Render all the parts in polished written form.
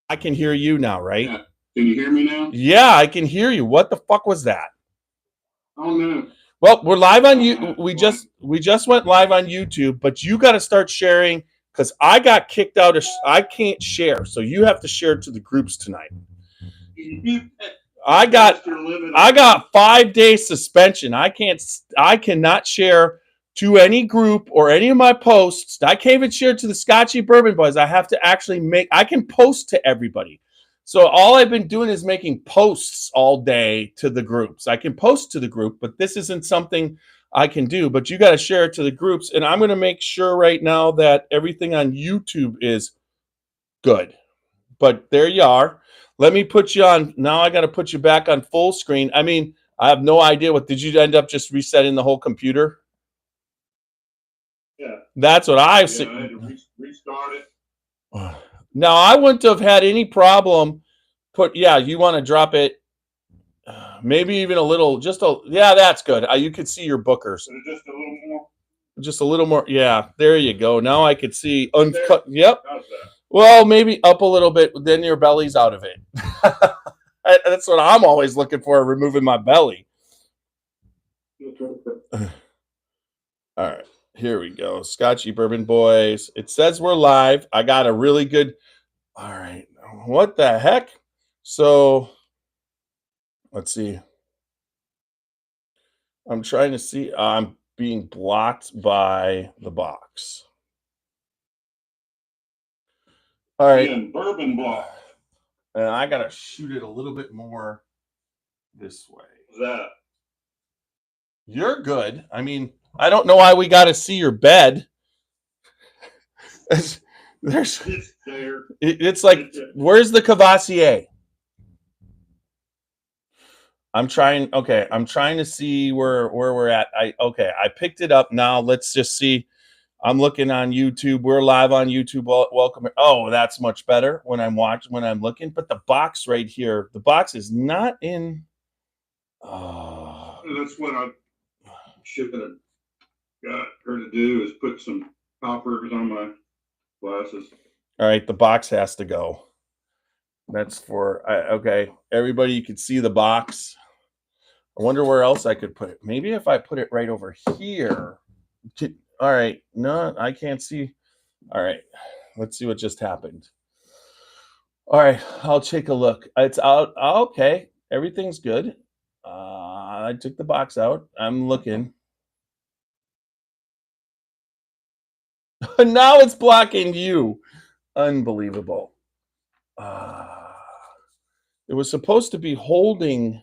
I can hear you now, right? Yeah. Can you hear me now? Yeah, I can hear you. What the fuck was that? Oh no. Well, we're live on you. We just went live on YouTube, but you got to start sharing because I got kicked out of. I can't share, so you have to share to the groups tonight. I got 5 day suspension. I cannot share to any group or any of my posts. I can't even share to the Scotchy Bourbon Boys. I have to actually I can post to everybody. So all I've been doing is making posts all day to the groups. I can post to the group, but this isn't something I can do. But you got to share it to the groups. And I'm going to make sure right now that everything on YouTube is good. But there you are. Let me put you on. Now I got to put you back on full screen. I mean, I have no idea what. Did you end up just resetting the whole computer? Yeah. That's what I said. I had to restart it. Now I wouldn't have had any problem. Yeah, you want to drop it. Maybe even a little. Yeah, that's good. You could see your bookers. Just a little more. Just a little more. Yeah, there you go. Now I could see uncut. Yep. Well, maybe up a little bit, then your belly's out of it. That's what I'm always looking for, removing my belly. All right, here we go. Scotchy Bourbon Boys. It says we're live. I got a really good. All right, what the heck? So, let's see. I'm trying to see. I'm being blocked by the box. All right. Bourbon block. And I got to shoot it a little bit more this way. That. You're good. I mean, I don't know why we got to see your bed. It's there. It's like, where's the Cavassier? I'm trying to see where we're at. I picked it up now. Let's just see. I'm looking on YouTube. We're live on YouTube. Welcome. Oh, that's much better when I'm looking. But the box right here, the box is not in. That's what I should have got her to do, is put some poppers on my glasses. All right, the box has to go. That's for okay. Everybody, you can see the box. I wonder where else I could put it. Maybe if I put it right over here. All right. No, I can't see. All right. Let's see what just happened. All right. I'll take a look. It's out. Okay. Everything's good. I took the box out. I'm looking. Now it's blocking you. Unbelievable. It was supposed to be holding.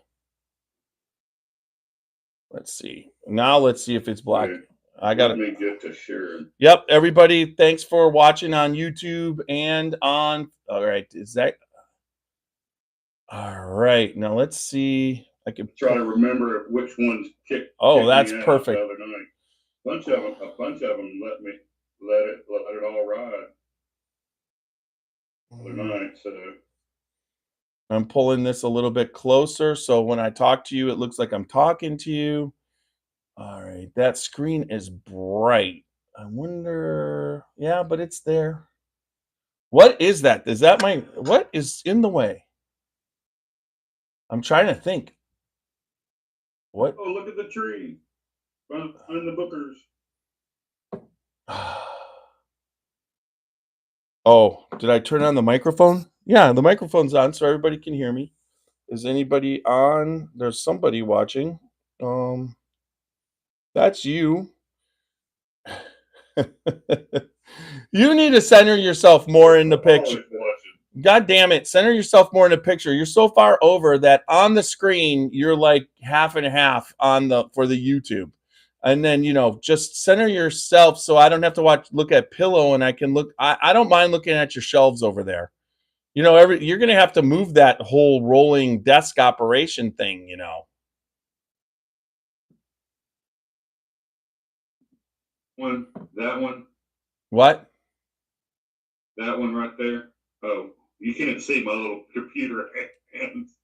Let's see. Now let's see if it's blocking. I got to get to share. Yep, everybody, thanks for watching on YouTube and on. All right, is that all right? Now let's see. I can try to remember which ones kicked. Oh, that's perfect. The other night. A bunch of them let it all ride. The other night, so. I'm pulling this a little bit closer, so when I talk to you, it looks like I'm talking to you. All right, that screen is bright. I wonder, yeah, but it's there. What is that? Is that what is in the way? I'm trying to think. What? Oh, look at the tree. On the Bookers. Oh, did I turn on the microphone? Yeah, the microphone's on, so everybody can hear me. Is anybody on? There's somebody watching. That's you. You need to center yourself more in the picture. God damn it. Center yourself more in the picture. You're so far over that on the screen, you're like half and half for the YouTube. And then, just center yourself so I don't have to look at pillow and I can look. I don't mind looking at your shelves over there. You're going to have to move that whole rolling desk operation thing, That one. What? That one right there. Oh, you can't see my little computer hands.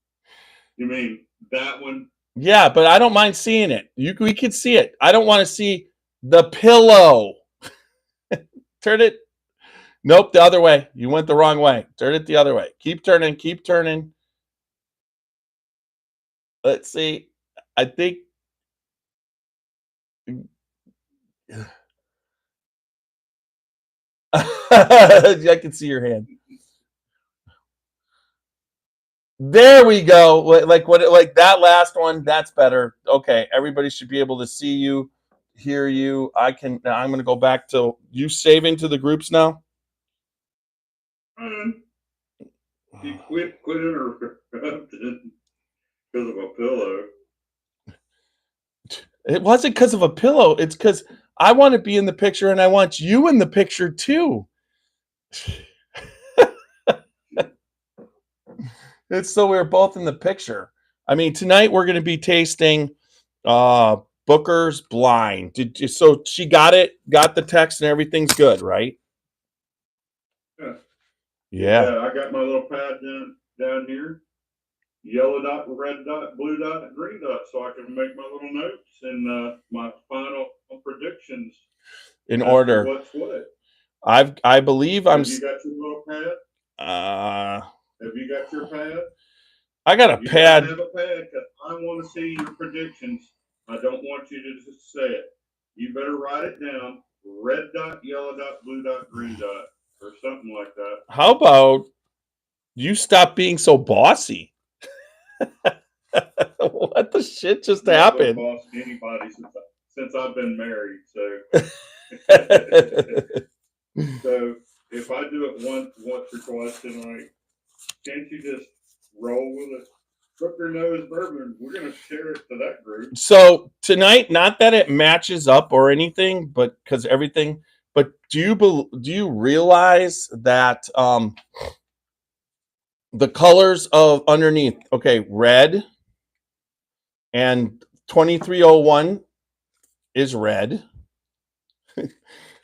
You mean that one? Yeah, but I don't mind seeing it. We can see it. I don't want to see the pillow. Turn it. Nope, the other way. You went the wrong way. Turn it the other way. Keep turning. Keep turning. Let's see. I think. I can see your hand. There we go. Like that last one. That's better. Okay, everybody should be able to see you, hear you. I'm going to go back to you saving to the groups now. You quit interrupting because of a pillow. It wasn't because of a pillow. It's because I want to be in the picture and I want you in the picture too. It's so we're both in the picture. I mean, tonight we're going to be tasting Booker's Blind. So she got the text and everything's good, right? Yeah. I got my little pad down here. Yellow dot, red dot, blue dot, green dot, so I can make my little notes and my final predictions In order. What's what? I believe I'm. Have you got your little pad? Have you got your pad? I got a pad. You have a pad because I want to see your predictions. I don't want you to just say it. You better write it down. Red dot, yellow dot, blue dot, green dot, or something like that. How about you stop being so bossy? What the shit just happened? I haven't bossed anybody since I've been married. So, so if I do it once or twice tonight, can't you just roll with it? Booker Noe's bourbon. We're gonna share it to that group. So tonight, not that it matches up or anything, but because everything. But do you realize that the colors of underneath? Okay, red. And 2301 is red.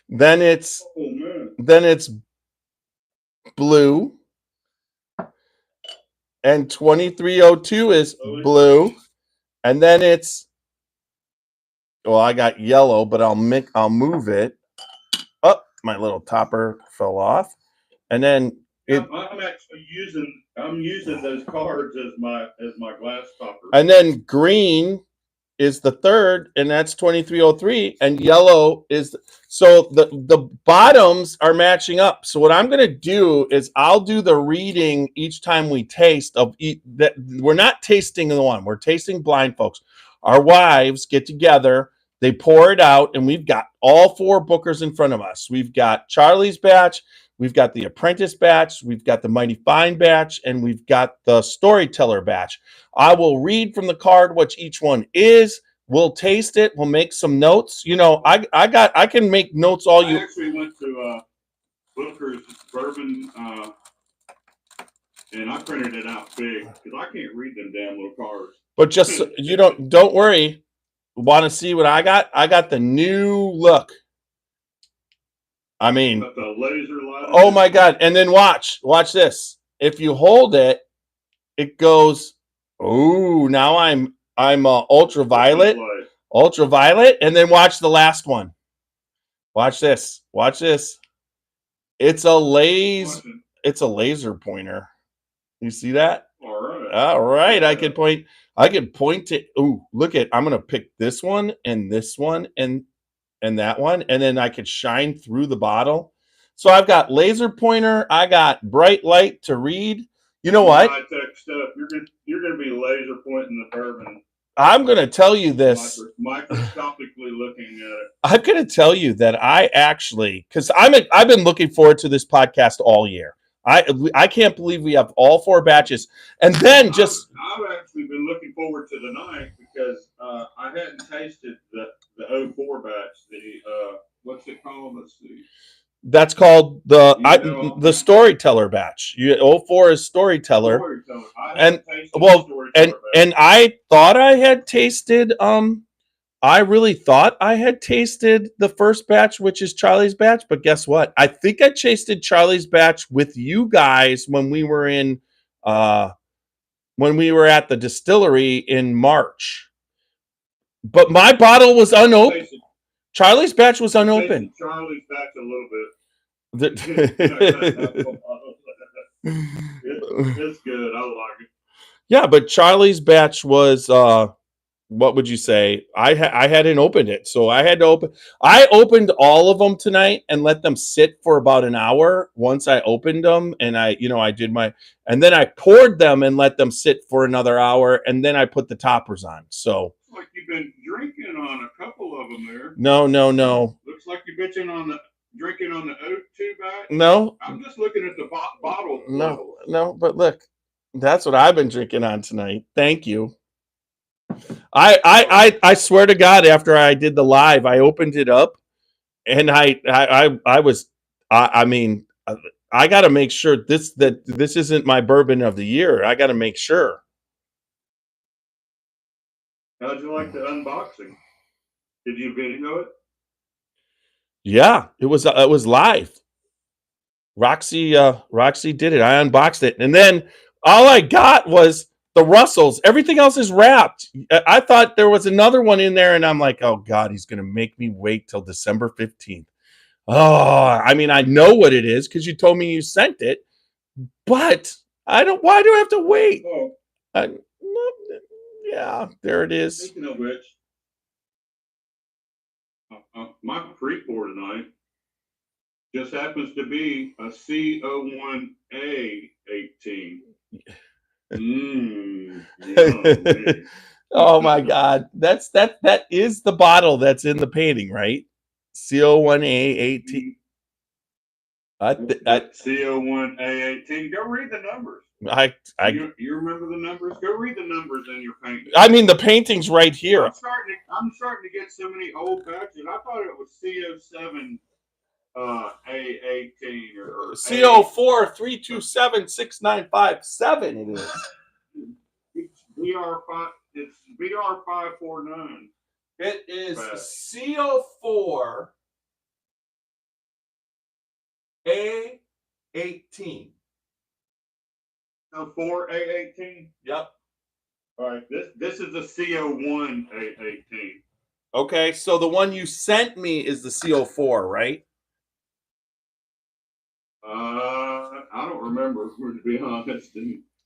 then it's blue. And 2302 is blue. And then it's I got yellow, but I'll move it. Oh, my little topper fell off. And then I'm actually using those cards as my glass topper. And then green is the third, and that's 2303, and yellow is so the bottoms are matching up. So what I'm going to do is I'll do the reading each time we taste of that. We're not tasting the one, we're tasting blind, folks. Our wives get together, they pour it out, and we've got all four Bookers in front of us. We've got Charlie's batch, we've got the Apprentice batch, we've got the Mighty Fine batch, and we've got the Storyteller batch. I will read from the card what each one is. We'll taste it. We'll make some notes. You know, I can make notes all you. I actually went to Booker's bourbon, and I printed it out big because I can't read them damn little cards. But just you don't worry. Want to see what I got? I got the new look. I mean, the laser light. Oh my God! And then watch this. If you hold it, it goes. Oh, now I'm ultraviolet, and then watch the last one. Watch this. It's a laser pointer. You see that? All right. I can point to. Oh, look at. I'm gonna pick this one and this one and that one, and then I could shine through the bottle. So I've got laser pointer. I got bright light to read. You know what? High-tech stuff. You're gonna be laser pointing the bourbon. I'm gonna tell you this. Microscopically looking at it. I'm gonna tell you that I actually, because I've been looking forward to this podcast all year. I can't believe we have all four batches, and then I've actually been looking forward to the night because I hadn't tasted the 04 batch. What's it called? Let's see. That's called the Storyteller batch. 04 is Storyteller. And I thought I had tasted I really thought I had tasted the first batch, which is Charlie's batch, but guess what? I think I tasted Charlie's batch with you guys when we were at the distillery in March. But my bottle was unopened. Charlie's batch was unopened. Charlie's batch a little bit. It's good. I like it. Yeah, but Charlie's batch was what would you say? I hadn't opened it, so I had to open. I opened all of them tonight and let them sit for about an hour. Once I opened them, and I did and then I poured them and let them sit for another hour, and then I put the toppers on. So looks like you've been drinking on a couple of them there. no. Looks like you're drinking on the oat too back. No, I'm just looking at the bottle. no. But look, that's what I've been drinking on tonight. Thank you. I swear to God, after I did the live, I opened it up, and I was, I mean, I got to make sure this isn't my bourbon of the year. I got to make sure. How'd you like the unboxing? Did you video it? Yeah, it was live. Roxy did it. I unboxed it, and then all I got was the Russells. Everything else is wrapped. I thought there was another one in there, and I'm like, oh God, he's gonna make me wait till December 15th. Oh, I mean, I know what it is because you told me you sent it, but I don't. Why do I have to wait? Oh, yeah, there it is. Speaking of which, my pre-pour tonight just happens to be a CO1A18. Oh my God, that is the bottle that's in the painting, right? CO1A18. CO1A18. Go read the numbers. You remember the numbers? Go read the numbers in your painting. I mean, the painting's right here. I'm starting to get so many old batches. I thought it was CO7 A18 or CO4 3276957. It is. It's BR5. It's BR549. It is CO4 A18. So 4A18. Yep. All right. This is the CO1 A18. Okay, so the one you sent me is the CO4, right? I don't remember, to be honest.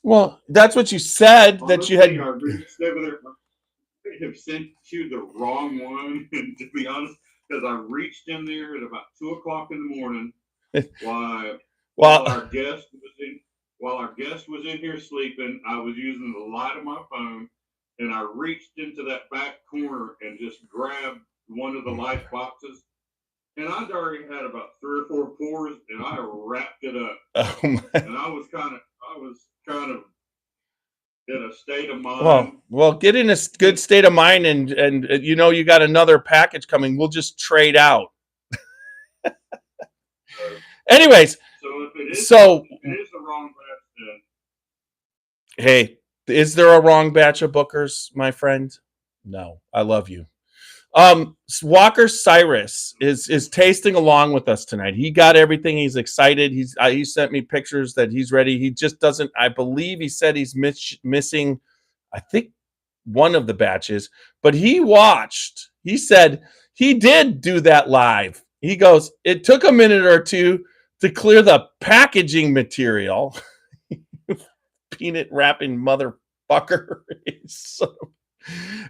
Well, that's what you said that you had. I reached over there. I have sent you the wrong one, to be honest, because I reached in there at about 2:00 in the morning while our guest was in here sleeping. I was using the light of my phone, and I reached into that back corner and just grabbed one of the light boxes. And I'd already had about 3 or 4 pours, and I wrapped it up. Oh my. And I was kind of in a state of mind. Well, get in a good state of mind, and you got another package coming. We'll just trade out. Anyways, so if it is the wrong batch, then hey, is there a wrong batch of Bookers, my friend? No, I love you. Walker Cyrus is tasting along with us tonight. He got everything. He's excited. He sent me pictures that he's ready. He just doesn't. I believe he said he's missing, I think, one of the batches. But he watched. He said he did do that live. He goes, it took a minute or two to clear the packaging material. Peanut wrapping motherfucker.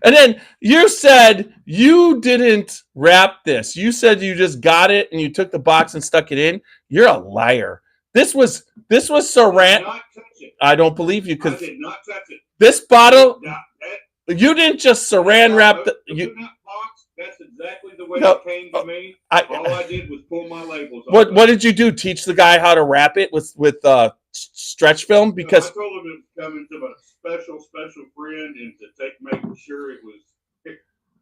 And then you said you didn't wrap this. You said you just got it and you took the box and stuck it in. You're a liar. This was saran. I don't believe you because I did not touch it. This bottle. You didn't just saran wrap the. Box, that's exactly the way it came to me. All I did was pull my labels off. What did you do? Teach the guy how to wrap it with stretch film? Because I told him it was coming to a special friend and to making sure it was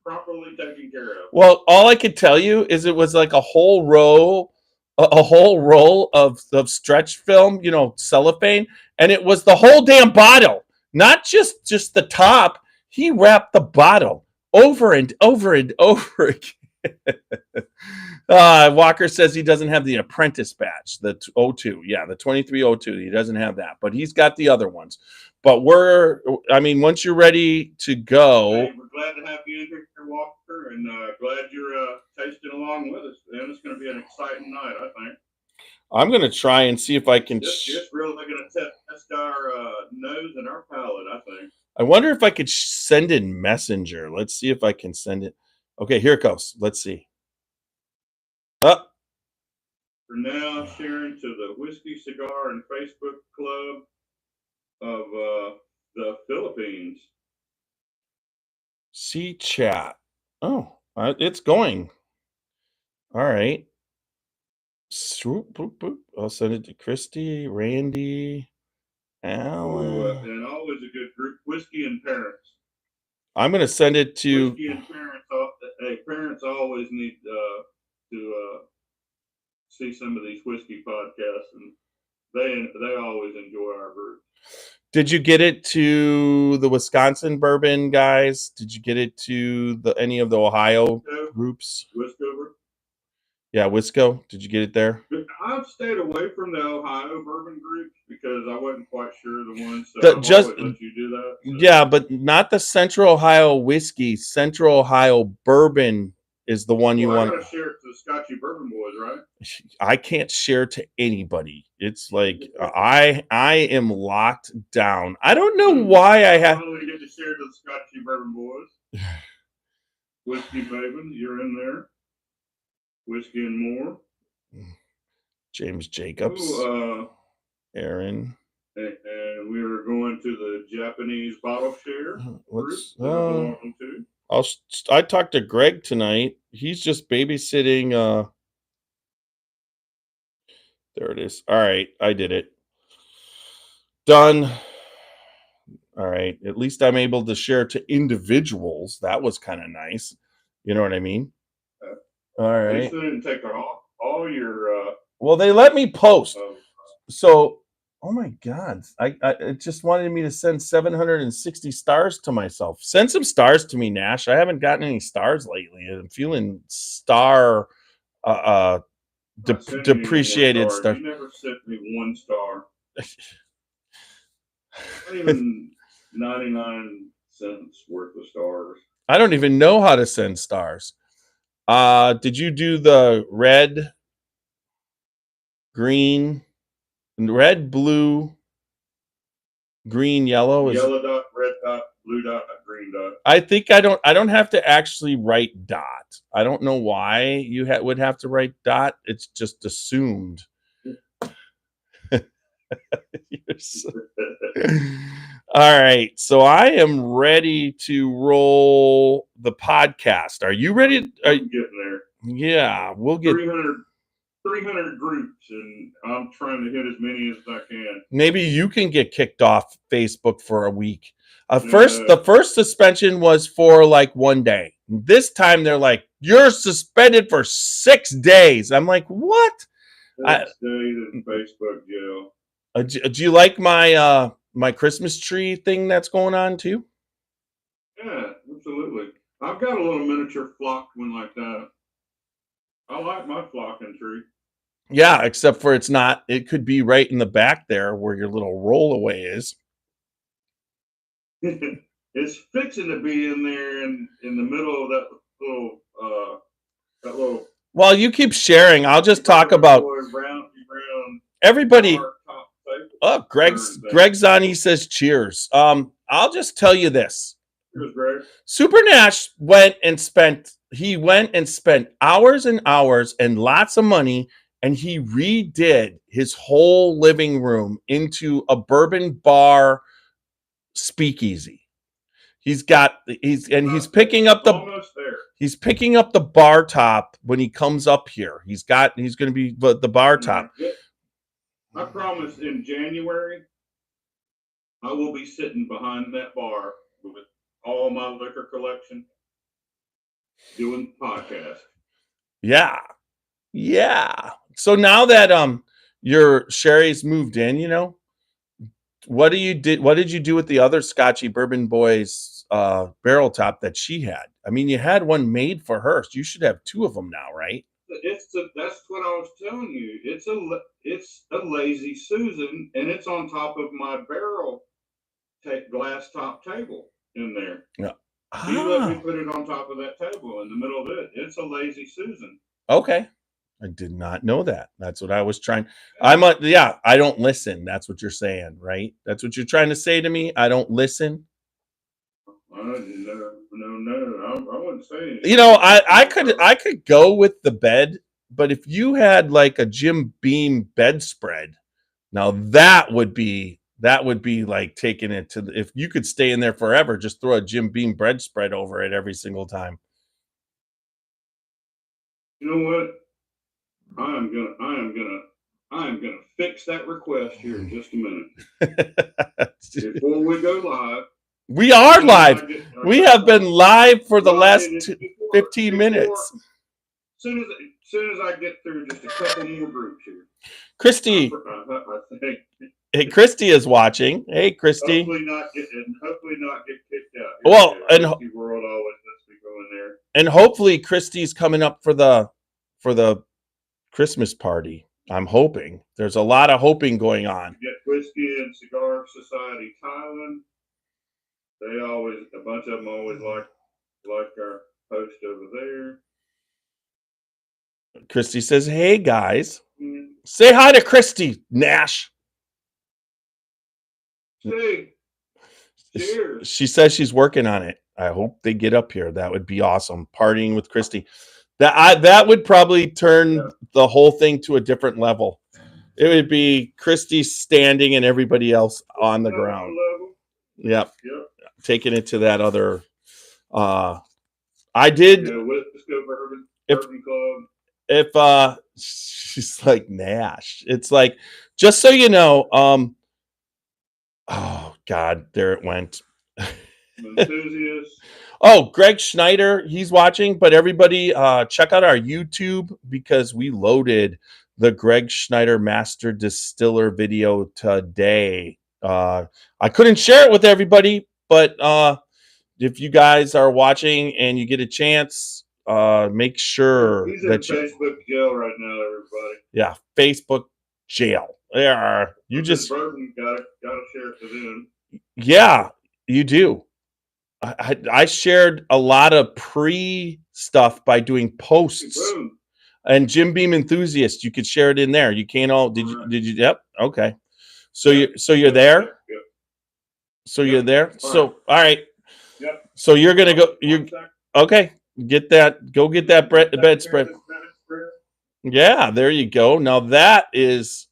properly taken care of. Well, all I could tell you is it was like a whole roll of stretch film, cellophane, and it was the whole damn bottle, not just the top. He wrapped the bottle over and over and over again. Walker says he doesn't have the Apprentice batch, the 02. Yeah, the 2302. He doesn't have that, but he's got the other ones. But once you're ready to go. Hey, we're glad to have you in here, Walker, and glad you're tasting along with us. And it's going to be an exciting night, I think. I'm gonna try and see if I can. Just really gonna test our nose and our palate, I think. I wonder if I could send in Messenger. Let's see if I can send it. Okay, here it goes. Let's see. Up. For now, sharing to the Whiskey, Cigar, and Facebook Club of the Philippines. See chat. Oh, it's going. All right. Swoop, boop, boop. I'll send it to Christy, Randy, Alan. And always a good group, Whiskey and Parents. I'm going to send it to Whiskey and Parents. Hey, parents always need to see some of these whiskey podcasts, and they always enjoy our group. Did you get it to the Wisconsin bourbon guys? Did you get it to any of the Ohio groups? Wiscover. Yeah, Wisco. Did you get it there? I've stayed away from the Ohio bourbon groups because I wasn't quite sure the ones. So just let you do that. So. Yeah, but not the Central Ohio whiskey. Central Ohio bourbon is the one you want. I gotta share it to the Scotchy Bourbon boys, right? I can't share to anybody. It's like I am locked down. I don't know why I have. I only get to share to the Scotchy Bourbon boys. Whiskey Maven, you're in there. Whiskey and more. James Jacobs. Aaron. And we are going to the Japanese bottle share I talked to Greg tonight. He's just babysitting. There it is. All right, I did it. Done. All right. At least I'm able to share to individuals. That was kind of nice. You know what I mean? All right. At least they didn't take all your. Well, they let me post. So, oh my God. It just wanted me to send 760 stars to myself. Send some stars to me, Nash. I haven't gotten any stars lately. I'm feeling star depreciated star. You never sent me one star. Not even 99 cents worth of stars. I don't even know how to send stars. Did you do the red, green, red, blue, green, yellow? Yellow dot, red dot, blue dot, green dot. I think I don't have to actually write dot. I don't know why you would have to write dot. It's just assumed. All right, so I am ready to roll the podcast. Are you ready? I'm getting there. Yeah, we'll get 300 groups, and I'm trying to hit as many as I can. Maybe you can get kicked off Facebook for a week. The first suspension was for like 1 day. This time they're like, you're suspended for 6 days. I'm like, what? 6 days in Facebook jail. Do you like my my Christmas tree thing that's going on too? Yeah, absolutely. I've got a little miniature flock one like that. I like my flocking tree. Yeah, except for it's not. It could be right in the back there where your little rollaway is. It's fixing to be in there in the middle of that little. Well, you keep sharing. I'll just talk about everybody. Oh, Greg's on. He says cheers. I'll just tell you this. Cheers, Greg. Super Nash went and spent hours and hours and lots of money, and he redid his whole living room into a bourbon bar speakeasy. He's picking up the bar top when he comes up here. He's going to be the bar top. I promise in January, I will be sitting behind that bar with all my liquor collection doing podcast. Yeah. Yeah. So now that your Sherry's moved in, what did you do with the other Scotchy Bourbon Boys barrel top that she had? I mean, you had one made for her. So you should have 2 of them now, right? That's what I was telling you. It's a Lazy Susan, and it's on top of my barrel glass top table in there. Yeah. You let me put it on top of that table in the middle of it. It's a Lazy Susan. Okay. I did not know that. That's what I was trying. I don't listen. That's what you're saying, right? That's what you're trying to say to me. I don't listen. No. I wouldn't say anything. You know, I could go with the bed, but if you had like a Jim Beam bedspread, now that would be like taking it to if you could stay in there forever, just throw a Jim Beam bedspread over it every single time. You know what? I am gonna fix that request here in just a minute. Before we go live. We are live. We have been live for the last 15 minutes. As soon as I get through just a couple more groups here. Christy. Hey, Christy is watching. Hey, Christy. Hopefully not get kicked out. Well, and World always lets me go in there. And hopefully Christy's coming up for the Christmas party. I'm hoping. There's a lot of hoping going on. You get Whiskey and Cigar Society Thailand. A bunch of them always like our post over there. Christy says, "Hey guys, say hi to Christy Nash." Hey, cheers. She says she's working on it. I hope they get up here. That would be awesome. Partying with Christy. That would probably turn the whole thing to a different level. It would be Christy standing and everybody else on the ground. Yep. Taking it to that other. I did. Bourbon Club. If she's like Nash, it's like, just so you know, oh God, there it went. Enthusiast. Oh, Greg Schneider, he's watching, but everybody check out our YouTube because we loaded the Greg Schneider Master Distiller video today. I couldn't share it with everybody, but if you guys are watching and you get a chance, make sure he's in Facebook jail right now, everybody. Yeah, Facebook jail. There, you just gotta share it to them. Yeah, you do. I shared a lot of pre stuff by doing posts. Boom. And Jim Beam enthusiast, you could share it in there. You can't all did you yep, okay. So you're there? Yep. So you're there? All so all right. Yep. So you're gonna go okay. Get that bedspread. Yeah, there you go. Now that is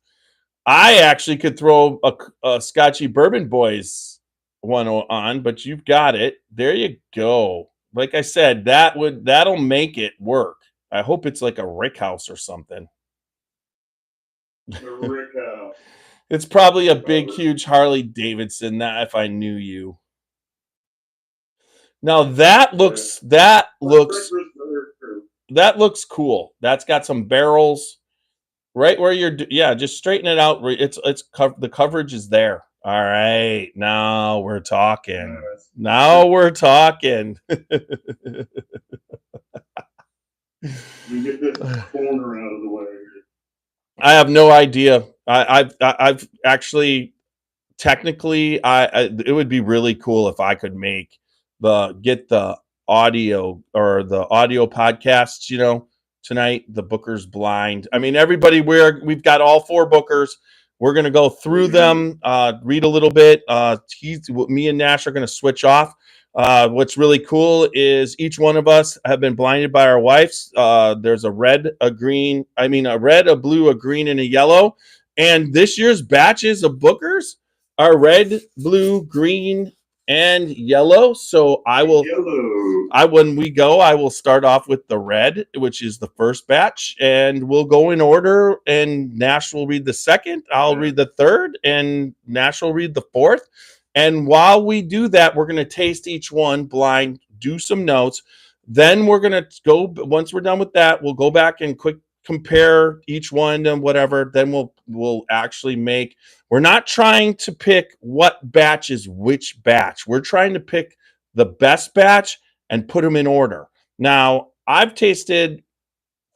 I actually could throw a Scotchy Bourbon Boys one on, but you've got it. There you go. Like I said, that'll make it work. I hope it's like a Rickhouse or something. Rickhouse. It's probably a big, huge Harley Davidson. That if I knew you. Now that looks cool. That's got some barrels right where you're. Yeah, just straighten it out. The coverage is there. All right, now we're talking. Now we're talking. You get this corner out of the way. I have no idea. I've actually technically it would be really cool if I could get the audio or the audio podcasts, tonight, the Booker's Blind. I mean, everybody, we've got all 4 Bookers. We're going to go through them, read a little bit. Me and Nash are going to switch off. What's really cool is each one of us have been blinded by our wives. There's a red, a green, a blue, a green, and a yellow. And this year's batches of Bookers are red, blue, green, and yellow. So when we go, I will start off with the red, which is the first batch, and we'll go in order, and Nash will read the second, I'll read the third, and Nash will read the fourth. And while we do that, we're going to taste each one blind, do some notes. Then we're going to go, once we're done with that, we'll go back and quick compare each one and whatever. Then we'll actually we're not trying to pick what batch is which batch. We're trying to pick the best batch and put them in order. Now, I've tasted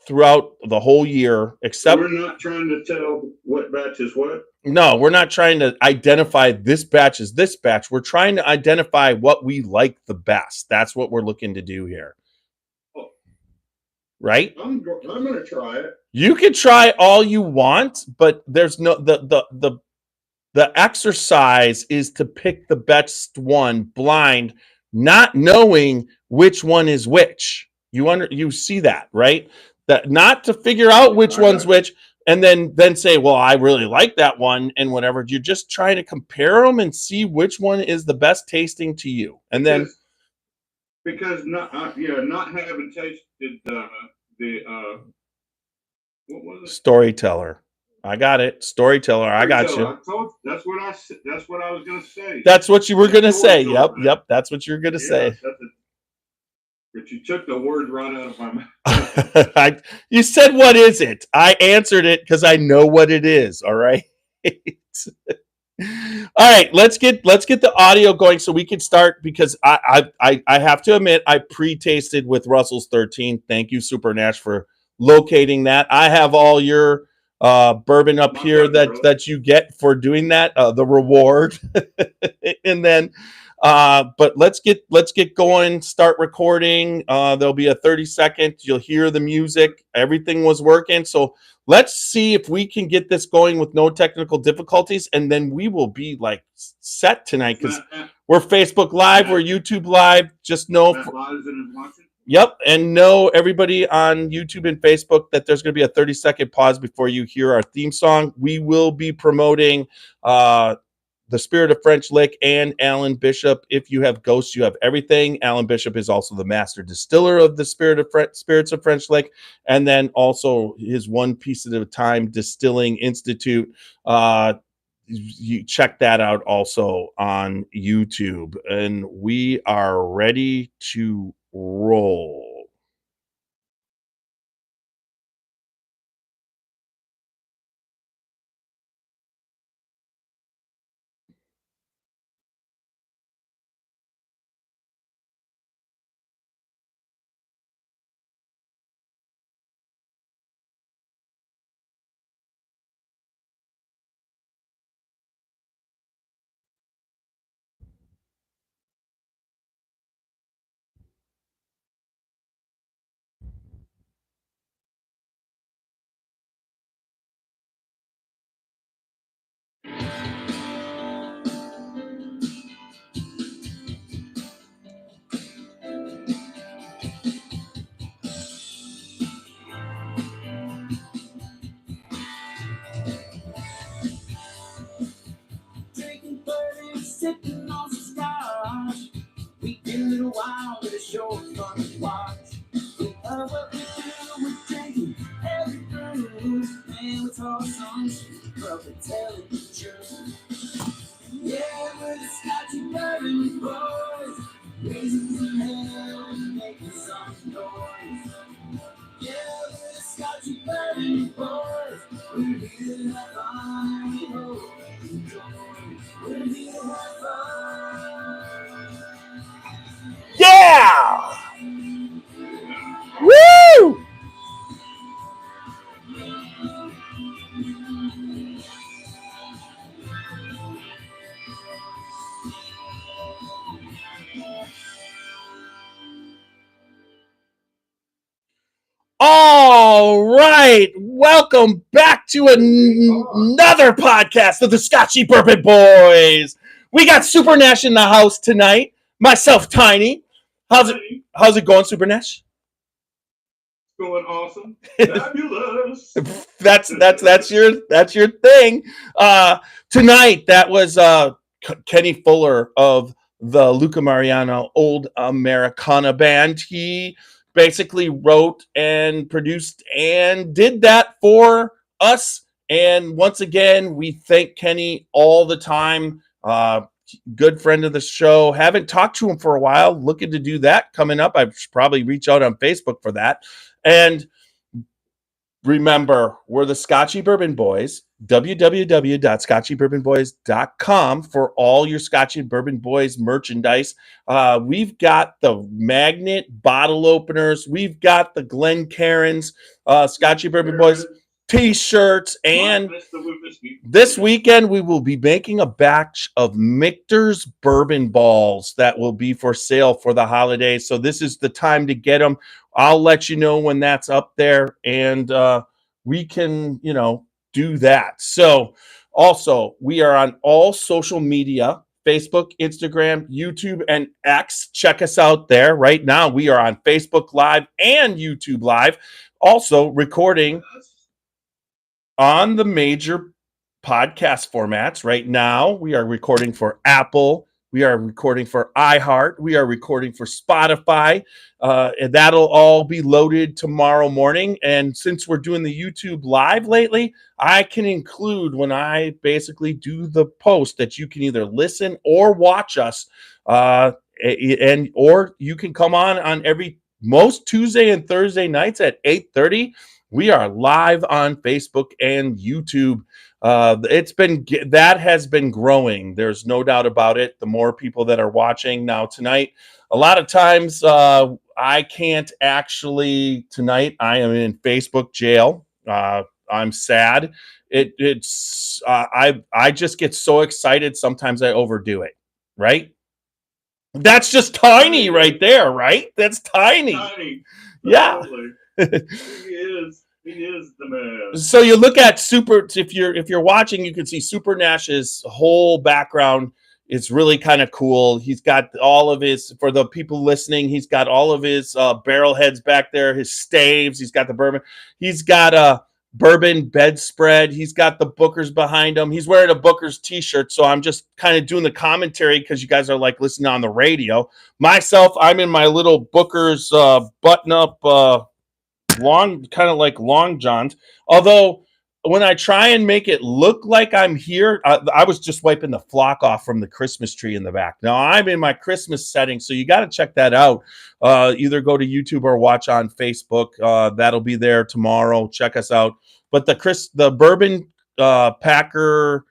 throughout the whole year, except... We're not trying to tell what batch is what? No, we're not trying to identify this batch as this batch. We're trying to identify what we like the best. That's what we're looking to do here. right? I'm gonna try it. You can try all you want, but there's no the exercise is to pick the best one blind, not knowing which one is which. You see that, right? That not to figure out which one's which and then say, well, I really like that one and whatever. You're just trying to compare them and see which one is the best tasting to you. And because not having tasted the what was it? Storyteller. I got it. Storyteller. I got you. That's what I was gonna say. That's what you were gonna say. Yep. That's what you were gonna say. But you took the words right out of my mouth. You said, what is it? I answered it because I know what it is. All right. All right, let's get the audio going so we can start, because I have to admit I pre-tasted with Russell's 13. Thank you, Super Nash, for locating that. I have all your bourbon up here that you get for doing that, the reward. And then but let's get going, start recording. There'll be a 30-second, you'll hear the music, everything was working. So let's see if we can get this going with no technical difficulties, and then we will be like set tonight, because we're Facebook Live, we're YouTube Live. Just know yep, and know everybody on YouTube and Facebook that there's going to be a 30-second pause before you hear our theme song. We will be promoting the Spirit of French Lick and Alan Bishop. If you have Ghosts, you have everything. Alan Bishop is also the master distiller of the Spirits of French Lick, and then also his One Piece at a Time Distilling Institute. You check that out also on YouTube. And we are ready to roll. Sipping on some scotch, we get a little wild, but it's sure fun to watch. We love what we do, we're drinking every brew, and we talk some shit, but we're telling the truth. Yeah, we're the Scotchy Bourbon boys, raisins in hell and making some noise. Yeah, we're the Scotchy Bourbon boys, we're here to have fun, and we hope you enjoy. We're here to have fun. Yeah! Woo! All right, welcome back to another podcast of the Scotchy Bourbon Boys. We got Super Nash in the house tonight. Myself, Tiny. How's it going, Super Nash? Going awesome, fabulous. that's your thing. Tonight, that was Kenny Fuller of the Luca Mariano Old Americana Band. He basically wrote and produced and did that for us. And once again, we thank Kenny all the time. Good friend of the show. Haven't talked to him for a while. Looking to do that coming up. I should probably reach out on Facebook for that. And remember, we're the Scotchy Bourbon Boys. www.scotchybourbonboys.com for all your Scotchy Bourbon Boys merchandise. We've got the magnet bottle openers. We've got the Glencairns, Scotchy Bourbon Boys. T-shirts, and this weekend we will be making a batch of Michter's bourbon balls that will be for sale for the holidays. So this is the time to get them. I'll let you know when that's up there, and we can, do that. So also, we are on all social media: Facebook, Instagram, YouTube, and X. Check us out there. Right now, we are on Facebook Live and YouTube Live. Also recording on the major podcast formats. Right now, we are recording for Apple. We are recording for iHeart. We are recording for Spotify. And that'll all be loaded tomorrow morning. And since we're doing the YouTube Live lately, I can include, when I basically do the post, that you can either listen or watch us, or you can come on most Tuesday and Thursday nights at 8:30. We are live on Facebook and YouTube. That has been growing. There's no doubt about it. The more people that are watching now tonight, a lot of times I can't actually. Tonight I am in Facebook jail. I'm sad. I just get so excited. Sometimes I overdo it. Right? That's just tiny right there. Right? That's tiny. Yeah. He is the man. So you look at if you're watching, you can see Super Nash's whole background. It's really kind of cool. He's got all of his, for the people listening, he's got all of his barrel heads back there, his staves. He's got the bourbon. He's got a bourbon bedspread. He's got the Booker's behind him. He's wearing a Booker's t-shirt. So I'm just kind of doing the commentary because you guys are like listening on the radio. Myself, I'm in my little Booker's button-up long, kind of like long johns. Although when I try and make it look like I'm here, I was just wiping the flock off from the Christmas tree in the back. Now I'm in my Christmas setting, so you got to check that out. Either go to YouTube or watch on Facebook. That'll be there tomorrow. Check us out. But the bourbon packer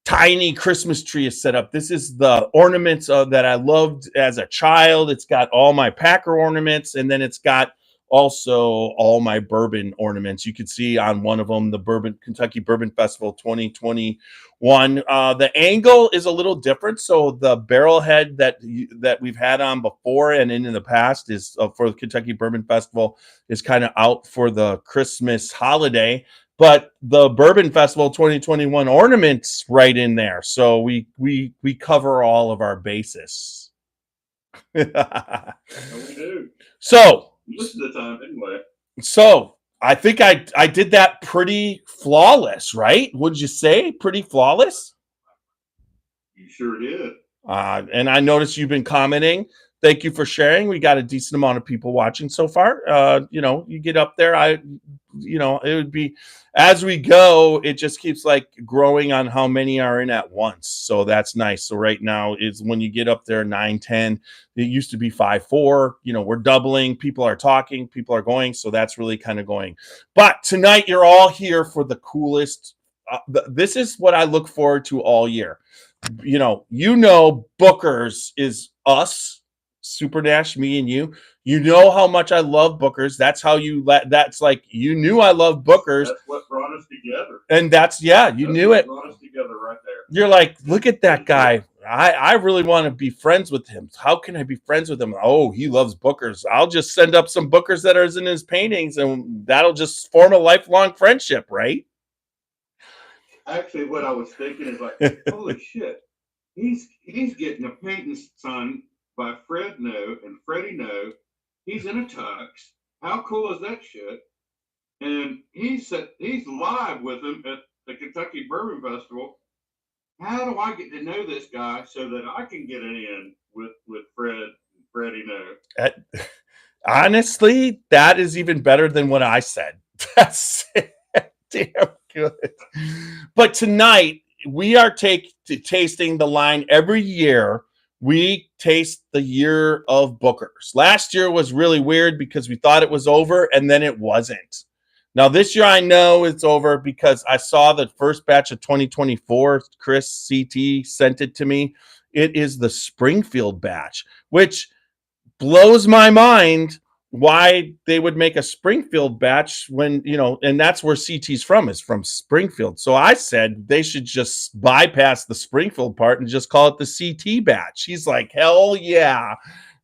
tiny Christmas tree is set up. This is the ornaments that I loved as a child. It's got all my packer ornaments, and then it's got also all my bourbon ornaments. You can see on one of them, the Kentucky Bourbon Festival 2021. The angle is a little different. So the barrel head that we've had on before and in the past is for the Kentucky Bourbon Festival is kind of out for the Christmas holiday. But the Bourbon Festival 2021 ornaments right in there. So we cover all of our bases. We do. So most of the time anyway. So I think I did that pretty flawless, right? Would you say pretty flawless? You sure did. And I noticed you've been commenting. Thank you for sharing. We got a decent amount of people watching so far. You get up there. It would be, as we go, it just keeps like growing on how many are in at once. So that's nice. So right now is when you get up there 9, 10. It used to be 5, 4. We're doubling. People are talking. People are going. So that's really kind of going. But tonight you're all here for the coolest. This is what I look forward to all year. Booker's is us. Super Nash, me and you. You know how much I love Booker's. That's how that's like, you knew I love Booker's. That's what brought us together. And you knew it. Brought us together right there. You're like, look at that guy. I really want to be friends with him. How can I be friends with him? Oh, he loves Booker's. I'll just send up some Booker's that are in his paintings, and that'll just form a lifelong friendship, right? Actually, what I was thinking is like, holy shit, he's getting a painting signed by Fred Noe and Freddie Noe. He's in a tux. How cool is that shit? And he's live with him at the Kentucky Bourbon Festival. How do I get to know this guy so that I can get it in with Fred and Freddie Noe? Honestly, that is even better than what I said. That's damn good. But tonight we are tasting the line every year. We taste the year of Booker's. Last year was really weird because we thought it was over and then it wasn't. Now this year I know it's over because I saw the first batch of 2024. Chris CT sent it to me. It is the Springfield batch, which blows my mind why they would make a Springfield batch when, and that's where CT's from, is from Springfield. So I said they should just bypass the Springfield part and just call it the CT batch. He's like, hell yeah,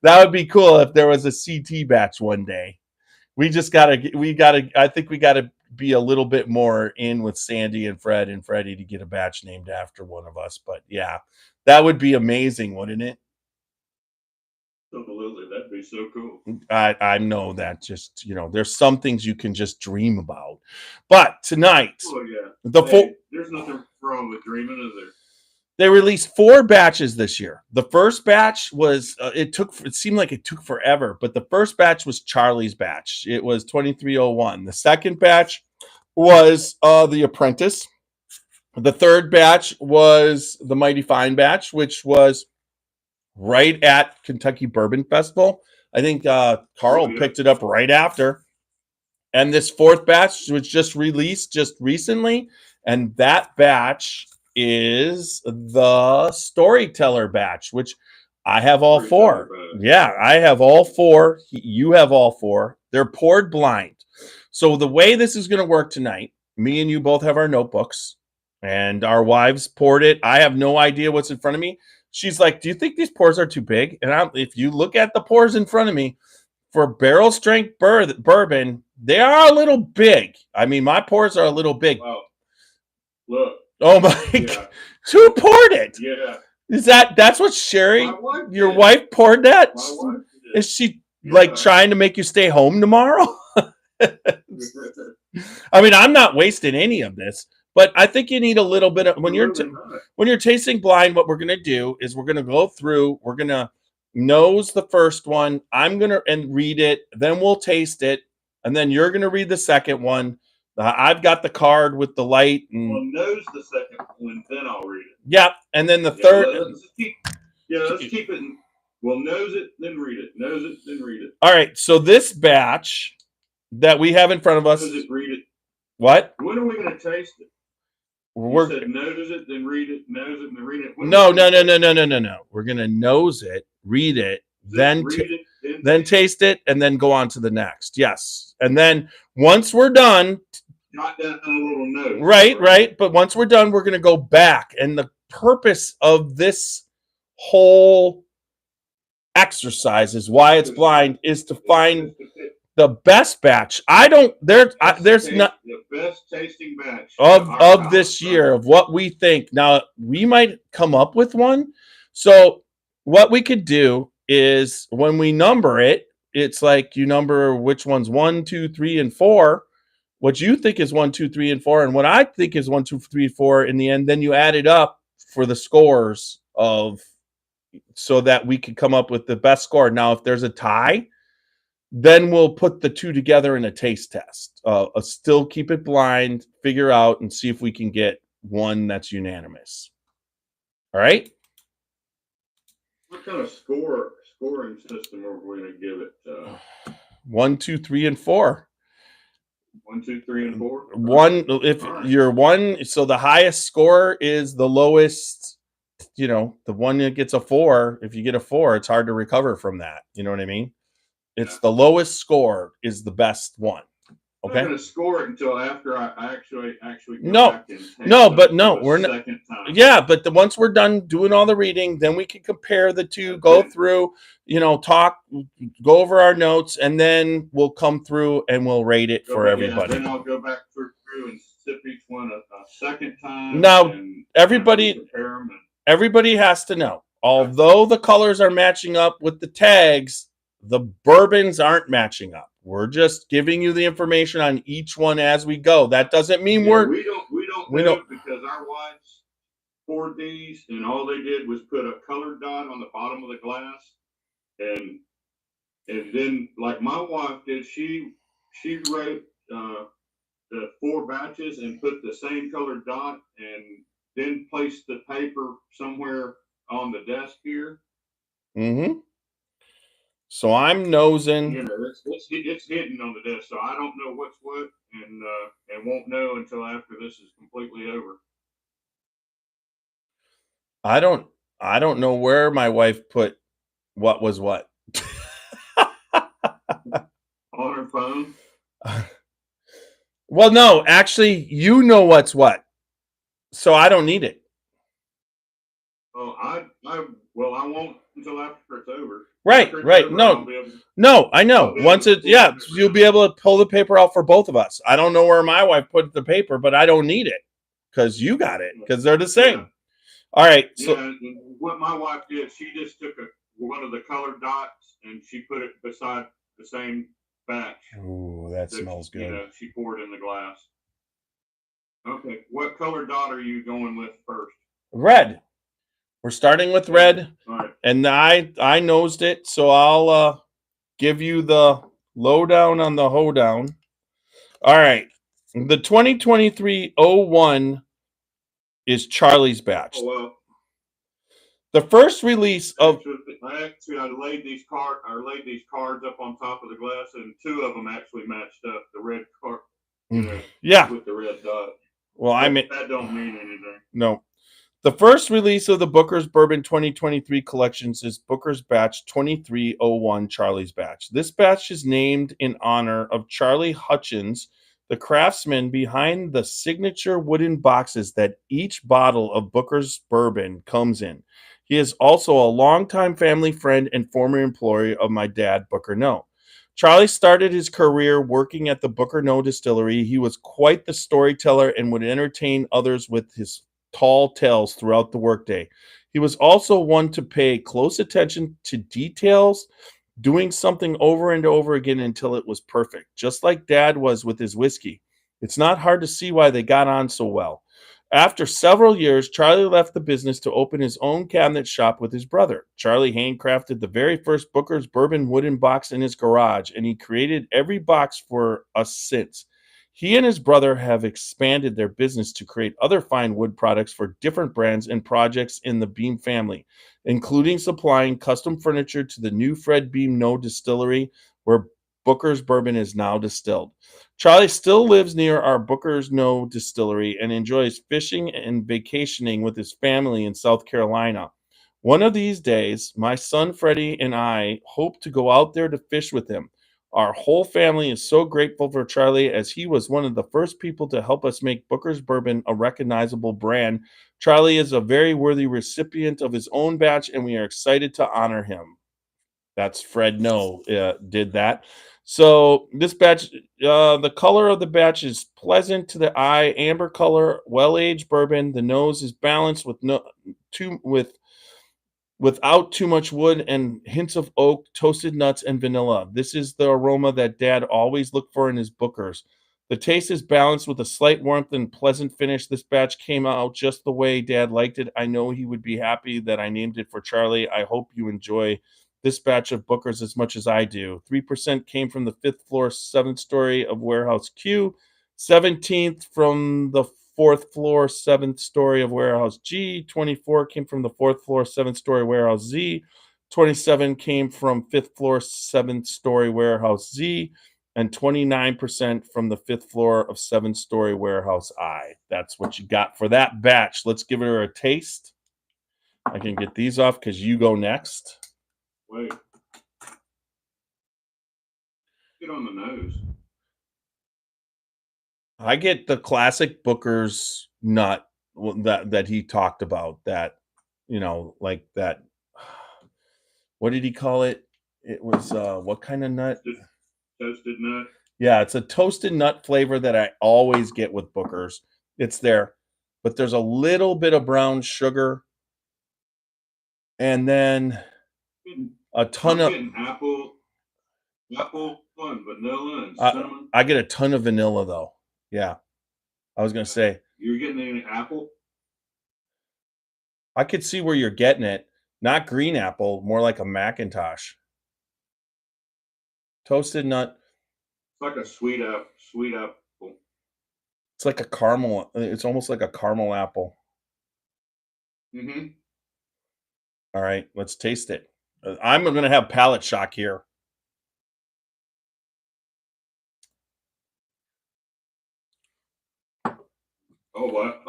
that would be cool if there was a CT batch one day. I think we gotta be a little bit more in with Sandy and Fred and Freddie to get a batch named after one of us. But yeah, that would be amazing, wouldn't it? Absolutely, that'd be so cool. I know that just, there's some things you can just dream about. It tonight, Oh yeah, there's nothing wrong with dreaming, is there? They released 4 batches this year. The first batch was it seemed like it took forever, but the first batch was Charlie's batch. It was 2301. The second batch was the Apprentice. The third batch was the Mighty Fine batch, which was right at Kentucky Bourbon Festival. I think Carl picked it up right after. And this fourth batch was just released just recently. And that batch is the Storyteller batch, which I have all 4. Yeah, I have all 4. You have all 4. They're poured blind. So the way this is going to work tonight, me and you both have our notebooks and our wives poured it. I have no idea what's in front of me. She's like, do you think these pours are too big? And if you look at the pours in front of me, for barrel strength bourbon, they are a little big. I mean, my pours are a little big. Wow. Look. Oh my God. Who poured it? Yeah. That's what Sherry, your wife poured that? My wife did. Is she trying to make you stay home tomorrow? I mean, I'm not wasting any of this. But I think you need a little bit of when you're tasting blind. What we're gonna do is we're gonna go through. We're gonna nose the first one. I'm gonna read it. Then we'll taste it, and then you're gonna read the second one. I've got the card with the light. Well, nose the second one, then I'll read it. Yeah, and then the third. Let's keep it. We'll nose it, then read it. Nose it, then read it. All right. So this batch that we have in front of us. Nose it, read it. What? When are we gonna taste it? You said nose it, then read it, nose it, then read it. No. We're gonna nose it, read it, then taste it, and then go on to the next. Yes, and then once we're done, jot down a little note. Right. But once we're done, we're gonna go back, and the purpose of this whole exercise is why it's blind is to find the best batch. There's not the best tasting batch of this year of what we think. Now we might come up with one. So what we could do is when we number it, it's like you number which one's 1, 2, 3, and 4. What you think is 1, 2, 3, and 4, and what I think is 1, 2, 3, 4 in the end. Then you add it up for the scores so that we could come up with the best score. Now, if there's a tie, then we'll put the 2 together in a taste test. Still keep it blind, figure out, and see if we can get one that's unanimous. All right? What kind of scoring system are we going to give it? 1, 2, 3, and 4. 1, 2, 3, and 4? 1, if you're 1, so the highest score is the lowest, the one that gets a 4. If you get a 4, it's hard to recover from that. You know what I mean? It's the lowest score is the best one. Okay. I'm not going to score it until after I actually go back and we're not. Time. Yeah, but once we're done doing all the reading, then we can compare the 2, go through, talk, go over our notes, and then we'll come through and we'll rate it for everybody. Then I'll go back through and sip each one a second time. Now, everybody has to know, although the colors are matching up with the tags, the bourbons aren't matching up. We're just giving you the information on each one as we go. That doesn't mean we don't know because our wives poured these and all they did was put a colored dot on the bottom of the glass, and then like my wife did, she wrote the 4 batches and put the same colored dot and then placed the paper somewhere on the desk here. Mm-hmm. So I'm nosing. It's hidden on the desk, so I don't know what's what, and won't know until after this is completely over. I don't know where my wife put what was what. alone? Well, no, actually, you know what's what, so I don't need it. Oh, I won't until after it's over. Right. No, I know. Once it, yeah, you'll be able to pull the paper out for both of us. I don't know where my wife put the paper, but I don't need it because you got it because they're the same. Yeah. All right. So what my wife did, she just took one of the colored dots and she put it beside the same batch. Ooh, that smells good. She poured in the glass. Okay, what color dot are you going with first? Red. We're starting with red. All right. And I nosed it, so I'll give you the lowdown on the hoedown. All right. The 2023-01 is Charlie's batch. Oh, well. The first release of I laid these cards up on top of the glass, and two of them actually matched up. The red card, yeah, with the red dot. Well, that don't mean anything. No. The first release of the Booker's Bourbon 2023 collections is Booker's Batch 2301 Charlie's Batch. This batch is named in honor of Charlie Hutchins, the craftsman behind the signature wooden boxes that each bottle of Booker's Bourbon comes in. He is also a longtime family friend and former employee of my dad, Booker Noe. Charlie started his career working at the Booker Noe distillery. He was quite the storyteller and would entertain others with his tall tales throughout the workday. He was also one to pay close attention to details, doing something over and over again until it was perfect, just like Dad was with his whiskey. It's not hard to see why they got on so well. After several years, Charlie left the business to open his own cabinet shop with his brother. Charlie handcrafted the very first Booker's Bourbon wooden box in his garage, and he created every box for us since. He and his brother have expanded their business to create other fine wood products for different brands and projects in the Beam family, including supplying custom furniture to the new Fred Beam Noe distillery, where Booker's Bourbon is now distilled. Charlie still lives near our Booker's Noe distillery and enjoys fishing and vacationing with his family in South Carolina. One of these days, my son Freddie and I hope to go out there to fish with him. Our whole family is so grateful for Charlie, as he was one of the first people to help us make Booker's Bourbon a recognizable brand. Charlie is a very worthy recipient of his own batch, and we are excited to honor him. That's Fred Noe did that. So this batch, the color of the batch is pleasant to the eye, amber color, well-aged bourbon. The nose is balanced without too much wood and hints of oak, toasted nuts, and vanilla. This is the aroma that Dad always looked for in his Bookers. The taste is balanced with a slight warmth and pleasant finish. This batch came out just the way Dad liked it. I know he would be happy that I named it for Charlie. I hope you enjoy this batch of Bookers as much as I do. 3% came from the 5th floor, 7th story of Warehouse Q. 17th from the 4th floor, 7th story of Warehouse G. 24 came from the 4th floor, 7th story Warehouse Z. 27 came from 5th floor, 7th story Warehouse Z. And 29% from the 5th floor of 7th story Warehouse I. That's what you got for that batch. Let's give her a taste. I can get these off because you go next. Wait. Get on the nose. I get the classic Booker's nut that he talked about. That, like that. What did he call it? It was what kind of nut? Toasted nut. Yeah, it's a toasted nut flavor that I always get with Booker's. It's there, but there's a little bit of brown sugar, and then a ton of apple, and vanilla, and cinnamon. I get a ton of vanilla though. Yeah, I was gonna say you're getting any apple. I could see where you're getting it. Not green apple, more like a Macintosh. Toasted nut. It's like a sweet apple. It's like a caramel. It's almost like a caramel apple. Mm-hmm. All right, let's taste it. I'm going to have palate shock here. Oh, what?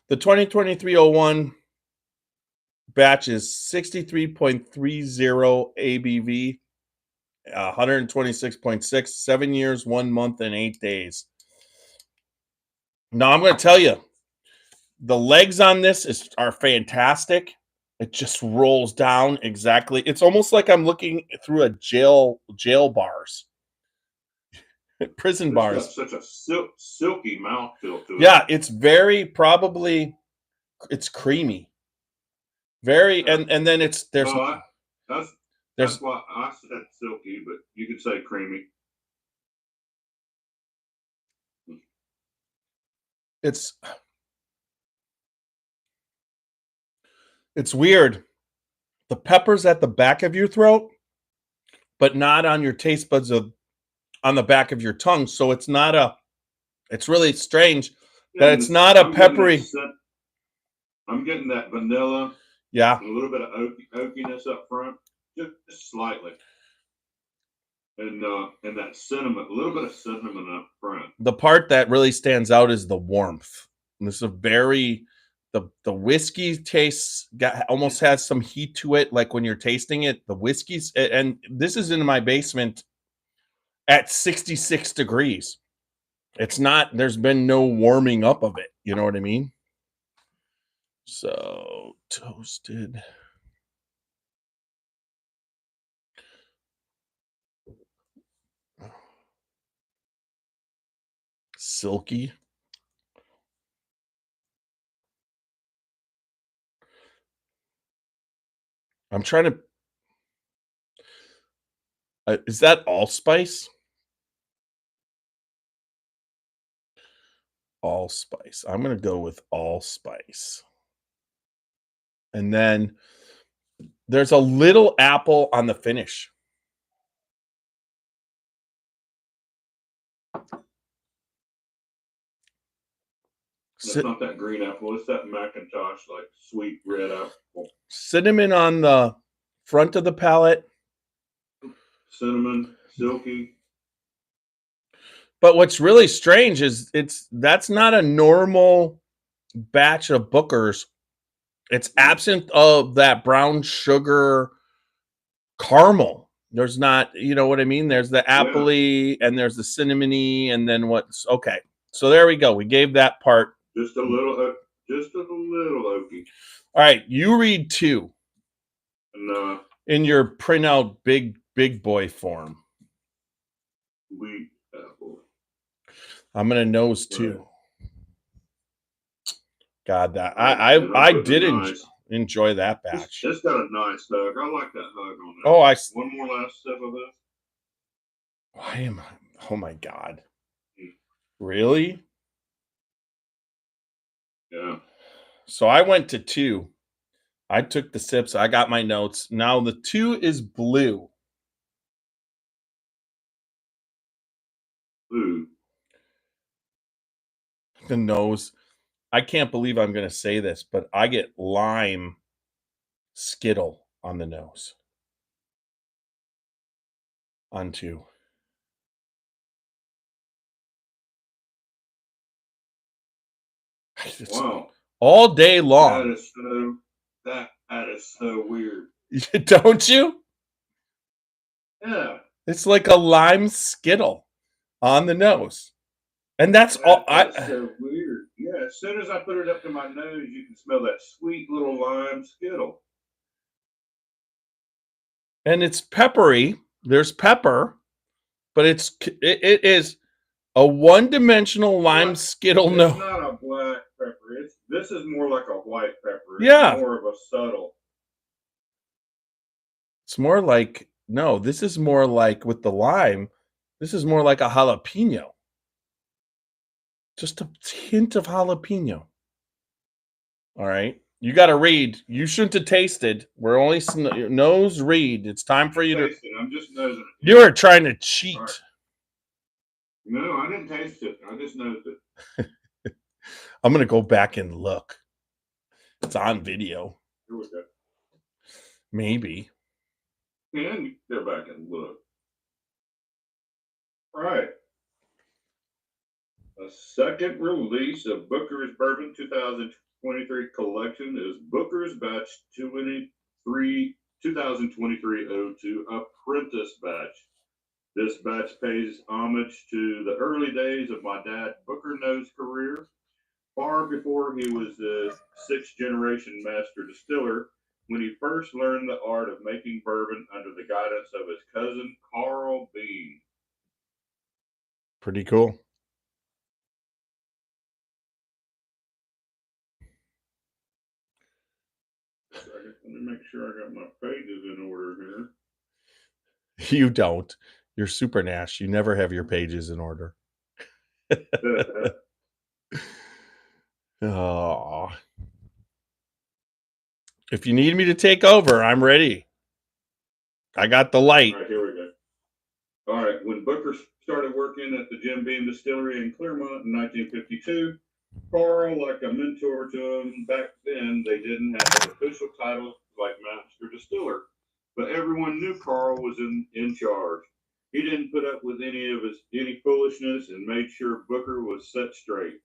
The 2023-01 batch is 63.30 ABV, 126.6, 7 years, 1 month, and 8 days. Now, I'm going to tell you, the legs on this are fantastic. It just rolls down exactly. It's almost like I'm looking through a jail bars, prison bars. It's got such a silky mouthfeel to it. Yeah, it's very probably it's creamy. Very and then there's that's why I said silky, but you could say creamy. It's weird. The pepper's at the back of your throat, but not on your taste buds on the back of your tongue. So it's really strange that it's not a peppery. I'm getting that vanilla. Yeah. A little bit of oakiness up front, just slightly. And that cinnamon, a little bit of cinnamon up front. The part that really stands out is the warmth. And this is the whiskey almost has some heat to it, like when you're tasting it. The whiskey's, and this is in my basement at 66 degrees. It's not, there's been no warming up of it. You know what I mean? So toasted. Silky. I'm trying to. Is that allspice? Allspice. I'm going to go with allspice. And then there's a little apple on the finish. It's not that green apple. It's that Macintosh, like sweet red apple. Cinnamon on the front of the palate. Cinnamon, silky. But what's really strange is that's not a normal batch of Bookers. It's absent of that brown sugar caramel. There's not, you know what I mean? There's the appley and there's the cinnamony, and then what's okay. So there we go. We gave that part. Just a little oaky. All right, you read 2. And in your printout big boy form. Sweet apple. I'm gonna nose 2. God, that I did enjoy that batch. It's got a nice hug. I like that hug on it. One more last sip of this. Why am I? Oh my God! Really? Yeah. So I went to 2. I took the sips. I got my notes. Now the 2 is blue. Blue. The nose. I can't believe I'm going to say this, but I get lime skittle on the nose. On 2. Wow. All day long. That is so weird. Don't you? Yeah. It's like a lime skittle on the nose. And that's all. That's so weird. Yeah, as soon as I put it up to my nose, you can smell that sweet little lime skittle. And it's peppery. There's pepper, but it is a one-dimensional lime skittle. It's not a black pepper. This is more like a white pepper. It's more of a subtle. It's more like, no, this is more like with the lime. This is more like a jalapeno. Just a hint of jalapeno. All right. You got to read. You shouldn't have tasted. We're only nose read. It's time for you to. I'm just nosing it. You are trying to cheat. Right. No, I didn't taste it. I just nosed it. I'm going to go back and look. It's on video. Here we go. Maybe. And go back and look. All right. A second release of Booker's Bourbon 2020. 2023 collection is Booker's Batch 2023-02 Apprentice Batch. This batch pays homage to the early days of my dad Booker Noe's career, far before he was the sixth generation master distiller, when he first learned the art of making bourbon under the guidance of his cousin Carl Bean. Pretty cool. Second, let me make sure I got my pages in order here. You don't. You're Super Nash. You never have your pages in order. Oh. If you need me to take over, I'm ready. I got the light. All right, here we go. All right, when Booker started working at the Jim Beam Distillery in Clermont in 1952, Carl, like a mentor to him back then, they didn't have official titles like Master Distiller, but everyone knew Carl was in charge. He didn't put up with any foolishness and made sure Booker was set straight.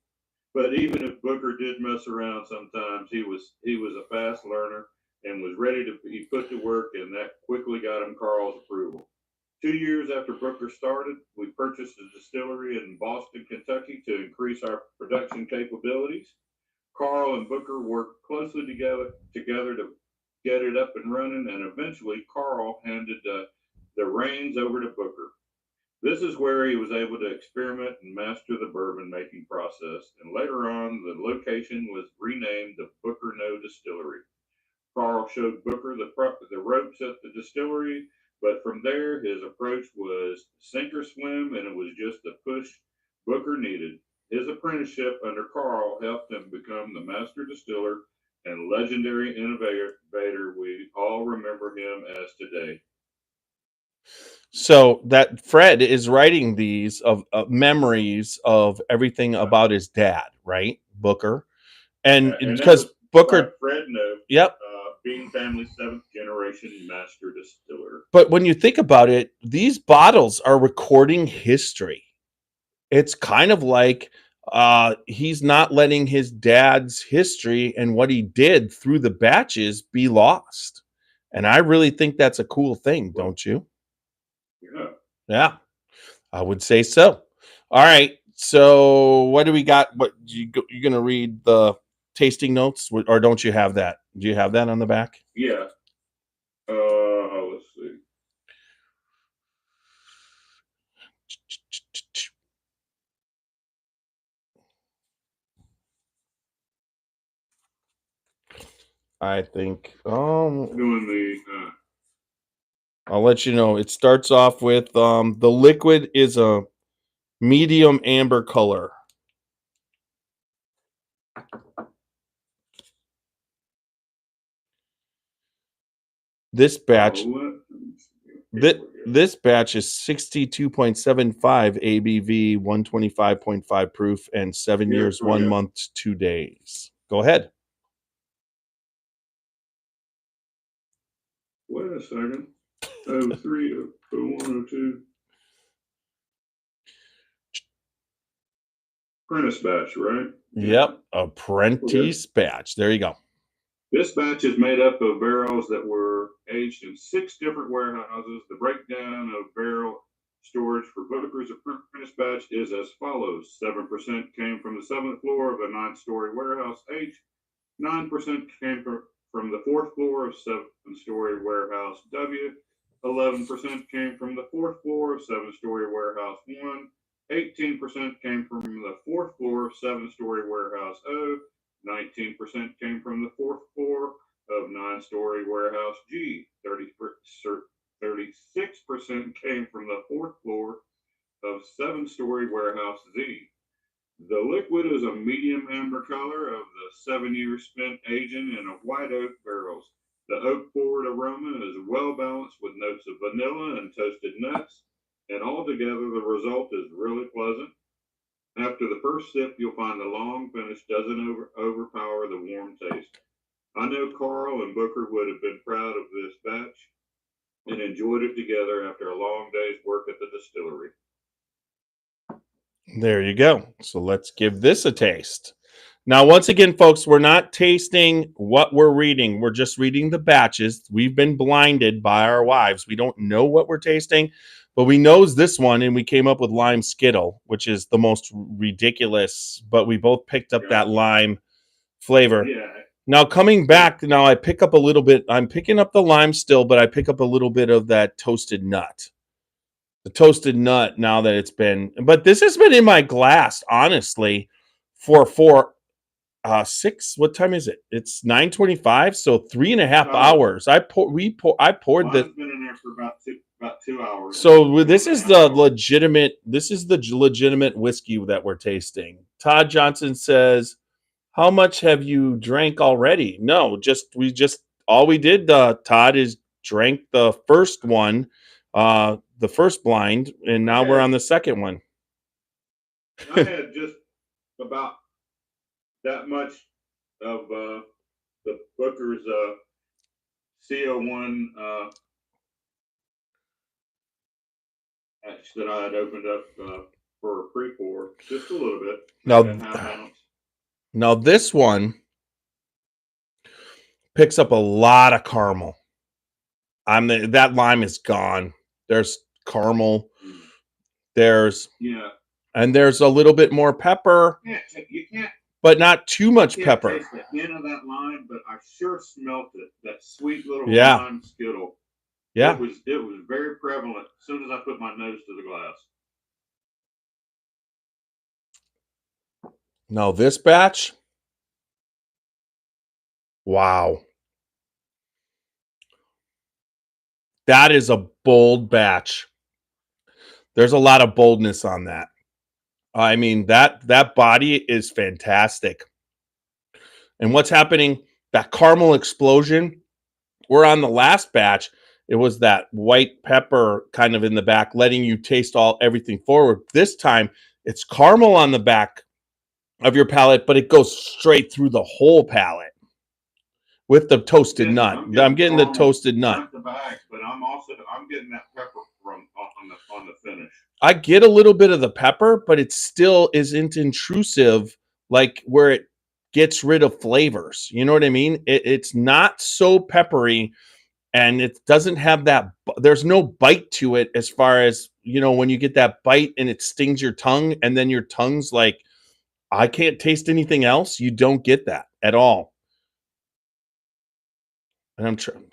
But even if Booker did mess around sometimes, he was a fast learner and was ready to be put to work, and that quickly got him Carl's approval. 2 years after Booker started, we purchased a distillery in Boston, Kentucky to increase our production capabilities. Carl and Booker worked closely together to get it up and running, and eventually Carl handed the reins over to Booker. This is where he was able to experiment and master the bourbon making process, and later on, the location was renamed the Booker Noe Distillery. Carl showed Booker the ropes at the distillery, but from there, his approach was sink or swim, and it was just the push Booker needed. His apprenticeship under Carl helped him become the master distiller and legendary innovator we all remember him as today. So that Fred is writing these of memories of everything about his dad, right? Booker. And because Booker, Fred Noe, yep. Bean family 7th generation master distiller. But when you think about it, these bottles are recording history. It's kind of like he's not letting his dad's history and what he did through the batches be lost. And I really think that's a cool thing, don't you? Yeah. Yeah, I would say so. All right. So what do we got? What you're going to read the tasting notes, or don't you have that? Do you have that on the back? Yeah. Let's see. I think Doing the I'll let you know. It starts off with the liquid is a medium amber color. This batch this batch is 62.75 ABV, 125.5 proof, and 7 years, 1 month, 2 days. Go ahead. Wait a second. 03, 01, 02. Apprentice batch, right? Yep. Apprentice batch. There you go. This batch is made up of barrels that were aged in 6 different warehouses. The breakdown of barrel storage for Booker's Apprentice batch is as follows. 7% came from the 7th floor of a 9-story warehouse H. 9% came from the 4th floor of 7-story warehouse W. 11% came from the 4th floor of 7-story warehouse 1. 18% came from the 4th floor of 7-story warehouse O. 19% came from the 4th floor of 9-story warehouse G. 36% came from the 4th floor of 7-story warehouse Z. The liquid is a medium amber color of the 7 years spent aging in a white oak barrels. The oak forward aroma is well balanced with notes of vanilla and toasted nuts, and altogether the result is really pleasant. After the first sip, you'll find the long finish doesn't overpower the warm taste. I know Carl and Booker would have been proud of this batch and enjoyed it together after a long day's work at the distillery. There you go. So let's give this a taste. Now, once again, folks, we're not tasting what we're reading. We're just reading the batches. We've been blinded by our wives. We don't know what we're tasting, but we knows this one, and we came up with lime skittle, which is the most ridiculous, but we both picked up that lime flavor. Yeah. Now, coming back, now I pick up a little bit. I'm picking up the lime still, but I pick up a little bit of that toasted nut. The toasted nut, now that it's been, but this has been in my glass, honestly, for 6. What time is it? It's 9:25, so 3.5 hours. I poured Mine's the. been in there for about 2 hours. So this is the legitimate. This is the legitimate whiskey that we're tasting. Todd Johnson says, "How much have you drank already?" No, we all we did, Todd, is drank the first one, the first blind, and now we're on the second one. I had just about that much of the Booker's CO1 hatch that I had opened up for a pre-pour, just a little bit. Now this one picks up a lot of caramel. That lime is gone. There's caramel. There's and there's a little bit more pepper. You can't. But not too much pepper. Taste the hint of that lime, but I sure smelt it. That sweet little lime skittle. Yeah. It was very prevalent as soon as I put my nose to the glass. Now this batch. Wow. That is a bold batch. There's a lot of boldness on that. I mean, that body is fantastic. And what's happening, that caramel explosion, we're on the last batch. It was that white pepper kind of in the back, letting you taste everything forward. This time, it's caramel on the back of your palate, but it goes straight through the whole palate with the toasted nut. I'm getting the toasted nut. The bag, but I'm getting that pepper from on the finish. I get a little bit of the pepper, but it still isn't intrusive, like where it gets rid of flavors. You know what I mean? It's not so peppery, and it doesn't have that. There's no bite to it, as far as, you know, when you get that bite and it stings your tongue, and then your tongue's like, I can't taste anything else. You don't get that at all. And I'm trying.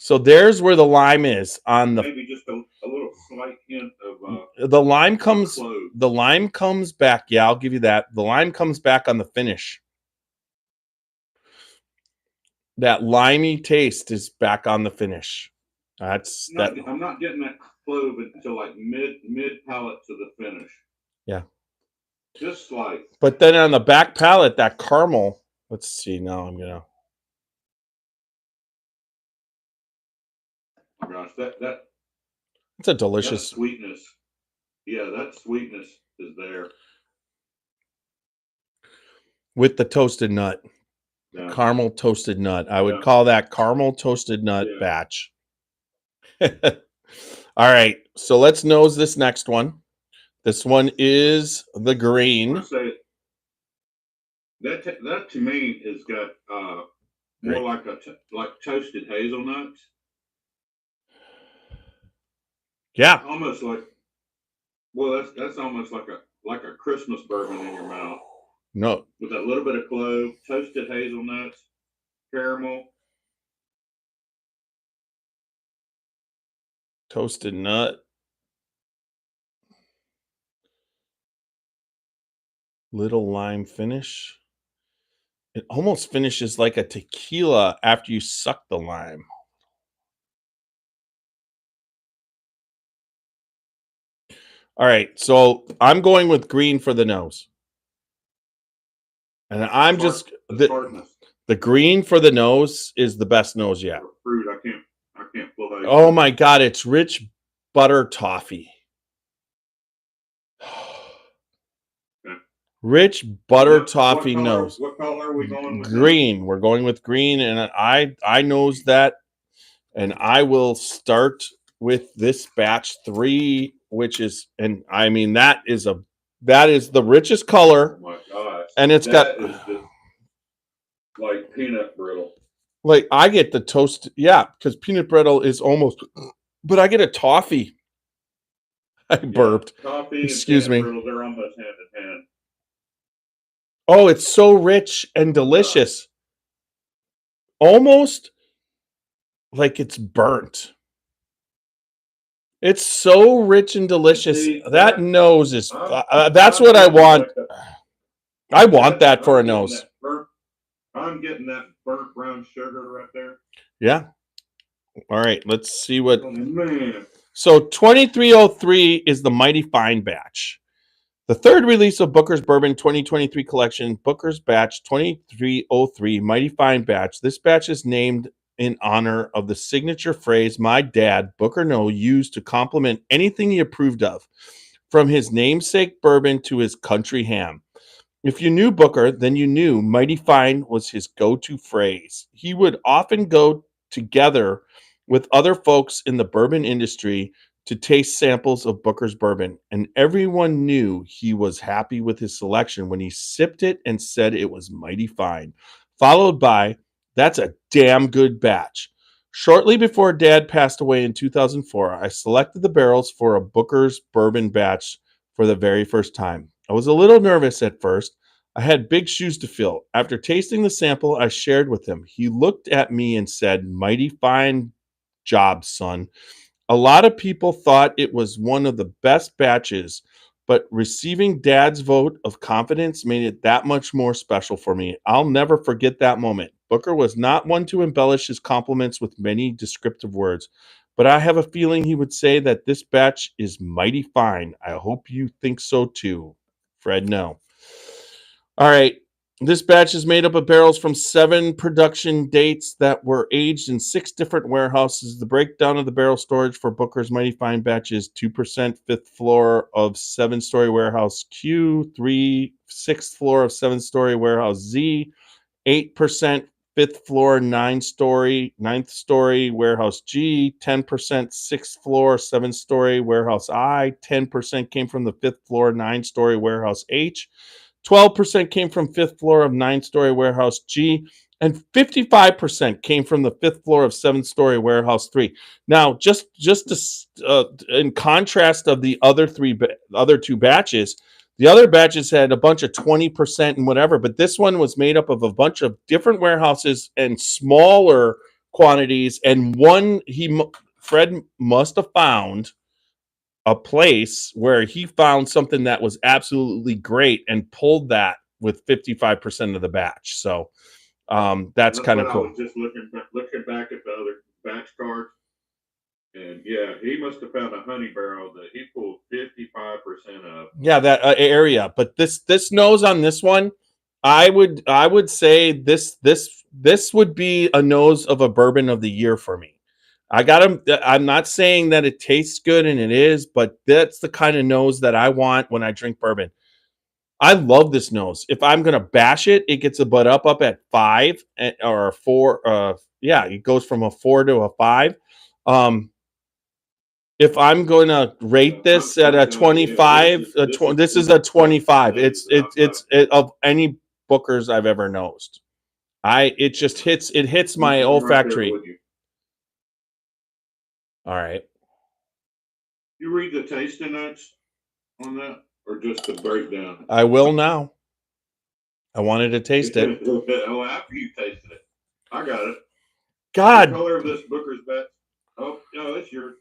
So there's where the lime is on the. Maybe just a little slight hint of the lime comes. clove. The lime comes back. Yeah, I'll give you that. The lime comes back on the finish. That limey taste is back on the finish. I'm not getting that clove until like mid palate to the finish. Yeah. Just slight. But then on the back palate, that caramel. Let's see. Now I'm gonna. Oh gosh, it's a delicious sweetness. Yeah, that sweetness is there with the toasted nut. Yeah. Caramel toasted nut. I would call that caramel toasted nut batch. All right, so let's nose this next one. This one is the green. That to me has got more like toasted hazelnuts. Yeah, almost like. Well, that's almost like a Christmas bourbon in your mouth. No, with a little bit of clove, toasted hazelnuts, caramel, toasted nut, little lime finish. It almost finishes like a tequila after you suck the lime. All right, so I'm going with green for the nose. And I'm just the green for the nose is the best nose yet. Fruit, I can't pull that. Oh my god, it's rich butter toffee. Rich butter toffee nose. What color are we going with? Green. We're going with green, and I nose that, and I will start with this batch 3, which is, and I mean that is the richest color. Oh my gosh. And it's that got is just like peanut brittle. like I get the toast, yeah, because peanut brittle is almost, but I get a toffee. I burped. Coffee Excuse and peanut me. brittle, they're almost hand in hand. Oh, it's so rich and delicious. Almost like it's burnt. It's so rich and delicious. See, that nose is, I'm that's what I getting want. like I want that for a I'm getting nose. I'm getting that burnt brown sugar right there. Yeah. All right. Let's see what. Oh, man. So 2303 is the Mighty Fine batch. The third release of Booker's Bourbon 2023 collection, Booker's Batch 2303 Mighty Fine Batch. This batch is named in honor of the signature phrase my dad, Booker Noe, used to compliment anything he approved of, from his namesake bourbon to his country ham. If you knew Booker, then you knew Mighty Fine was his go-to phrase. He would often go together with other folks in the bourbon industry to taste samples of Booker's bourbon, and everyone knew he was happy with his selection when he sipped it and said it was mighty fine, followed by, "That's a damn good batch." Shortly before Dad passed away in 2004, I selected the barrels for a Booker's bourbon batch for the very first time. I was a little nervous at first. I had big shoes to fill. After tasting the sample I shared with him, he looked at me and said, "Mighty fine job, son." A lot of people thought it was one of the best batches, but receiving Dad's vote of confidence made it that much more special for me. I'll never forget that moment. Booker was not one to embellish his compliments with many descriptive words, but I have a feeling he would say that this batch is mighty fine. I hope you think so too. Fred, no. All right. This batch is made up of barrels from 7 production dates that were aged in 6 different warehouses. The breakdown of the barrel storage for Booker's Mighty Fine batch is 2% 5th floor of 7-story warehouse Q, 6th floor of 7-story warehouse Z, 8% 5th floor 9-story 9th story warehouse G, 10% 6th floor 7-story warehouse I, 10% came from the 5th floor 9-story warehouse H, 12% came from 5th floor of 9-story warehouse G, and 55% came from the 5th floor of 7-story warehouse 3. Now, just to, in contrast of the other two batches, the other batches had a bunch of 20% and whatever, but this one was made up of a bunch of different warehouses and smaller quantities. And Fred must have found a place where he found something that was absolutely great and pulled that with 55% of the batch. So that's kind of cool. I was just looking back at the other batch cards, and yeah, he must have found a honey barrel that he pulled 55% of. Yeah, that area. But this nose on this one, I would say this would be a nose of a bourbon of the year for me. I'm not saying that it tastes good, and it is, but that's the kind of nose that I want when I drink bourbon. I love this nose. If I'm gonna bash it, it gets a butt up at 5 or a 4. Yeah, it goes from a 4 to a 5. If I'm going to rate this at a 25, this is a 25. It's of any Bookers I've ever nosed. It just hits my olfactory. All right. You read the tasting notes on that, or just the breakdown? I will now. I wanted to taste it. Oh, after you tasted it, I got it. God, the color of this Booker's batch. Oh, no, it's yours.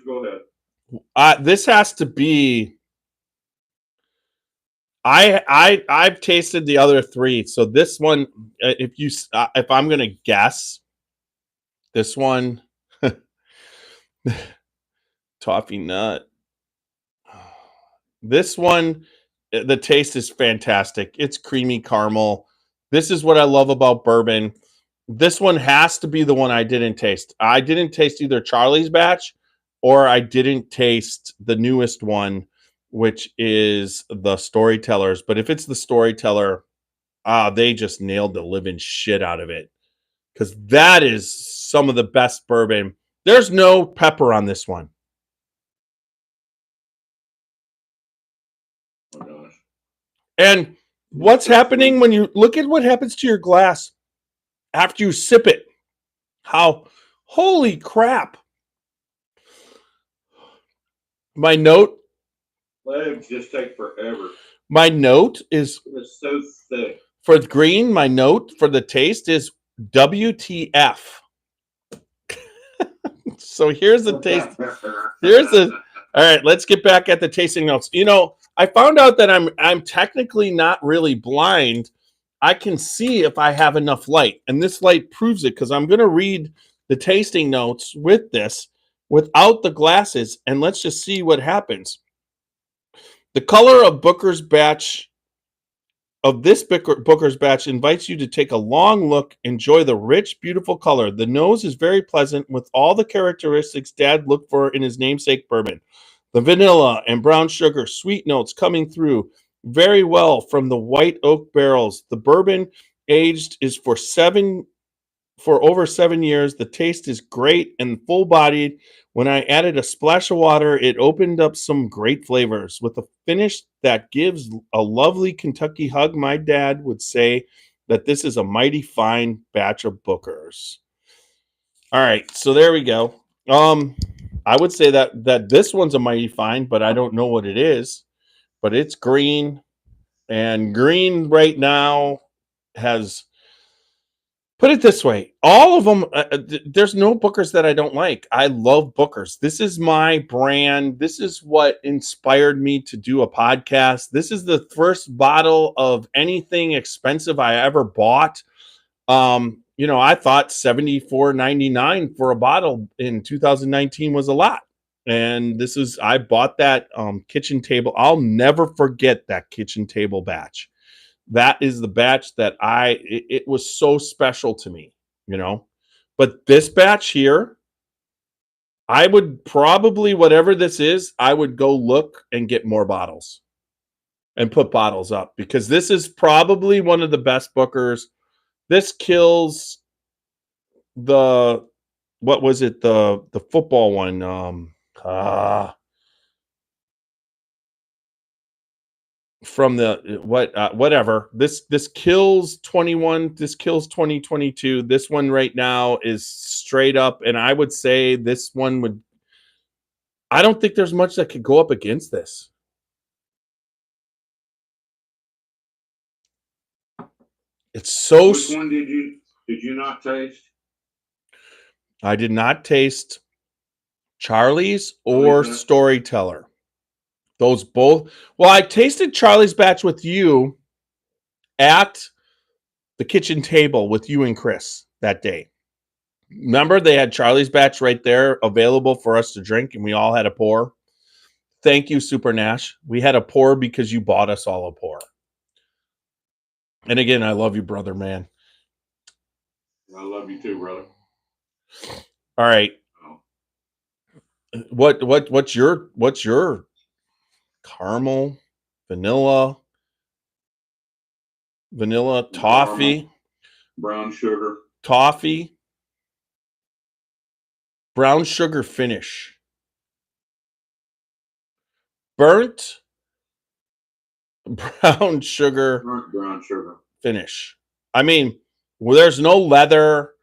Go ahead. This has to be. I've tasted the other 3, so this one, if I'm gonna guess, this one, toffee nut. This one, the taste is fantastic. It's creamy caramel. This is what I love about bourbon. This one has to be the one I didn't taste. I didn't taste either Charlie's batch or I didn't taste the newest one, which is the Storytellers. But if it's the Storyteller, they just nailed the living shit out of it. Because that is some of the best bourbon. There's no pepper on this one. Oh, gosh. And What's happening when you look at what happens to your glass after you sip it? How, holy crap. My note. Legs just take forever. My note is. It's so thick. For the green, my note for the taste is WTF. So here's the taste. All right, let's get back at the tasting notes. You know, I found out that I'm technically not really blind. I can see if I have enough light, and this light proves it because I'm going to read the tasting notes with this without the glasses, and let's just see what happens. The color of Booker's batch Booker's batch invites you to take a long look, enjoy the rich, beautiful color. The nose is very pleasant with all the characteristics Dad looked for in his namesake bourbon. The vanilla and brown sugar, sweet notes coming through very well from the white oak barrels. The bourbon aged is for over 7 years. The taste is great and full-bodied. When I added a splash of water, it opened up some great flavors. With a finish that gives a lovely Kentucky hug, my dad would say that this is a mighty fine batch of Bookers. All right, so there we go. I would say that this one's a mighty fine, but I don't know what it is. But it's green, and green right now has... Put it this way, all of them, there's no Bookers that I don't like. I love Bookers. This is my brand. This is what inspired me to do a podcast. This is the first bottle of anything expensive I ever bought. You know, I thought $74.99 for a bottle in 2019 was a lot. And I bought that kitchen table. I'll never forget that kitchen table batch. That is the batch that it was so special to me, you know. But this batch here, I would probably, whatever this is, I would go look and get more bottles and put bottles up because this is probably one of the best Bookers. This kills what was it? The football one. From the whatever, this kills 21, this kills 2022. This one right now is straight up, and I would say this one would... I don't think there's much that could go up against this. It's so... Which one did you not taste? I did not taste Charlie's or Storyteller. Those both... Well, I tasted Charlie's batch with you at the kitchen table with you and Chris that day. Remember, they had Charlie's batch right there available for us to drink, and we all had a pour. Thank you, Super Nash. We had a pour because you bought us all a pour. And again, I love you, brother, man. I love you too, brother. All right. What's your caramel, vanilla, toffee, brown sugar, toffee, brown sugar finish, burnt brown sugar finish. I mean, well, there's no leather,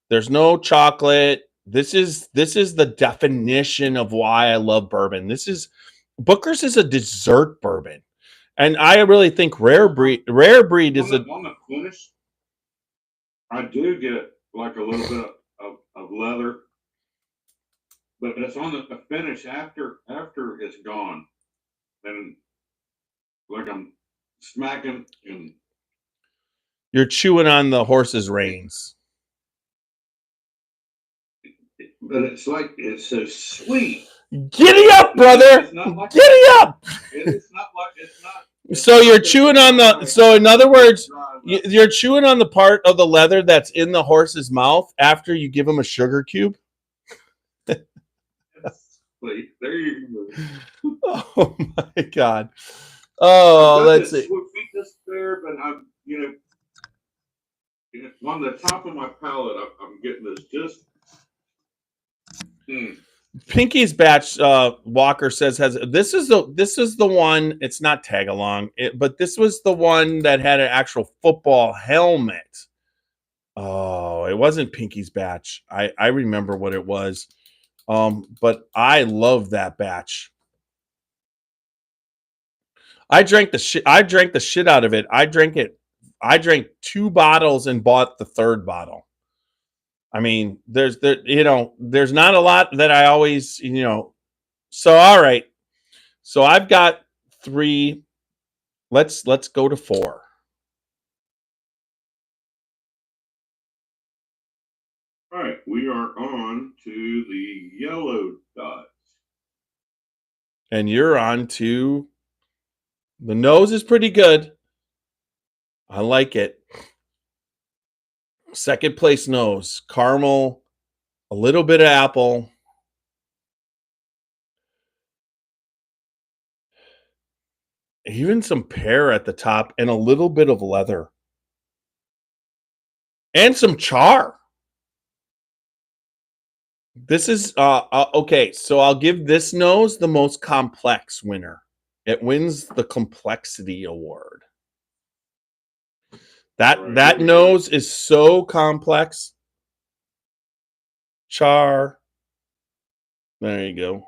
there's no chocolate. This is the definition of why I love bourbon. Booker's is a dessert bourbon. And I really think Rare Breed is on the finish. I do get like a little bit of leather, but it's on the finish after it's gone, and like I'm smacking and you're chewing on the horse's reins. But it's so sweet. Giddy up, brother! Giddy up! It's not. So you're chewing on the... So in other words, you're chewing on the part of the leather that's in the horse's mouth after you give him a sugar cube? There you go. Oh my God. Oh, let's see. Sweetness there, but I'm, on the top of my palate, I'm getting this just... Pinky's batch, Walker says, has this is the one. It's not tag along, but this was the one that had an actual football helmet. Oh, it wasn't Pinky's batch. I remember what it was. But I love that batch. I drank the shit out of it. I drank 2 bottles and bought the 3rd bottle. I mean, there's not a lot that I always, So all right. So I've got 3. Let's go to 4. All right, we are on to the yellow dots. And you're on to the nose is pretty good. I like it. Second place nose, caramel, a little bit of apple. Even some pear at the top and a little bit of leather. And some char. This is okay, so I'll give this nose the most complex winner. It wins the complexity award. That nose is so complex. Char. There you go.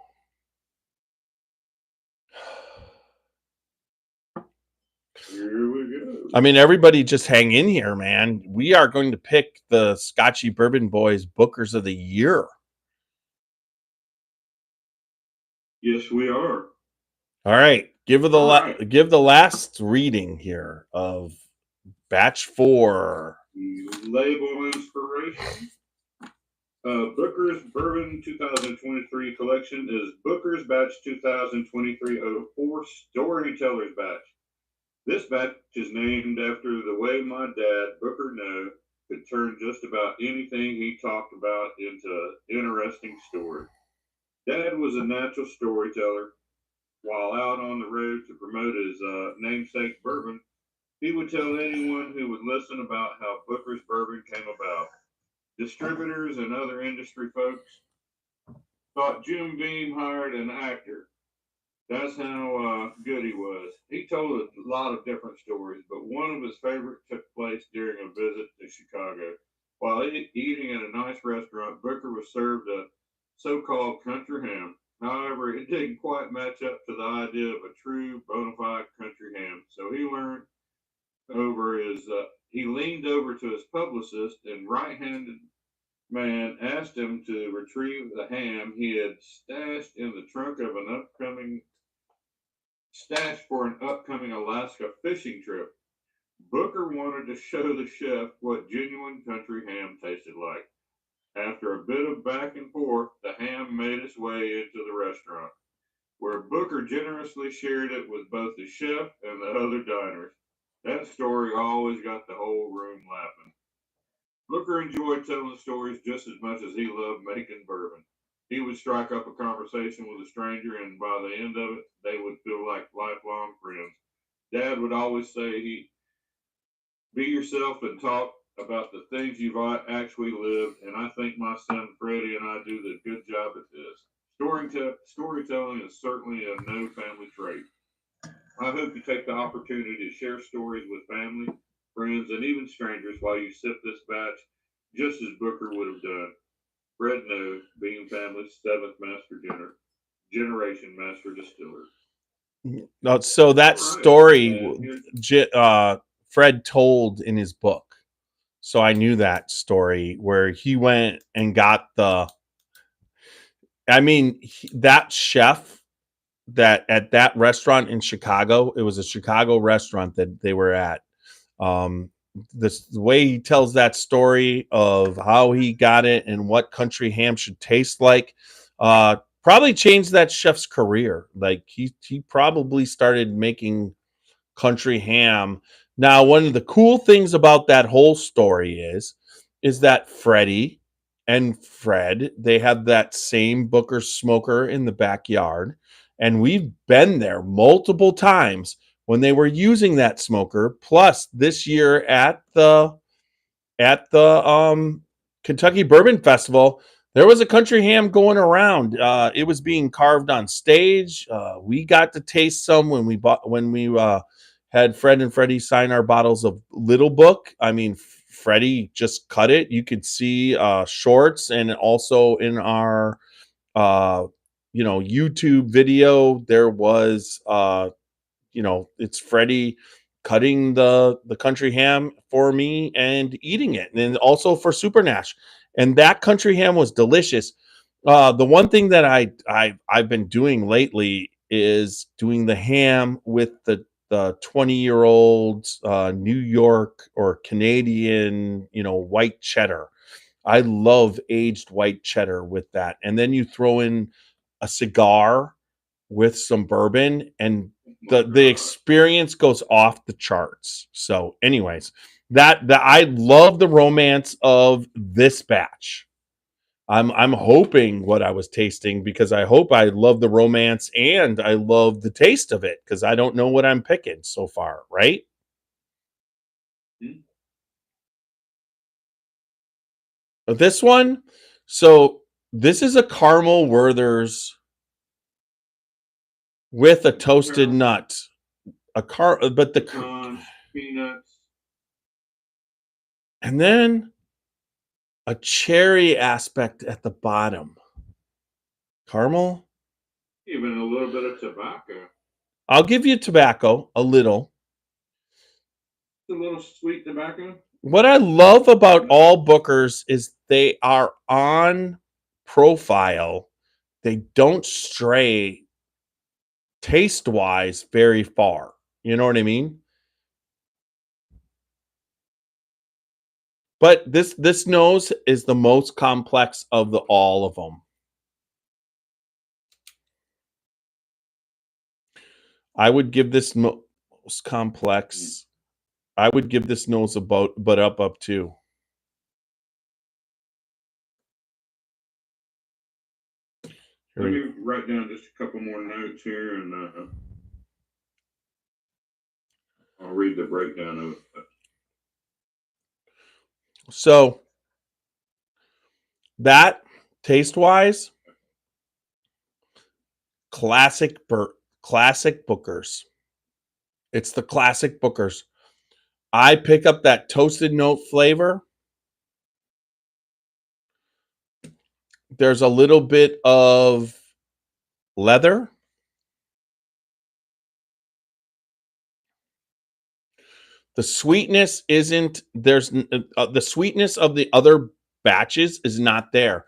Here we go. I mean, everybody just hang in here, man. We are going to pick the Scotchy Bourbon Boys Bookers of the Year. Yes, we are. All right. Give the last reading here of batch 4. Label inspiration. Booker's Bourbon 2023 collection is Booker's Batch 2023-04 Storyteller's Batch. This batch is named after the way my dad, Booker Noe, could turn just about anything he talked about into an interesting story. Dad was a natural storyteller. While out on the road to promote his namesake bourbon, he would tell anyone who would listen about how Booker's Bourbon came about. Distributors and other industry folks thought Jim Beam hired an actor. That's how good he was. He told a lot of different stories, but one of his favorites took place during a visit to Chicago. While eating at a nice restaurant, Booker was served a so-called country ham. However, it didn't quite match up to the idea of a true bona fide country ham. So he leaned over to his publicist and right-handed man asked him to retrieve the ham he had stashed for an upcoming Alaska fishing trip. Booker wanted to show the chef what genuine country ham tasted like. After a bit of back and forth, the ham made its way into the restaurant, where Booker generously shared it with both the chef and the other diners. That story always got the whole room laughing. Booker enjoyed telling stories just as much as he loved making bourbon. He would strike up a conversation with a stranger, and by the end of it, they would feel like lifelong friends. Dad would always say, be yourself and talk about the things you've actually lived, and I think my son Freddie and I do the good job at this. Storytelling is certainly a no family trait. I hope you take the opportunity to share stories with family, friends, and even strangers while you sip this batch, just as Booker would have done. Fred Noe, Beam family's 7th master generation master distiller. So that story Fred told in his book. So I knew that story where he went and got that chef that at that restaurant in Chicago, it was a Chicago restaurant that they were at. The way he tells that story of how he got it and what country ham should taste like, probably changed that chef's career. Like he probably started making country ham. Now, one of the cool things about that whole story is that Freddie and Fred, they have that same Booker smoker in the backyard. And we've been there multiple times when they were using that smoker. Plus, this year at the Kentucky Bourbon Festival, There was a country ham going around. It was being carved on stage. We got to taste some when we had Fred and Freddie sign our bottles of Little Book. I mean, Freddie just cut it. You could see shorts, and also in our YouTube video, there was it's Freddie cutting the country ham for me and eating it, and then also for Supernash. And that country ham was delicious. The one thing that I've been doing lately is doing the ham with the 20-year-old New York or Canadian, white cheddar. I love aged white cheddar with that. And then you throw in a cigar with some bourbon, and the experience goes off the charts. So anyways, that I love the romance of this batch. I'm hoping what I was tasting, because I hope I love the romance and I love the taste of it, because I don't know what I'm picking so far, right? This one, so this is a caramel Werther's with a toasted nut. But the peanuts, and then a cherry aspect at the bottom. Caramel, even a little bit of tobacco. I'll give you tobacco, a little. A little sweet tobacco. What I love about all Bookers is they are on profile. They don't stray taste-wise very far. You know what I mean? But this nose is the most complex of all of them. I would give this most complex. I would give this nose but up too. Let me write down just a couple more notes here, and I'll read the breakdown of it. So that taste-wise, classic Bookers. It's the classic Bookers. I pick up that toasted note flavor. There's a little bit of leather. The sweetness isn't there's the sweetness of the other batches is not there.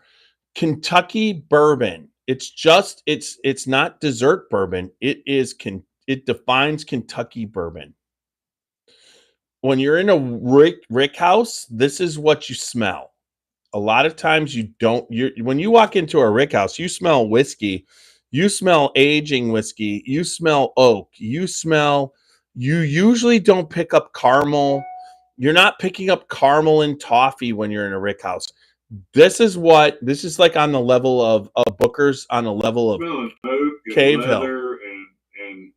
Kentucky bourbon. It's not dessert bourbon. It defines Kentucky bourbon. When you're in a Rickhouse, this is what you smell. A lot of times when you walk into a Rickhouse, you smell whiskey, you smell aging whiskey, you smell oak, you usually don't pick up caramel. You're not picking up caramel and toffee when you're in a Rickhouse. This is like on the level of Booker's, on a level of oak Cave Hill. And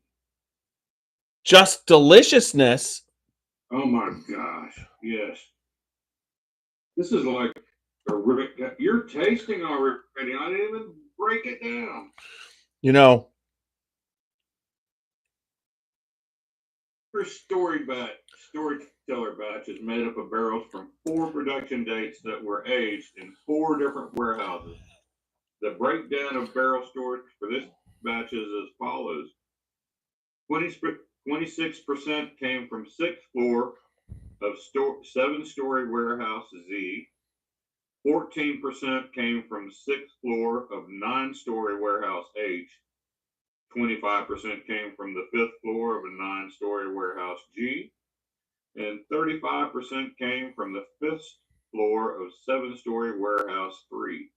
just deliciousness. Oh my gosh, yes. This is like you're tasting already. I didn't even break it down. First storyteller batch is made up of barrels from 4 production dates that were aged in 4 different warehouses. The breakdown of barrel storage for this batch is as follows. 26% came from 6th floor of 7-story warehouse Z. 14% came from 6th floor of 9-story warehouse H. 25% came from the 5th floor of a 9-story warehouse G. And 35% came from the 5th floor of 7-story warehouse 3.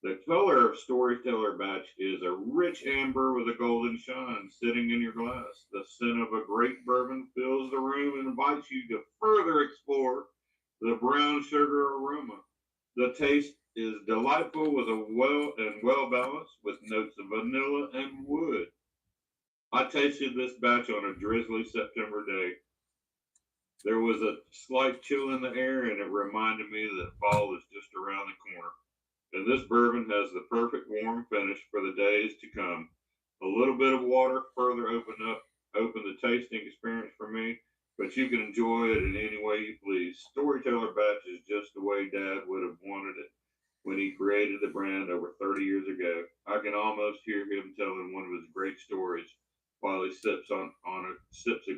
The color of Storyteller batch is a rich amber with a golden shine sitting in your glass. The scent of a great bourbon fills the room and invites you to further explore the brown sugar aroma. The taste is delightful with well balanced with notes of vanilla and wood. I tasted this batch on a drizzly September day. There was a slight chill in the air, and it reminded me that fall is just around the corner. and this bourbon has the perfect warm finish for the days to come. A little bit of water further open the tasting experience for me, but you can enjoy it in any way you please. Storyteller batch is just the way Dad would have wanted it when he created the brand over 30 years ago. I can almost hear him telling one of his great stories while he sips a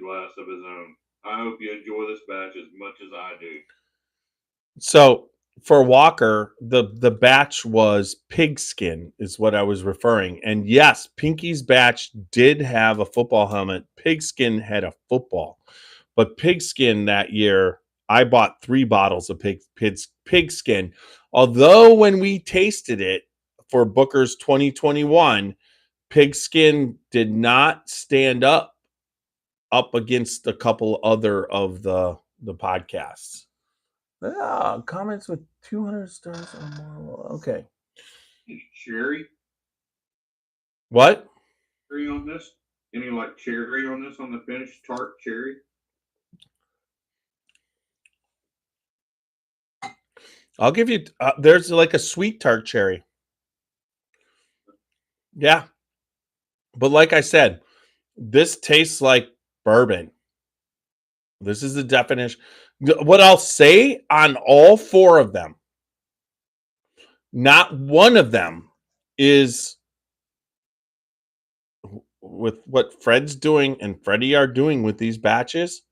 glass of his own. I hope you enjoy this batch as much as I do. So for Walker, the batch was pigskin, is what I was referring. And yes, Pinky's batch did have a football helmet. Pigskin had a football, but pigskin that year, I bought 3 bottles of pigskin. Although when we tasted it for Booker's 2021, pigskin did not stand up against a couple other of the podcasts. Yeah, comments with 200 stars or more. Okay. Any cherry? What? Cherry on this? Any like cherry on this on the finish? Tart cherry? I'll give you. There's like a sweet tart cherry. Yeah, but like I said, this tastes like bourbon. This is the definition. What I'll say on all 4 of them, not one of them is with what Fred's doing and Freddie are doing with these batches.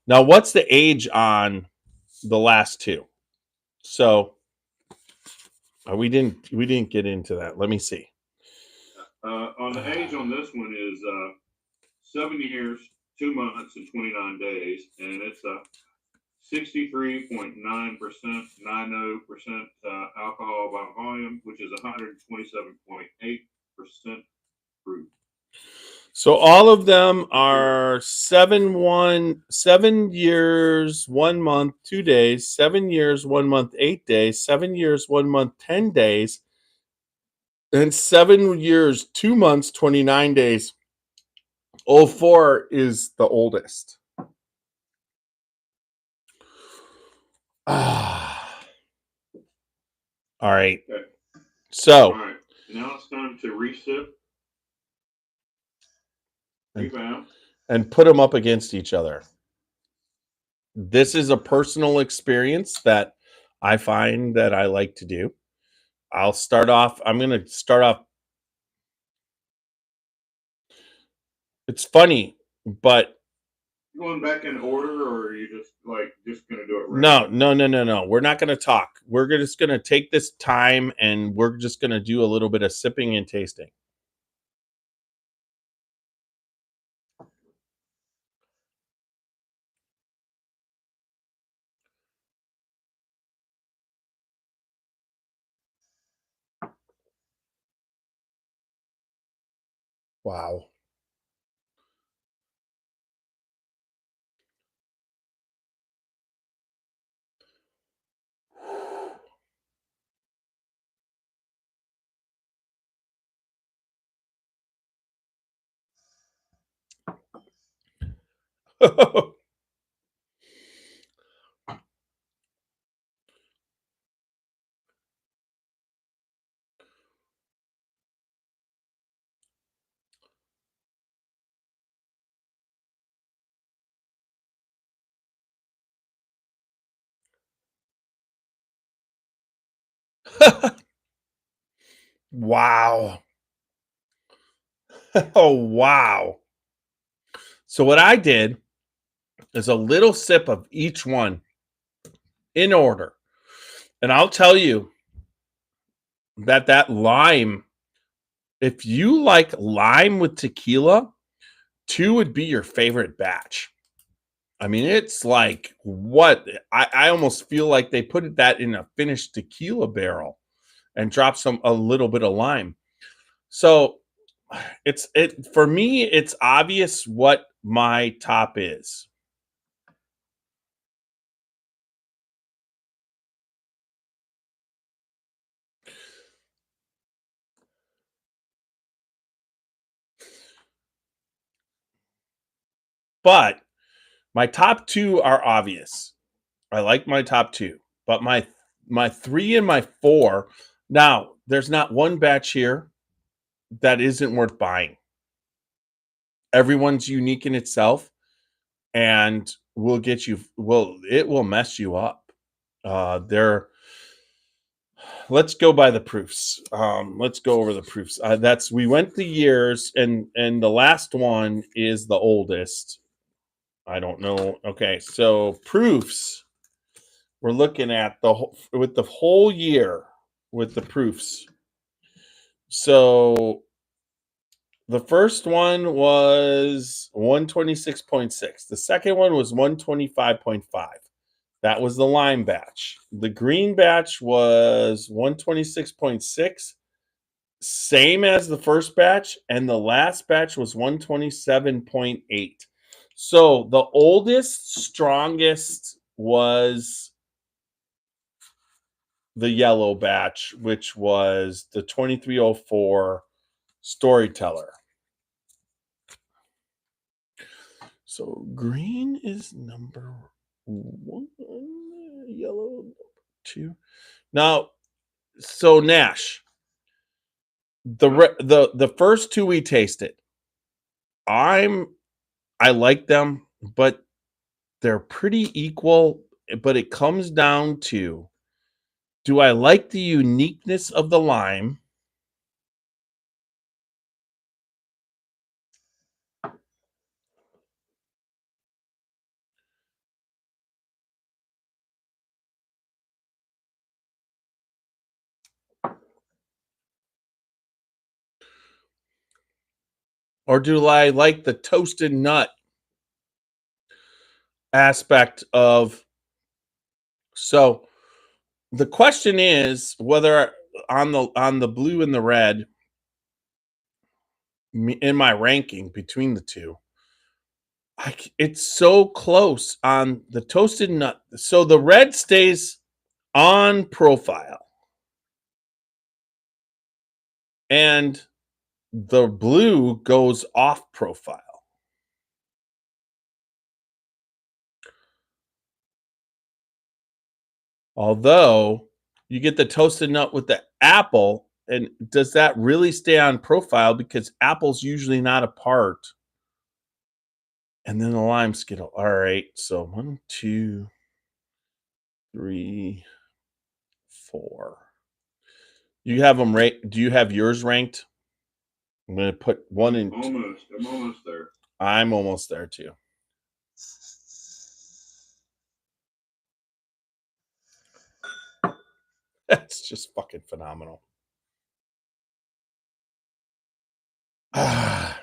Now, what's the age on the last 2? So we didn't get into that. Let me see. On the age on this one is 7 years, 2 months, and 29 days, and it's 63.9%, 90% alcohol by volume, which is 127.8% proof. So all of them are 7 years, 1 month, 2 days, 7 years, 1 month, 8 days, 7 years, 1 month, 10 days, and 7 years, 2 months, 29 days. 04 is the oldest. All right. Okay. So, all right. Now it's time to resip, rebound, and put them up against each other. This is a personal experience that I find that I like to do. I'm going to start off. It's funny, but you going back in order, or are you just gonna do it? No. We're not going to talk. We're just going to take this time and we're just going to do a little bit of sipping and tasting. Wow. Wow. Oh, wow. So what I did is a little sip of each one in order. And I'll tell you that lime, if you like lime with tequila, 2 would be your favorite batch. I mean, it's like what I almost feel like they put that in a finished tequila barrel and drop a little bit of lime. So for me, it's obvious what my top is. But my top 2 are obvious. I like my top 2, but my 3 and my 4, Now, there's not one batch here that isn't worth buying. Everyone's unique in itself and will get you, it will mess you up. Let's go by the proofs. Let's go over the proofs. We went the years, and the last one is the oldest. I don't know. Okay, so proofs. We're looking at with the whole year with the proofs. So the first one was 126.6. The second one was 125.5. That was the lime batch. The green batch was 126.6, same as the first batch, and the last batch was 127.8. So the oldest, strongest was the yellow batch, which was the 2304 Storyteller. So green is number 1, yellow number 2. Now, so Nash, the first two we tasted, I like them, but they're pretty equal. But it comes down to, do I like the uniqueness of the lime? Or do I like the toasted nut aspect of? So the question is whether on the blue and the red, in my ranking between the two, it's so close on the toasted nut. So the red stays on profile, and the blue goes off profile. Although you get the toasted nut with the apple, and does that really stay on profile? Because apple's usually not a part. And then the lime skittle. All right. So 1, 2, 3, 4. You have them ranked. Do you have yours ranked? I'm going to put 1 in. I'm almost there. I'm almost there too. That's just fucking phenomenal. I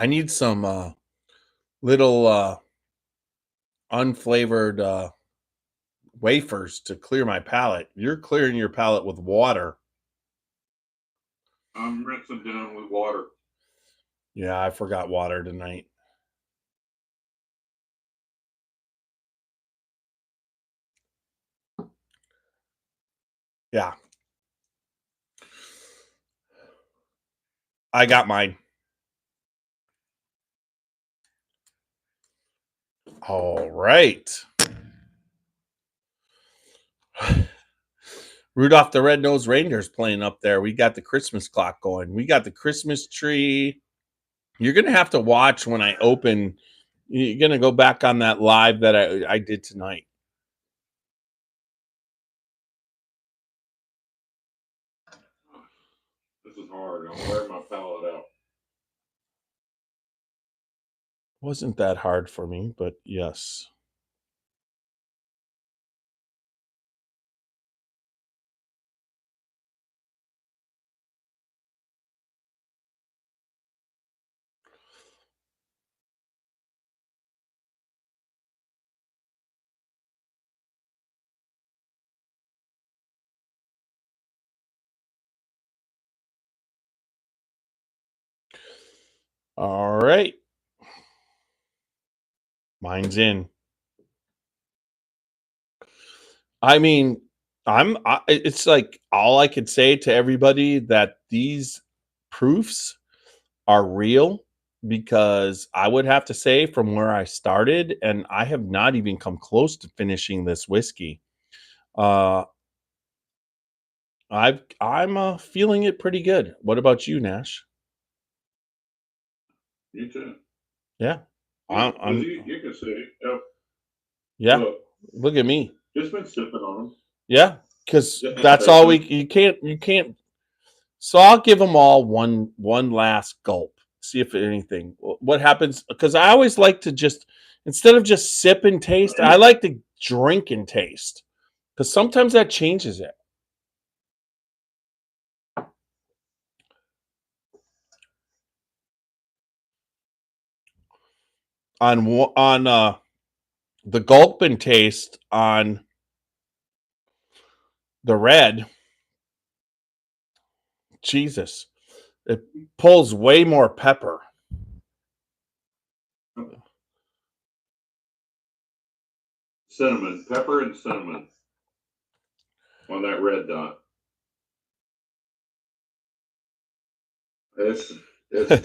need some little unflavored wafers to clear my palate. You're clearing your palate with water. I'm rinsing down with water. Yeah, I forgot water tonight. Yeah. I got mine. All right. Rudolph the Red-Nosed Reindeer's playing up there. We got the Christmas clock going. We got the Christmas tree. You're going to have to watch when I open. You're going to go back on that live that I did tonight. This is hard. I'm wearing my palate out. Wasn't that hard for me, but yes. All right. Mine's in. I mean, it's like all I could say to everybody that these proofs are real, because I would have to say from where I started, and I have not even come close to finishing this whiskey. I'm feeling it pretty good. What about you, Nash? You too. Yeah. You can see. Oh, yeah. Look at me. Just been sipping on them. Yeah, because that's all you can't. So I'll give them all one last gulp. See if anything. What happens? Because I always like to just, instead of just sip and taste, I like to drink and taste. Because sometimes that changes it. On the gulp and taste on the red, Jesus, it pulls way more pepper. Cinnamon, pepper, and cinnamon on that red dot. It's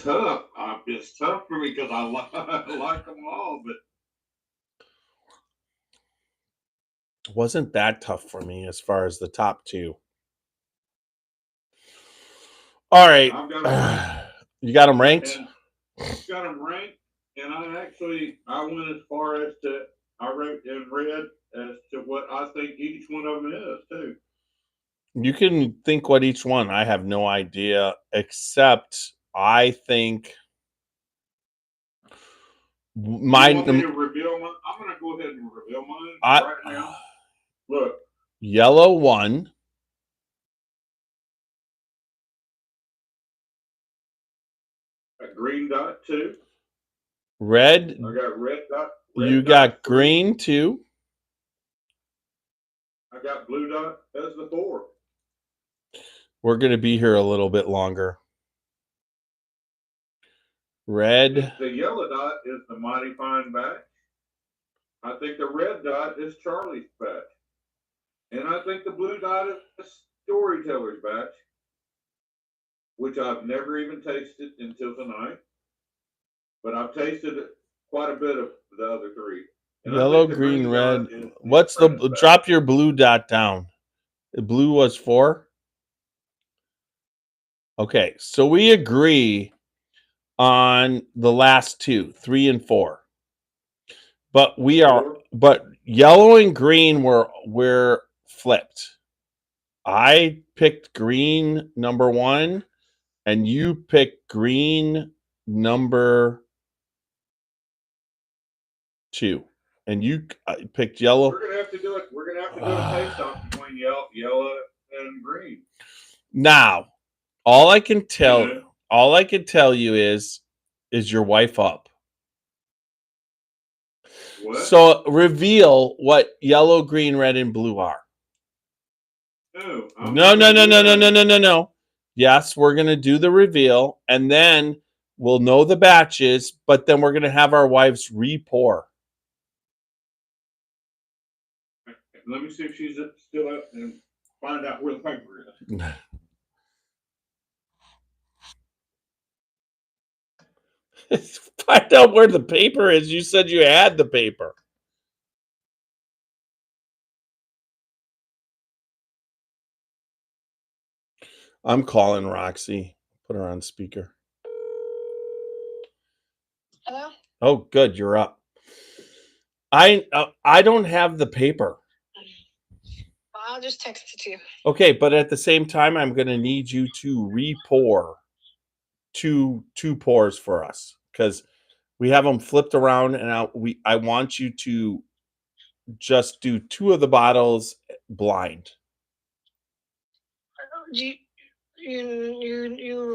tough. It's tough for me because I like them all, but Wasn't that tough for me as far as the top two. All right. You got them ranked? Got them ranked, and I went as far as I wrote in red as to what I think each one of them is too. You can think what each one. I have no idea, except I think mine. You want me to reveal mine? I'm going to go ahead and reveal mine right now. Look. Yellow 1. A green dot 2. Red. I got red dot. You got green 2. I got blue dot as the 4. We're going to be here a little bit longer. Red. The yellow dot is the mighty fine batch. I think the red dot is Charlie's batch. And I think the blue dot is Storyteller's batch, which I've never even tasted until tonight. But I've tasted quite a bit of the other 3. And yellow, green, red. What's the drop your blue dot down? The blue was 4. Okay, so we agree on the last 2, 3 and 4. But but yellow and green were flipped. I picked green number 1, and you picked green number 2, and you picked yellow. We're gonna have to do it. We're gonna have to do a taste off between yellow and green. Now, all I can tell you is your wife up. What? So reveal what yellow, green, red, and blue are. No. Yes, we're going to do the reveal, and then we'll know the batches, but then we're going to have our wives re-pour. Let me see if she's still up and find out where the paper is. Find out where the paper is. You said you had the paper. I'm calling Roxy. Put her on speaker. Hello? Oh, good. You're up. I don't have the paper. I'll just text it to you. Okay, but at the same time, I'm going to need you to re-pour two pours for us, because we have them flipped around, and I want you to just do 2 of the bottles blind. You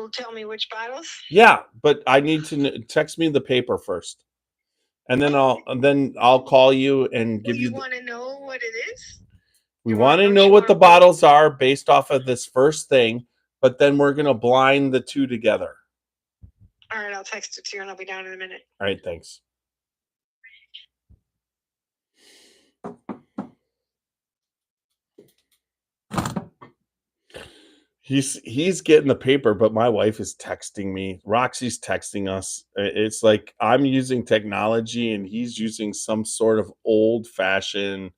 will tell me which bottles? Yeah, but I need to text me the paper first, and then I'll call you and give you. You want to know what it is? We want to know what the bottles are based off of this first thing, but then we're gonna blind the 2 together. All right, I'll text it to you, and I'll be down in a minute. All right, thanks. He's getting the paper, but my wife is texting me. Roxy's texting us. It's like I'm using technology and he's using some sort of old-fashioned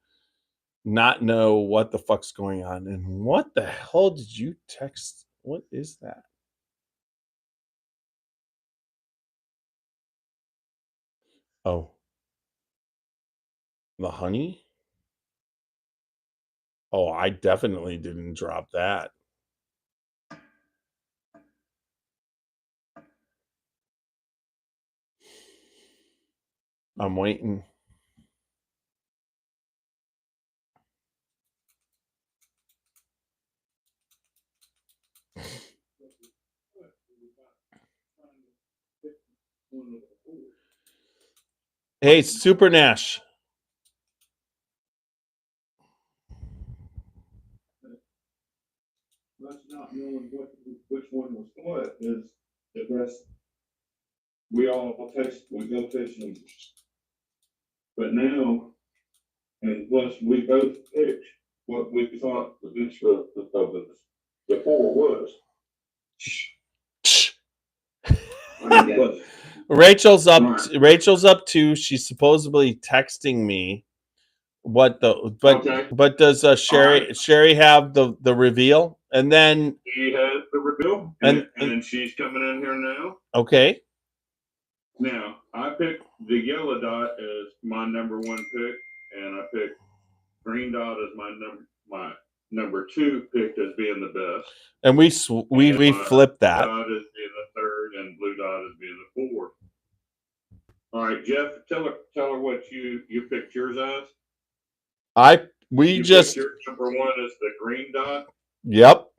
not know what the fuck's going on. And what the hell did you text? What is that? Oh, the honey? Oh, I definitely didn't drop that. I'm waiting. Hey, Super Nash. That's not knowing which one was what is the rest. We all taste, we go tasting. But now, and plus we both picked what we thought the each of the four was. Rachel's up. Right. Rachel's up too. She's supposedly texting me. What the? But Okay. but does Sherry right. Sherry have the reveal? And then She has the reveal, and she's coming in here now. Okay. Now I picked the yellow dot as my number one pick, and I picked green dot as my number two pick as being the best. And we flipped that. Dot is being the third, and blue dot is being the fourth. All right, Jeff, tell her what you picked yours as. Your number one is the green dot. Yep.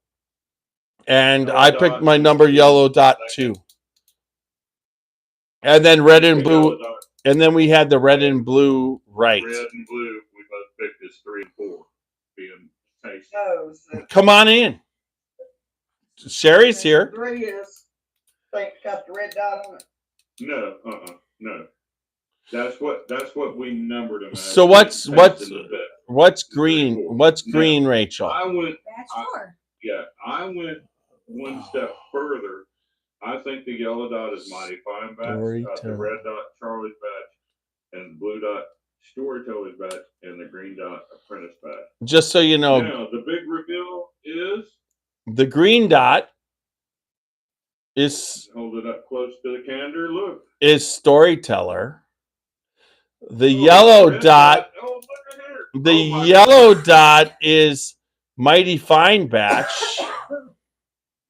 And I picked my number yellow dot too. And then red and blue. And then we had the red and blue right. Red and blue, we both picked as 3 and 4 being tasty. Oh, so Come on in. Sherry's here. 3 is got the red dot on it. No, no. That's what we numbered them as. So what's green? What's green, now, Rachel? I went one Oh. step further. I think the yellow dot is Mighty Fine Batch, the red dot Charlie's Batch, and the blue dot Storyteller's Batch, and the green dot Apprentice Batch. Just so you know, now the big reveal is the green dot is hold it up close to the candor. Look, is Storyteller. The yellow dot. Oh, look at here. The God. yellow dot is Mighty Fine Batch.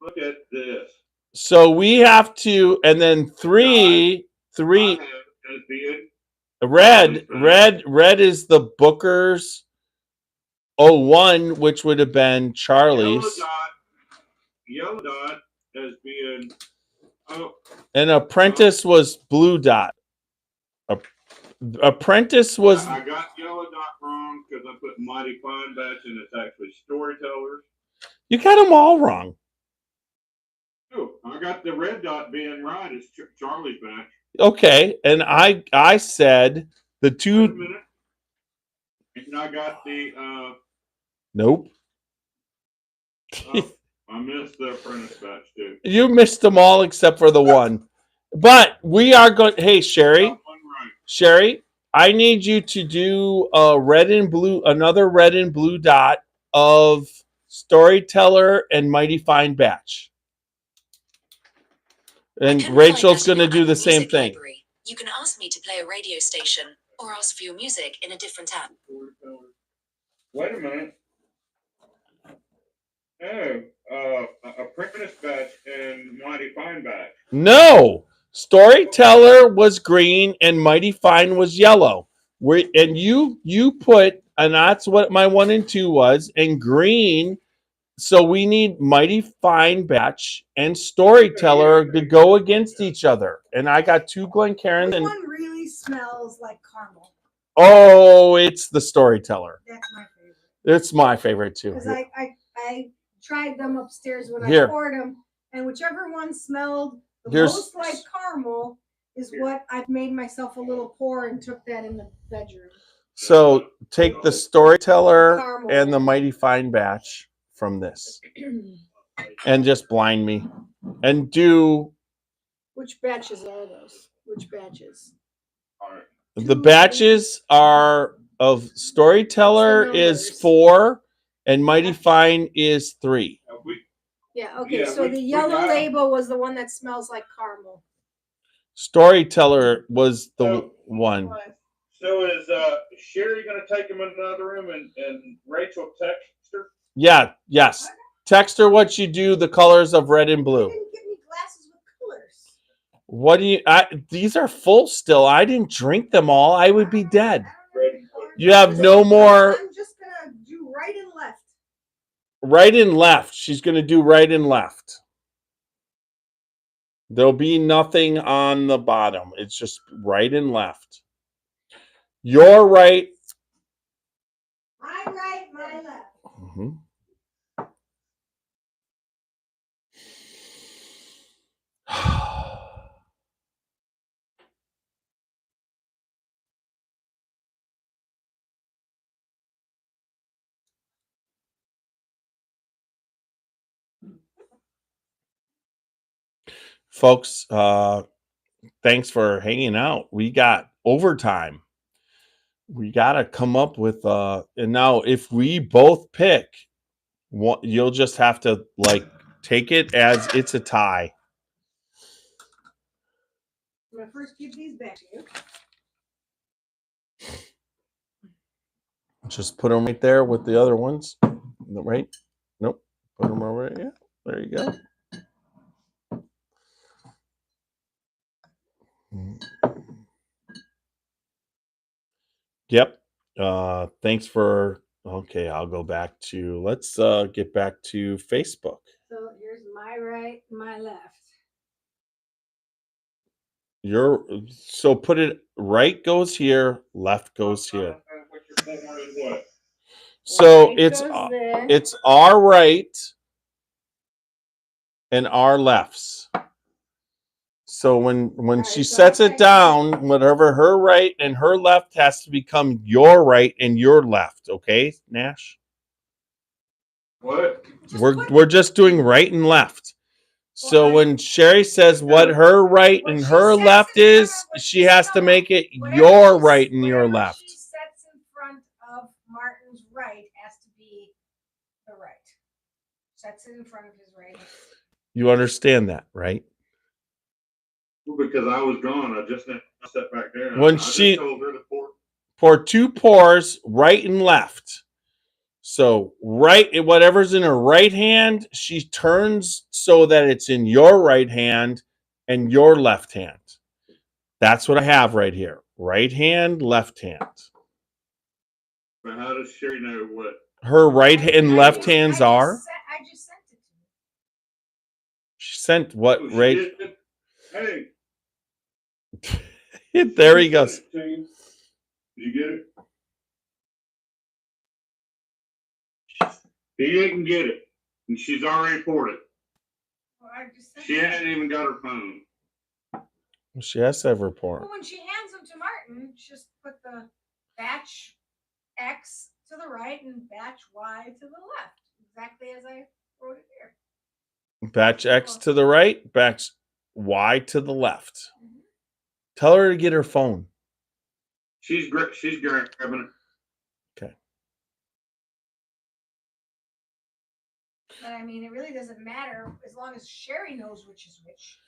Look at this. So we have to, and then three. Red is the Booker's 01, which would have been Charlie's. Yellow dot as being. And Apprentice was blue dot. Apprentice was. I got yellow dot wrong because I put Mighty Fine Batch and it's actually Storytellers. You got them all wrong. Oh, I got the red dot being right. It's Charlie's Batch. Okay, and I said the two. Wait a minute. And I got the. Nope. I missed the Apprentice Batch too. You missed them all except for the one. But we are going. Hey, Sherry. Right. Sherry, I need you to do a red and blue, another red and blue dot of Storyteller and Mighty Fine Batch. And Rachel's going to do the same thing. Library. You can ask me to play a radio station or ask for your music in a different app. Wait a minute. Oh, Apprentice Batch and Mighty Fine Batch. No. Storyteller was green and Mighty Fine was yellow. And you put, and that's what my 1 and 2 was, and green. So we need Mighty Fine Batch and Storyteller to go against each other. And I got 2 Glencairn. Which one really smells like caramel? Oh, it's the Storyteller. That's my favorite. It's my favorite too. Because I tried them upstairs when Here. I poured them, and whichever one smelled the most like caramel is what I've made myself a little pour and took that in the bedroom. So take the Storyteller and the Mighty Fine Batch from this and just blind me and do. Which batches are those? Which batches? The batches are of Storyteller What's the is numbers? 4 and Mighty Fine is 3. Yeah, okay. Yeah, So we the yellow got 'em. label was the one that smells like caramel. Storyteller was the So- one. So is Sherry going to take him in another room and Rachel text her? Yeah, yes. Text her what you do, the colors of red and You blue. didn't give me glasses with colors. What do you these are full still. I didn't drink them all. I would be dead. You have no more I'm just gonna do right and left. right and left. She's going to do right and left. There'll be nothing on the bottom. It's just right and left. Your right. My right, my left. Mhm. Folks, thanks for hanging out. We got overtime. We got to come up with and now if we both pick, you'll just have to like take it as it's a tie. I'm gonna first give these back to you. Just put them right there with the other ones. Right? Nope. Put them over here. There you go. Yep. Thanks for okay, I'll go back to let's get back to Facebook. So here's my right, my left. So put it right goes here, left goes here. So Right it's goes there. it's our right and our lefts. So when Alright, she so sets I it take- down, whatever her right and her left has to become your right and your left. Okay, Nash? What? We're just doing right and left. So when Sherry says what her right What and she her sets left in front is, of what she she has said to no. make it Whatever your she- right and your whatever left. She sets in front of Martin's right has to be the right. Sets it in front of his right. You understand that, right? Well, because I was gone, I just sat back there. And When I just she- told her to pour. Pour 2 pours right and left. So right, whatever's in her right hand, she turns so that it's in your right hand and your left hand. That's what I have right here. Right hand, left hand. But how does Sherry know what? Her right and I left just- hands I are. just sent it to you. She sent what Oh, she right? did? Hey, There he goes. sent it to you. Did you get it? He didn't get it, and she's already poured it. Well, I just sent She it. hadn't even got her phone. She has to have her pour. Well, when she hands them to Martin, just put the batch X to the right and batch Y to the left, exactly as I wrote it here. Batch X to the right, batch Y to the left. Tell her to get her phone. She's grabbing it. But I mean, it really doesn't matter as long as Sherry knows which is which.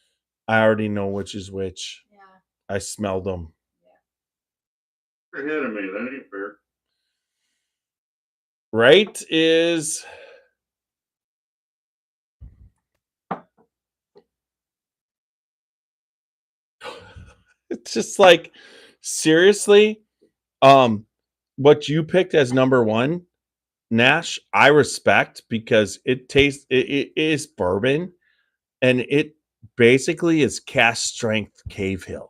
I already know which is which. Yeah. I smelled them. You're ahead of me. That ain't fair. Right is it's just like seriously, what you picked as number 1, Nash, I respect because it is bourbon and it basically is cast strength Cave Hill.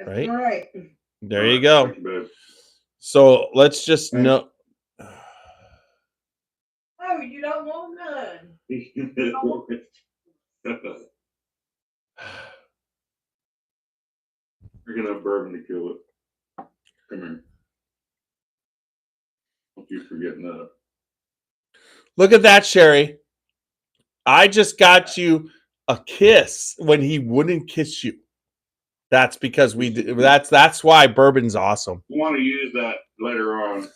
Right? All right. There you go. Thank you, babe. So let's just know. Oh, you don't want none. We're gonna have bourbon to kill it. Come here. Don't you forget that. Look at that, Sherry. I just got you a kiss when he wouldn't kiss you. That's because that's why bourbon's awesome. You want to use that later on.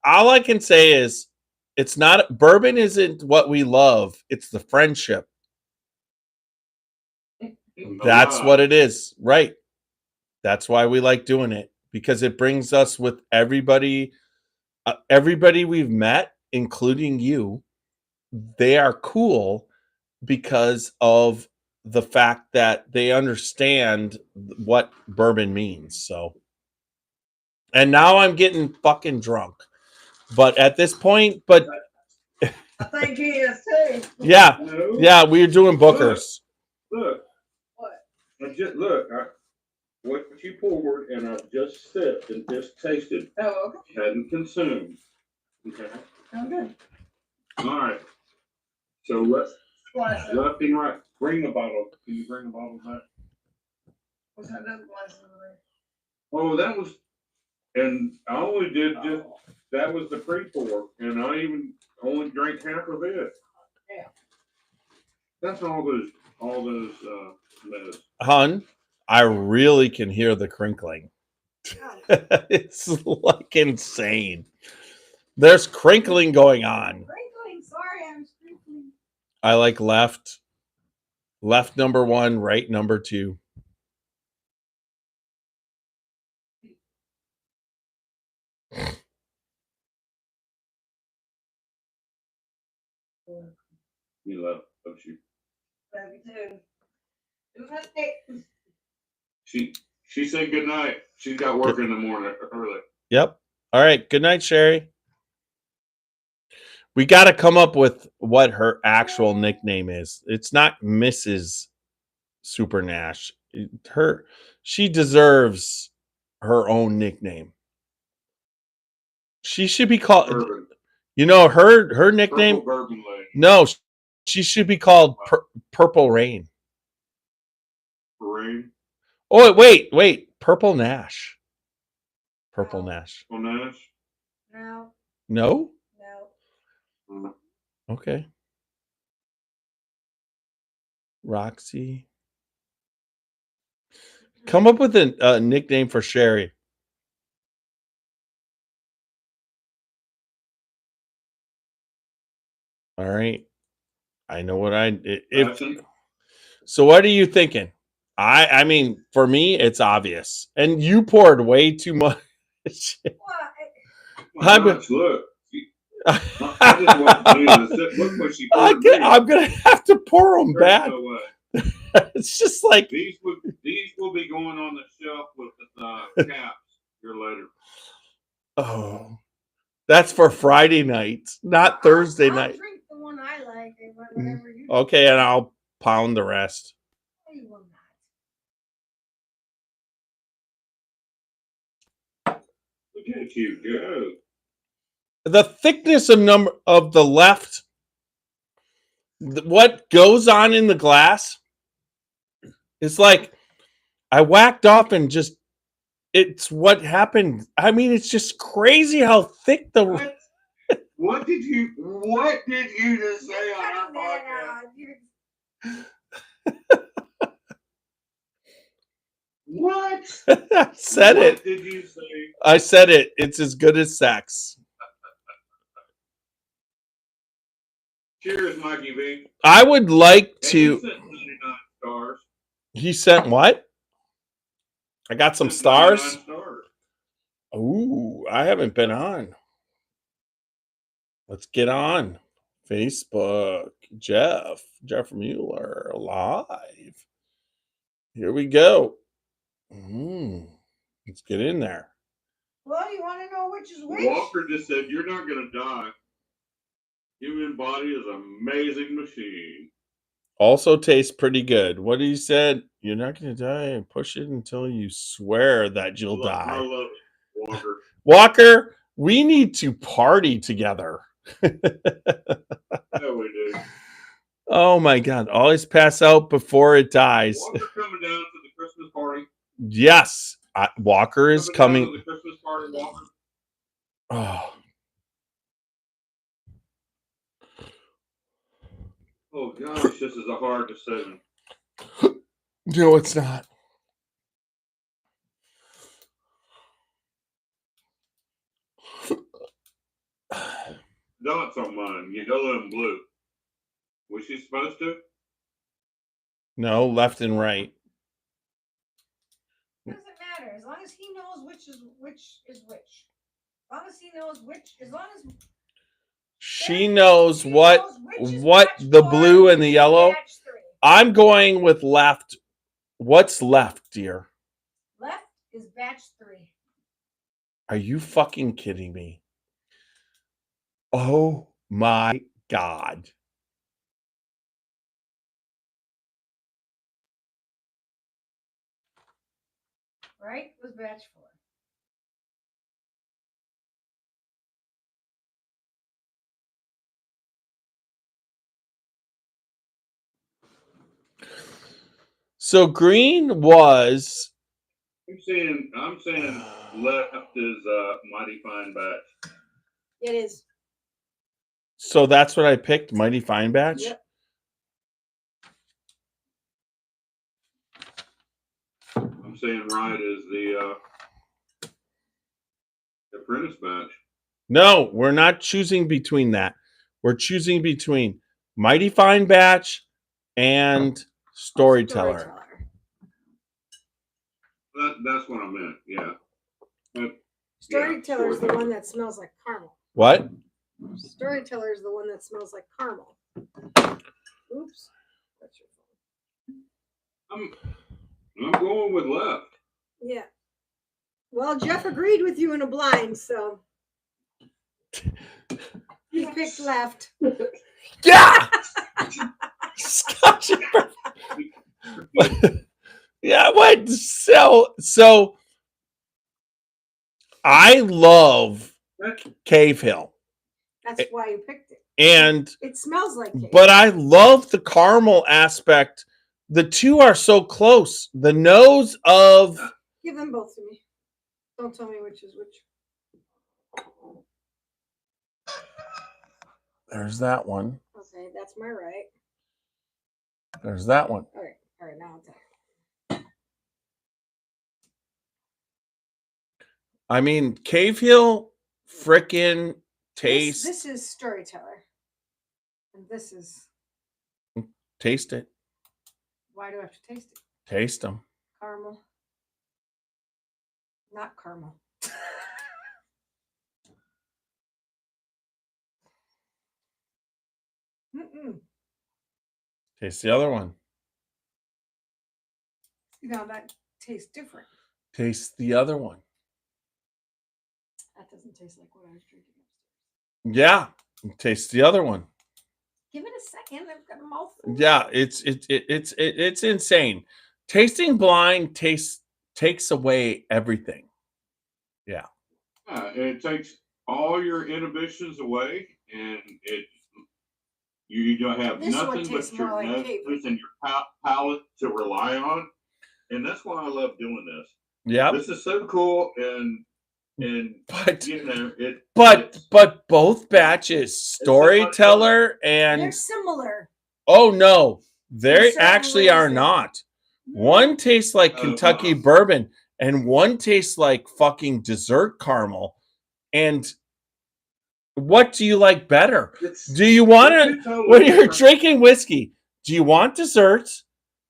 All I can say is it's not bourbon isn't what we love, it's the friendship. That's what it is, right? That's why we like doing it, because it brings us with everybody we've met, including you. They are cool because of the fact that they understand what bourbon means. So, and now I'm getting fucking drunk. But at this point, I think he is too. yeah, No. yeah, we're doing Bookers. Look. What? What you poured, and I just sipped and just tasted. Oh, okay. Hadn't consumed. Okay. Okay. All right. So let's Slice it. left and right. Bring the bottle. Can you bring the bottle back? What's that other glass over there? Oh, that was, and I only did just, that was the pre-pour, and I even only drank half of it. Yeah. That's all those meds. Hun, I really can hear the crinkling. It's like insane. There's crinkling going on. Sprinkling. Sorry, I'm sprinkling. I like left number 1, right number 2. You love, don't you? Love you too. Do my thing. She said good night. She's got work in the morning early. Yep. All right. Good night, Sherry. We got to come up with what her actual nickname is. It's not Mrs. Super Nash. She deserves her own nickname. She should be called. Bourbon. You know her nickname. Purple Bourbon Lady. No, she should be called Purple Rain. Rain. Oh wait, Purple Nash. Purple Nash. Purple Nash. No. No. No. Okay. Roxy. Come up with a nickname for Sherry. All right. I know what so what are you thinking? I mean, for me, it's obvious. And you poured way too much. Look. I just want to look what she poured. I'm gonna have to pour them back. It's just like these will be going on the shelf with the caps here later. Oh, that's for Friday night, not Thursday night. I'll drink the one I like, and whatever you. Okay, and I'll pound the rest. No, you will not. Look at you go. The thickness of the left, what goes on in the glass, is like I whacked off and just it's what happened. I mean, it's just crazy how thick the. What did you just say on our podcast? What? I said what it. What did you say? I said it. It's as good as sex. Cheers, Mikey V. I would like to. He sent 99 stars. He sent what? I got some stars. Ooh, I haven't been on. Let's get on Facebook. Jeff Mueller live. Here we go. Let's get in there. Well, you want to know which is which? Walker just said, "You're not going to die. Human body is an amazing machine." Also tastes pretty good. What he said, you're not going to die, and push it until you swear that you'll die. I love it, Walker. Walker, we need to party together. Yeah, we do. Oh my God. Always pass out before it dies. Walker coming down to the Christmas party. Yes. Walker is coming. Down to the Christmas party, Walker. Oh. Oh gosh, this is a hard decision. No, it's not. Dots on mine, yellow and blue. Was she supposed to? No, left and right. Doesn't matter as long as he knows which is which. As long as he knows which, as long as She knows she what knows which is what batch the 4 blue and the which is yellow. batch 3. I'm going with left. What's left, dear? Left is batch 3. Are you fucking kidding me? Oh my God. Right was batch 4. So green was. I'm saying left is mighty fine batch. It is. So that's what I picked, Mighty Fine Batch. Yep. I'm saying right is the Apprentice batch. No, we're not choosing between that. We're choosing between Mighty Fine Batch and Storyteller. That's what I meant. Yeah. Storyteller is the one that smells like caramel. What? Storyteller is the one that smells like caramel. Oops. That's your phone. I'm going with left. Yeah. Well, Jeff agreed with you in a blind, so he picked left. Yeah. Scotchy Bourbon. Yeah, what? So I love Cave Hill. That's why you picked it. And it smells like cake. But I love the caramel aspect. The two are so close. The nose of. Give them both to me. Don't tell me which is which. There's that one. Okay, that's my right. There's that one. All right, now I'll tell you. I mean, Cave Hill frickin' taste. This is Storyteller. And this is. Taste it. Why do I have to taste it? Taste them. Caramel. Not caramel. Mm-mm. Taste the other one. Now that tastes different. Taste the other one. That doesn't taste like what I was drinking. Yeah. Taste the other one. Give it a second. I've got a mouthful. Yeah, it's insane. Tasting blind takes away everything. Yeah. It takes all your inhibitions away, and you don't have This one nothing but tastes more your like nose cave. and your palate to rely on, and that's why I love doing this. Yeah. This is so cool, and but you know it. But both batches, Storyteller and they're similar. Oh no, they certain actually ways are they- not. One tastes like Kentucky bourbon, and one tastes like fucking dessert caramel. And what do you like better? Do you want to, totally when you're different. drinking whiskey, do you want desserts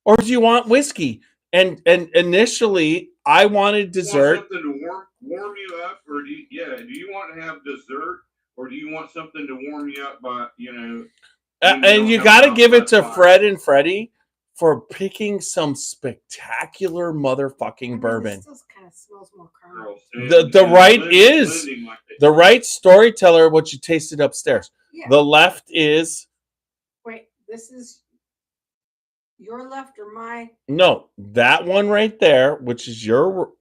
or do you want whiskey? And initially, I wanted dessert. Want something to warm you up, or do you want to have dessert, or do you want something to warm you up by And you got to give it to Fred and Freddie for picking some spectacular motherfucking bourbon. This still kind of smells more caramel. The right Storyteller, what you tasted upstairs. Yeah. The left is. Wait, this is your left or my? No, that one right there, which is your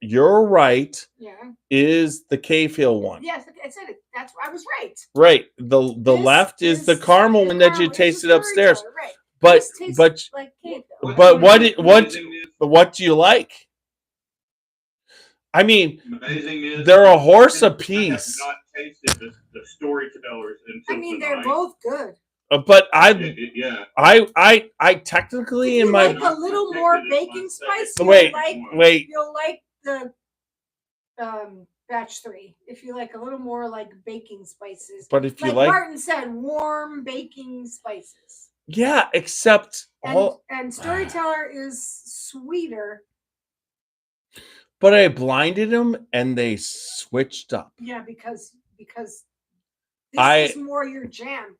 right. Yeah. Is the Cave Hill one. Yes, I said it. That's I was right. Right. The left is the caramel one that you tasted upstairs. Right. But like Cave Hill. but what do you like? I mean, they're a horse apiece. I have not tasted the Storytellers until they're both good. but Yeah. I technically If in you my like a little more baking spice, wait. you'll like the batch 3. If you like a little more like baking spices, But if you like Martin said, warm baking spices. yeah, except and Storyteller is sweeter. But I blinded them and they switched up. Yeah, because this is more your jam.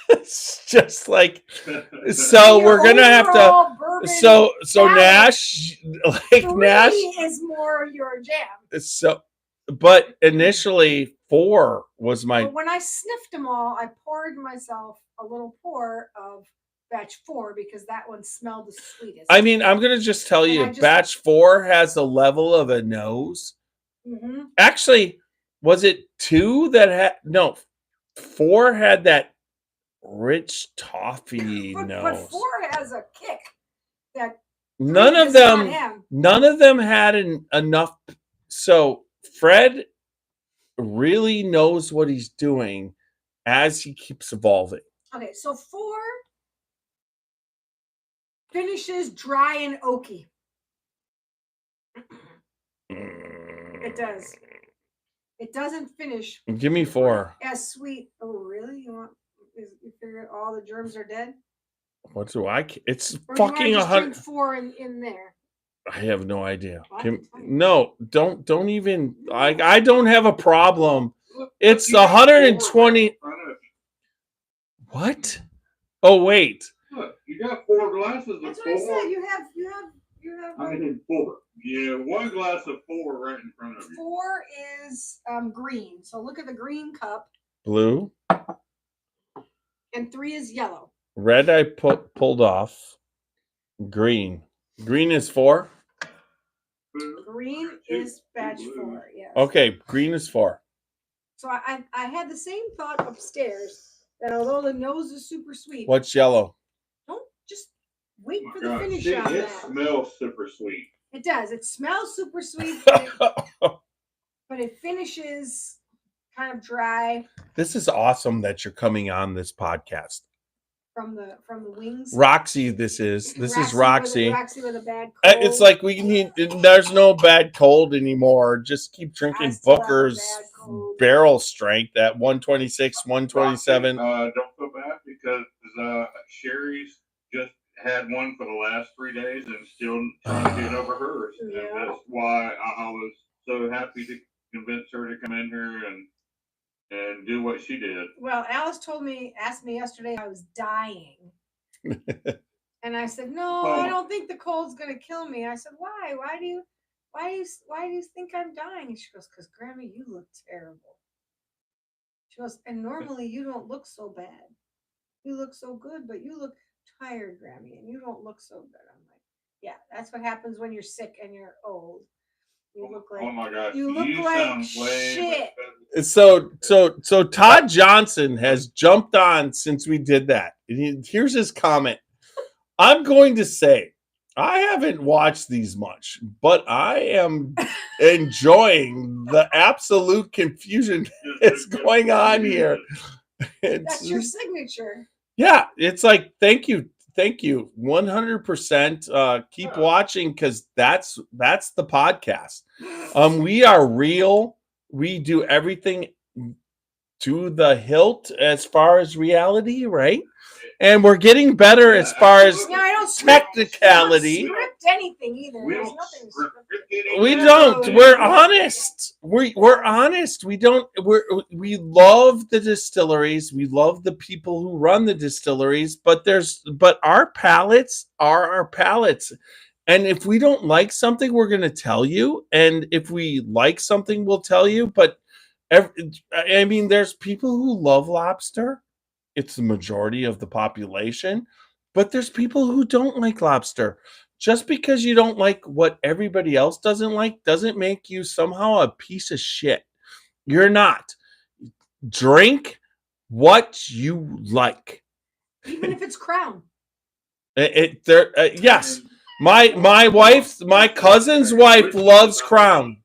It's just like so we're gonna have to so Nash like 3 Nash is more your jam. So but initially 4 was my but when I sniffed them all, I poured myself a little pour of batch 4 because that one smelled the sweetest. I mean, I'm gonna just tell you, batch 4 has a level of a nose. Mm-hmm. Actually, was it 2 that had no 4 had that rich toffee nose. But 4 has a kick that none of them had enough. So Fred really knows what he's doing as he keeps evolving. Okay, so 4 finishes dry and oaky. It does. It doesn't finish. Give me 4. As sweet. Oh, really? You figure all the germs are dead? What do I? It's or fucking 100. 4 in there. I have no idea. No, don't even. I don't have a problem. It's 120. What? Oh wait. Look, you got 4 glasses of 4. That's what I said. You have. I mean 4. Yeah, 1 glass of 4 right in front of you. 4 is green. So look at the green cup. Blue. And 3 is yellow. Red I pulled off. Green. Green is 4. Green is batch 4. Yes. Okay, green is 4. So I had the same thought upstairs that although the nose is super sweet. What's yellow? Don't just wait for the finish on that. It smells super sweet. It does. It smells super sweet, but it finishes kind of dry. This is awesome that you're coming on this podcast. From the wings. Roxy, this is Roxy. Roxy with a bad cold. It's like there's no bad cold anymore. Just keep drinking Booker's barrel strength at 126, 127. Don't feel bad because Sherry's just had one for the last 3 days and still trying to get over hers. Yeah. And that's why I was so happy to convince her to come in here and do what she did. Well, Alice asked me yesterday I was dying. And I said, no, I don't think the cold's going to kill me. I said, why? Why do you think I'm dying? And she goes, because Grandma, you look terrible. She goes, and normally you don't look so bad. You look so good, but you look tired, Grammy, and you don't look so good. I'm like, yeah, that's what happens when you're sick and you're old. You look like, oh my gosh, you look like shit. So Todd Johnson has jumped on since we did that. Here's his comment. I'm going to say, I haven't watched these much, but I am enjoying the absolute confusion that's going on here. That's your signature. Yeah, it's like, thank you. 100%. Keep watching because that's the podcast. We are real. We do everything to the hilt as far as reality, right? And we're getting better as far as technicality. We don't script anything either. There's nothing scripted. We don't. We're honest. We're honest. We don't. We love the distilleries. We love the people who run the distilleries. But our palates are our palates. And if we don't like something, we're going to tell you. And if we like something, we'll tell you. But I mean, there's people who love lobster. It's the majority of the population. But there's people who don't like lobster. Just because you don't like what everybody else doesn't like doesn't make you somehow a piece of shit. You're not. Drink what you like. Even if it's Crown. Yes. My cousin's wife loves Crown.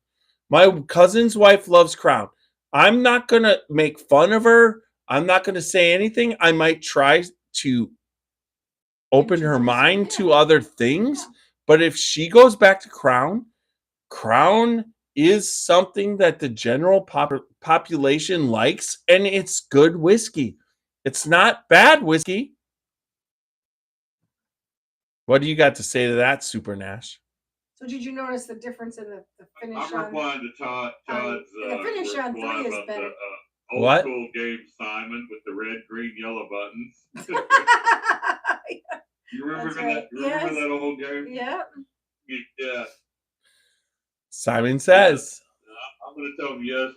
My cousin's wife loves Crown. I'm not going to make fun of her. I'm not going to say anything. I might try to open her mind to other things. But if she goes back to Crown, Crown is something that the general population likes, and it's good whiskey. It's not bad whiskey. What do you got to say to that, Super Nash? So did you notice the difference in the finish I'm on? replying to Todd's the finish on 3 is about better. the old What? school game Simon with the red, green, yellow buttons. You remember That's right. that? You remember that old game? Yeah. Yeah. Simon says. I'm going to tell them yes.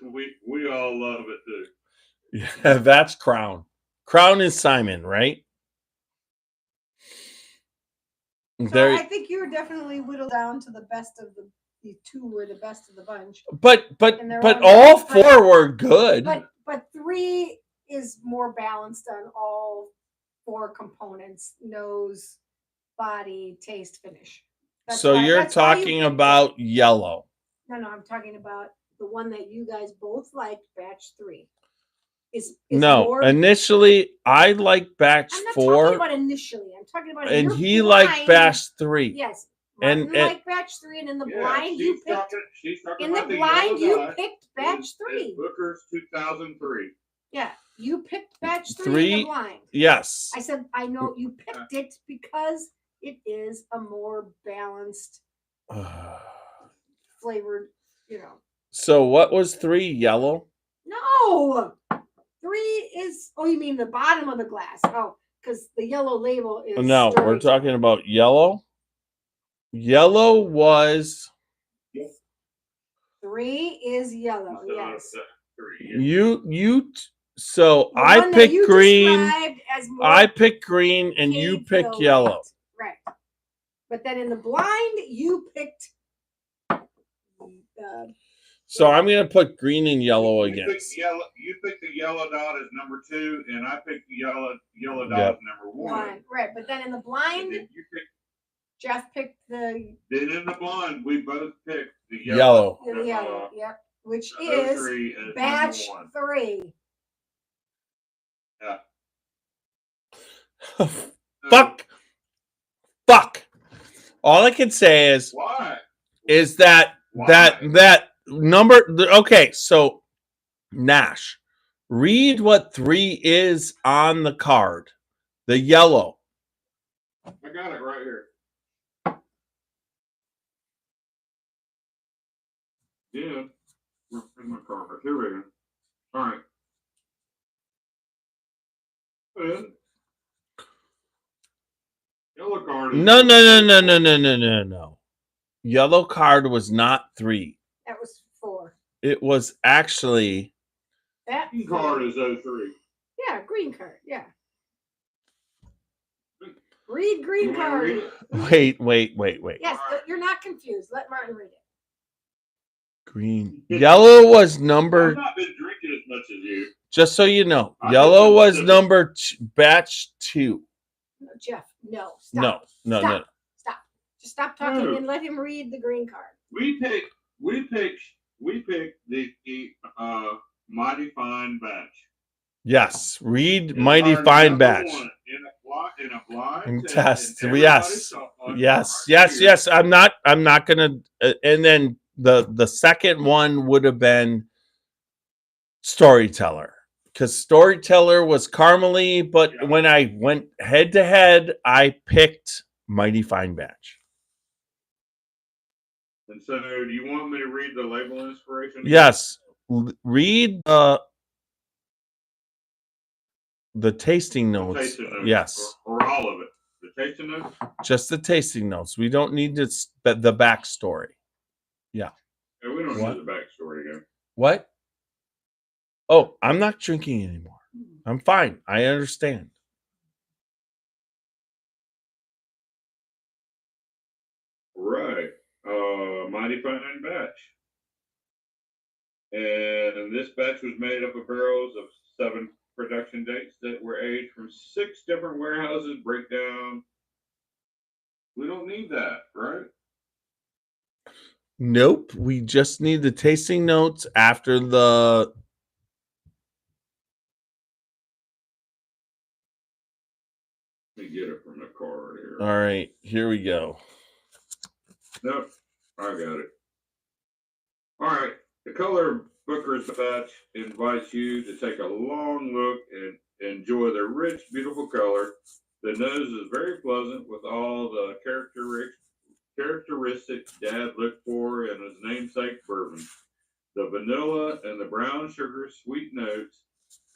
We all love it too. Yeah, that's Crown. Crown is Simon, right? So I think you were definitely whittled down to the best of the 2 were the best of the bunch. But And they're all 4 were good. But 3 is more balanced on all 4 components: nose, body, taste, finish. So you're talking about yellow. No, I'm talking about the one that you guys both liked, batch 3. No, more, initially I liked batch I'm not 4. talking about initially. I'm talking about and he liked batch 3. Yes. And liked batch 3, and in the blind you picked. In the blind you picked batch 3. Booker's 2003. Yeah, you picked batch 3 in the blind. Yes. I said I know you picked it because it is a more balanced, flavored. So what was 3? Yellow? No. 3 is, you mean the bottom of the glass. Oh, because the yellow label is. No, we're talking about yellow. Yellow was. 3 is yellow, yes. So I picked green. I picked green and you picked yellow. Right. But then in the blind, you picked. So I'm going to put green and yellow again. You picked the yellow dot as number 2, and I picked the yellow dot as number 1. Right, but then in the blind, Jeff picked the. Then in the blind, we both picked the yellow. The yellow, yep. Which is batch 3. Yeah. Fuck. All I can say is. Why? Is that number? Okay, so Nash, read what 3 is on the card. The yellow. I got it right here. Yeah. In my card. Here we go. All right. Yellow card. No. Yellow card was not 3. That was 4. It was actually. That green card is 03. Yeah, green card. Yeah. Read green card. Wait. Yes, you're not confused. Let Martin read it. Green. Yellow was number. I've not been drinking as much as you. Just so you know, yellow was number batch 2. No, Jeff, no. Stop. No. Stop. Just stop talking and let him read the green card. We picked the Mighty Fine Batch. Yes, read Mighty Fine Batch. In a blind test. Yes. I'm not gonna. And then the second one would have been Storyteller, because Storyteller was caramely, but when I went head to head, I picked Mighty Fine Batch. And so, do you want me to read the label inspiration? Yes, read the tasting notes. Yes, or all of it. The tasting notes. Just the tasting notes. We don't need the backstory. Yeah. We don't need the backstory again. What? Oh, I'm not drinking anymore. I'm fine. I understand. Right. Mighty Fine Batch. And this batch was made up of barrels of 7 production dates that were aged from 6 different warehouses. Breakdown. We don't need that, right? Nope. We just need the tasting notes after the get it from the card here. All right, here we go. Nope, I got it. All right, the color Booker's batch invites you to take a long look and enjoy the rich, beautiful color. The nose is very pleasant with all the characteristics Dad looked for in his namesake bourbon. The vanilla and the brown sugar sweet notes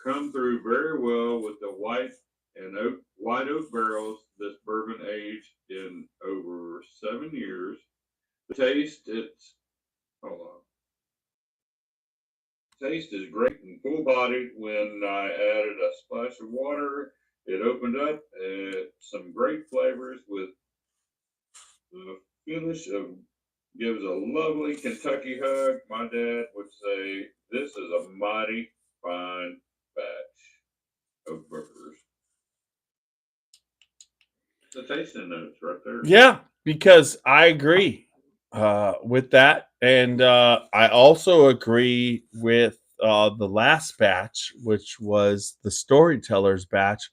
come through very well with the white oak barrels this bourbon aged in over 7 years. The taste, taste is great and full-bodied. When I added a splash of water, it opened up some great flavors with the finish of gives a lovely Kentucky hug. My dad would say this is a mighty fine batch of Bookers. The tasting notes right there. Yeah, because I agree with that. And I also agree with the last batch, which was the Storyteller's batch,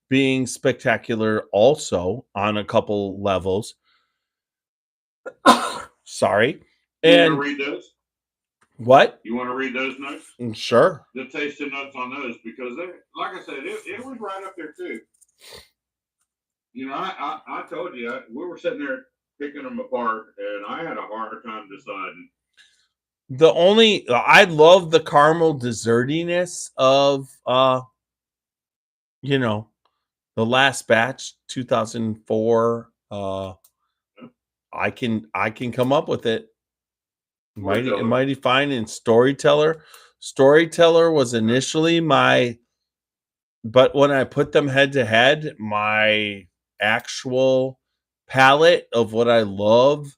being spectacular also on a couple levels. Sorry. You want And to read those? what? You want to read those notes? Sure. The tasting notes on those, because they, like I said, it was right up there too. You know, I told you, we were sitting there picking them apart, and I had a hard time deciding. I love the caramel dessertiness of the last batch, 2004. I can come up with it. Mighty fine. And Storyteller was initially but when I put them head to head, my actual palette of what I love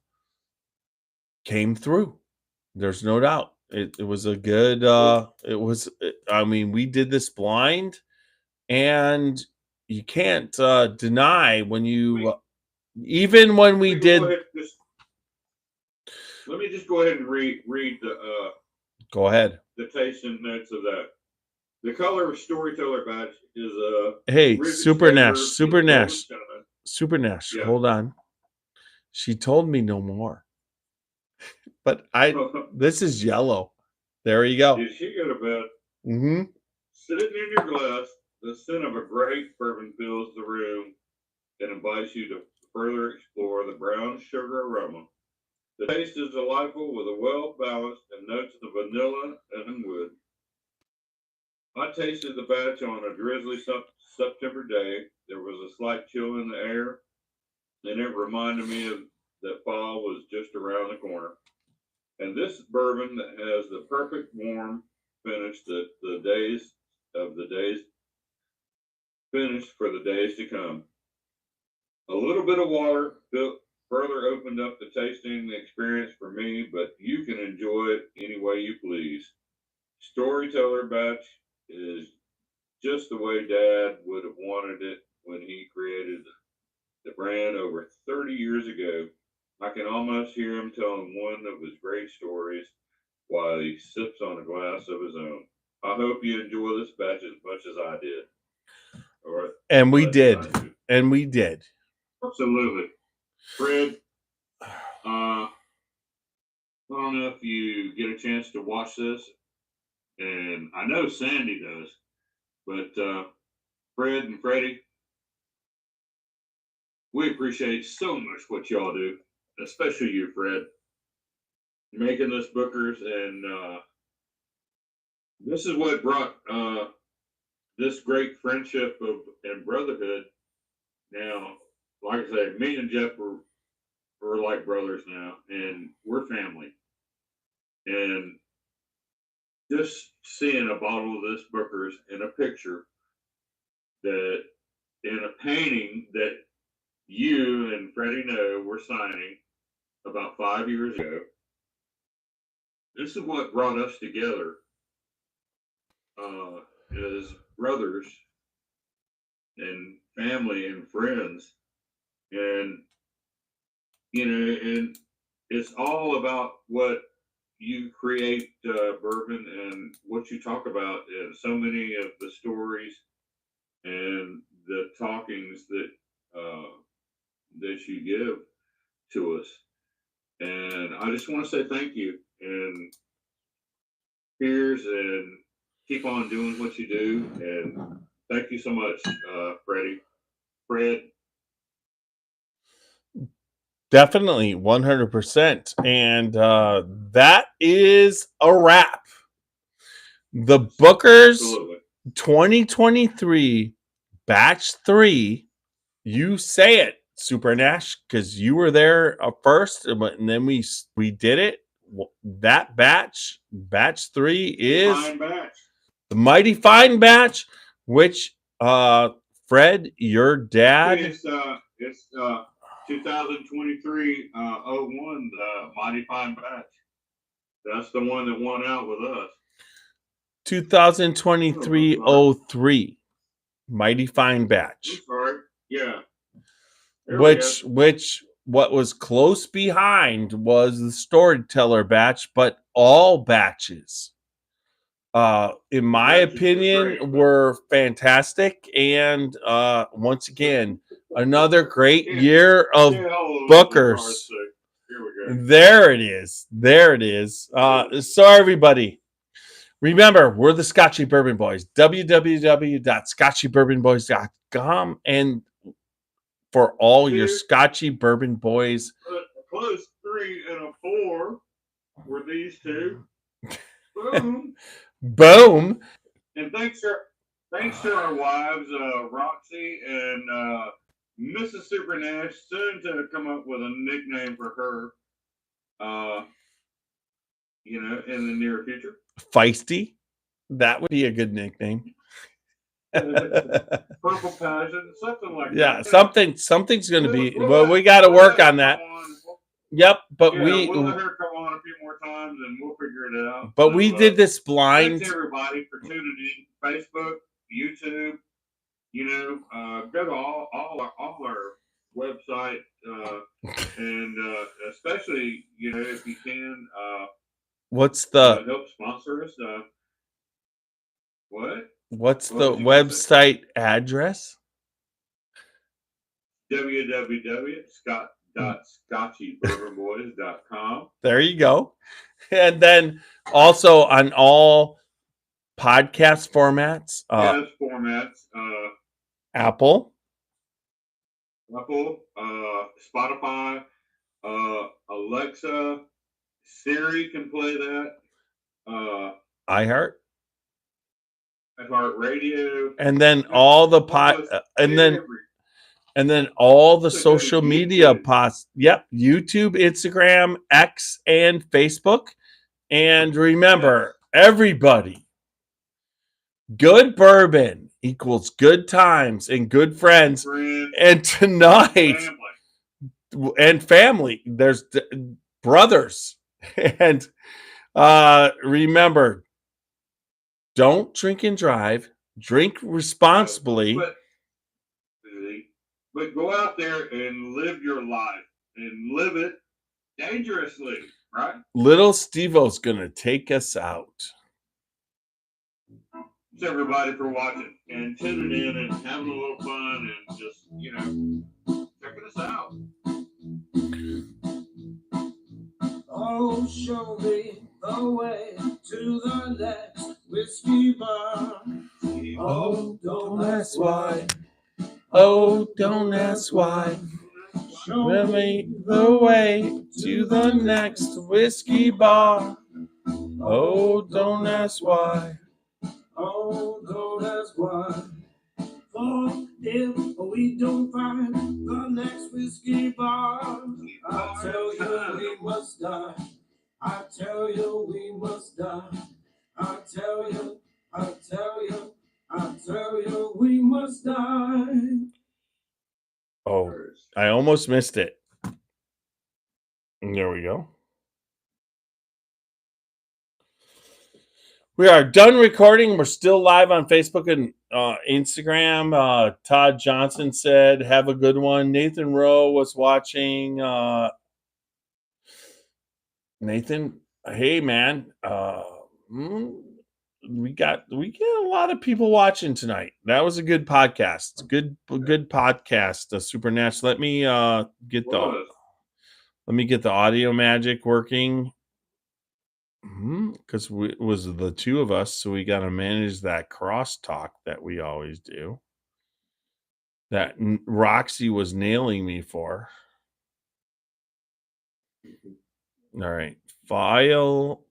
came through. There's no doubt. It was a good we did this blind, and you can't deny when you even when we did. Let me just go ahead and read the Go ahead. The tasting notes of that. The color of Storyteller batch is hey, Super Nash. Yeah. Hold on. She told me no more. But this is yellow. There you go. Did she go to bed? Mm-hmm. Sitting in your glass, the scent of a great bourbon fills the room and invites you to further explore the brown sugar aroma. The taste is delightful with a well-balanced and notes of vanilla and wood. I tasted the batch on a drizzly September day. There was a slight chill in the air, and it reminded me that fall was just around the corner. And this bourbon that has the perfect warm finish finish for the days to come. A little bit of water further opened up the tasting experience for me, but you can enjoy it any way you please. Storyteller batch is just the way Dad would have wanted it when he created the brand over 30 years ago. I can almost hear him telling one of his great stories while he sips on a glass of his own. I hope you enjoy this batch as much as I did. And we did. And we did. Absolutely. Fred, I don't know if you get a chance to watch this, and I know Sandy does, but Fred and Freddie, we appreciate so much what y'all do, especially you, Fred, making this Bookers, and this is what brought this great friendship and brotherhood. Now, like I said, me and Jeff we're like brothers now, and we're family. And just seeing a bottle of this Booker's in a picture that in a painting that you and Freddie Noe were signing about 5 years ago. This is what brought us together as brothers and family and friends. And, and it's all about what you create bourbon and what you talk about in so many of the stories and the talkings that kindness you give to us. And I just want to say thank you, and cheers, and keep on doing what you do. And thank you so much, Fred. Definitely 100%. And that is a wrap. The Booker's Absolutely. 2023 batch 3. You say it, Super Nash, because you were there first, and then we did it. That batch 3 is Fine batch. the mighty fine batch, which Fred, your dad. It's 2023 01, the mighty fine batch. That's the one that won out with us. 2023-03 mighty fine batch. I'm sorry. Yeah. Which what was close behind was the Storyteller batch, but all batches, in my opinion, were fantastic. And once again, another great year of Bookers. There it is. So everybody, remember, we're the Scotchy Bourbon Boys. www.scotchybourbonboys.com, and for all your Scotchy Bourbon Boys. Close 3 and a 4 were these two. Boom. Boom. And thanks to our wives, Roxy and Mrs. Supernash, soon to come up with a nickname for her. In the near future. Feisty. That would be a good nickname. Purple Passion, something like that. Yeah, something's going to be. Well, we got to work on that. Yep, but we'll let her come on a few more times and we'll figure it out. But we did this blind. Thanks everybody for tuning in. Facebook, YouTube. Go to all our website, and especially if you can. What's the help sponsor us? What? What's the website address? www.scotchybourbonboys.com. There you go. And then also on all podcast formats. Apple, Spotify, Alexa, Siri can play that. iHeart Radio, and then all the and then all the social media posts. Yep, YouTube, Instagram, X, and Facebook. And remember, everybody, good bourbon equals good times and good friends. And tonight, and family. There's brothers. And remember, don't drink and drive. Drink responsibly. But go out there and live your life and live it dangerously, right? Little Steve-O's going to take us out. Thanks everybody for watching and tuning in and having a little fun and just, checking us out. Oh, show me the way to the next whiskey bar. Oh, don't ask why. Oh, don't ask why. Show me the way to the next whiskey bar. Oh, don't ask why. Oh, don't ask why. For if we don't find the next whiskey bar, I tell you we must die. I tell you we must die. I tell you we must die. Oh, I almost missed it. There we go. We are done recording. We're still live on Facebook and Instagram. Todd Johnson said, have a good one. Nathan Rowe was watching. Nathan, hey, man. we get a lot of people watching tonight. That was a good podcast. Good podcast. Super Nash. Let me get the audio magic working. Because it was the two of us, so we got to manage that crosstalk that we always do. That Roxy was nailing me for. All right, file.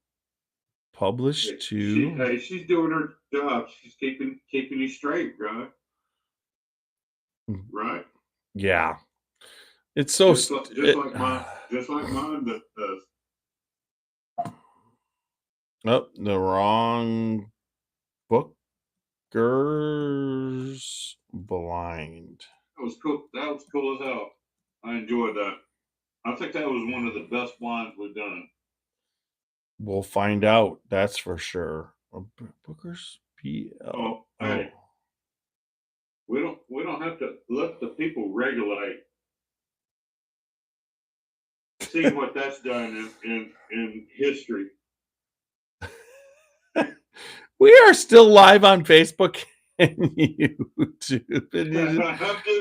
Publish to. She's doing her job. She's keeping you straight, right? Right. Yeah. It's so just like mine does. Oh, the wrong Booker's Blind. That was cool. That was cool as hell. I enjoyed that. I think that was one of the best blinds we've done. We'll find out. That's for sure. Booker's PL. Oh, hey. We don't have to let the people regulate. See what that's done in history. We are still live on Facebook and YouTube.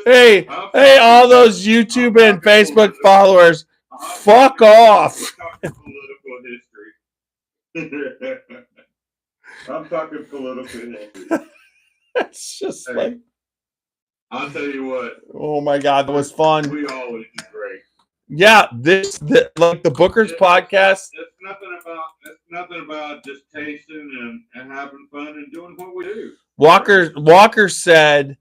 Hey, all those YouTube and Facebook followers, fuck off. I'm talking political history. It's just like, I'll tell you what. Oh my God, that was fun. We always do great. Yeah, like the Booker's podcast. It's nothing about just tasting and having fun and doing what we do. Walker said,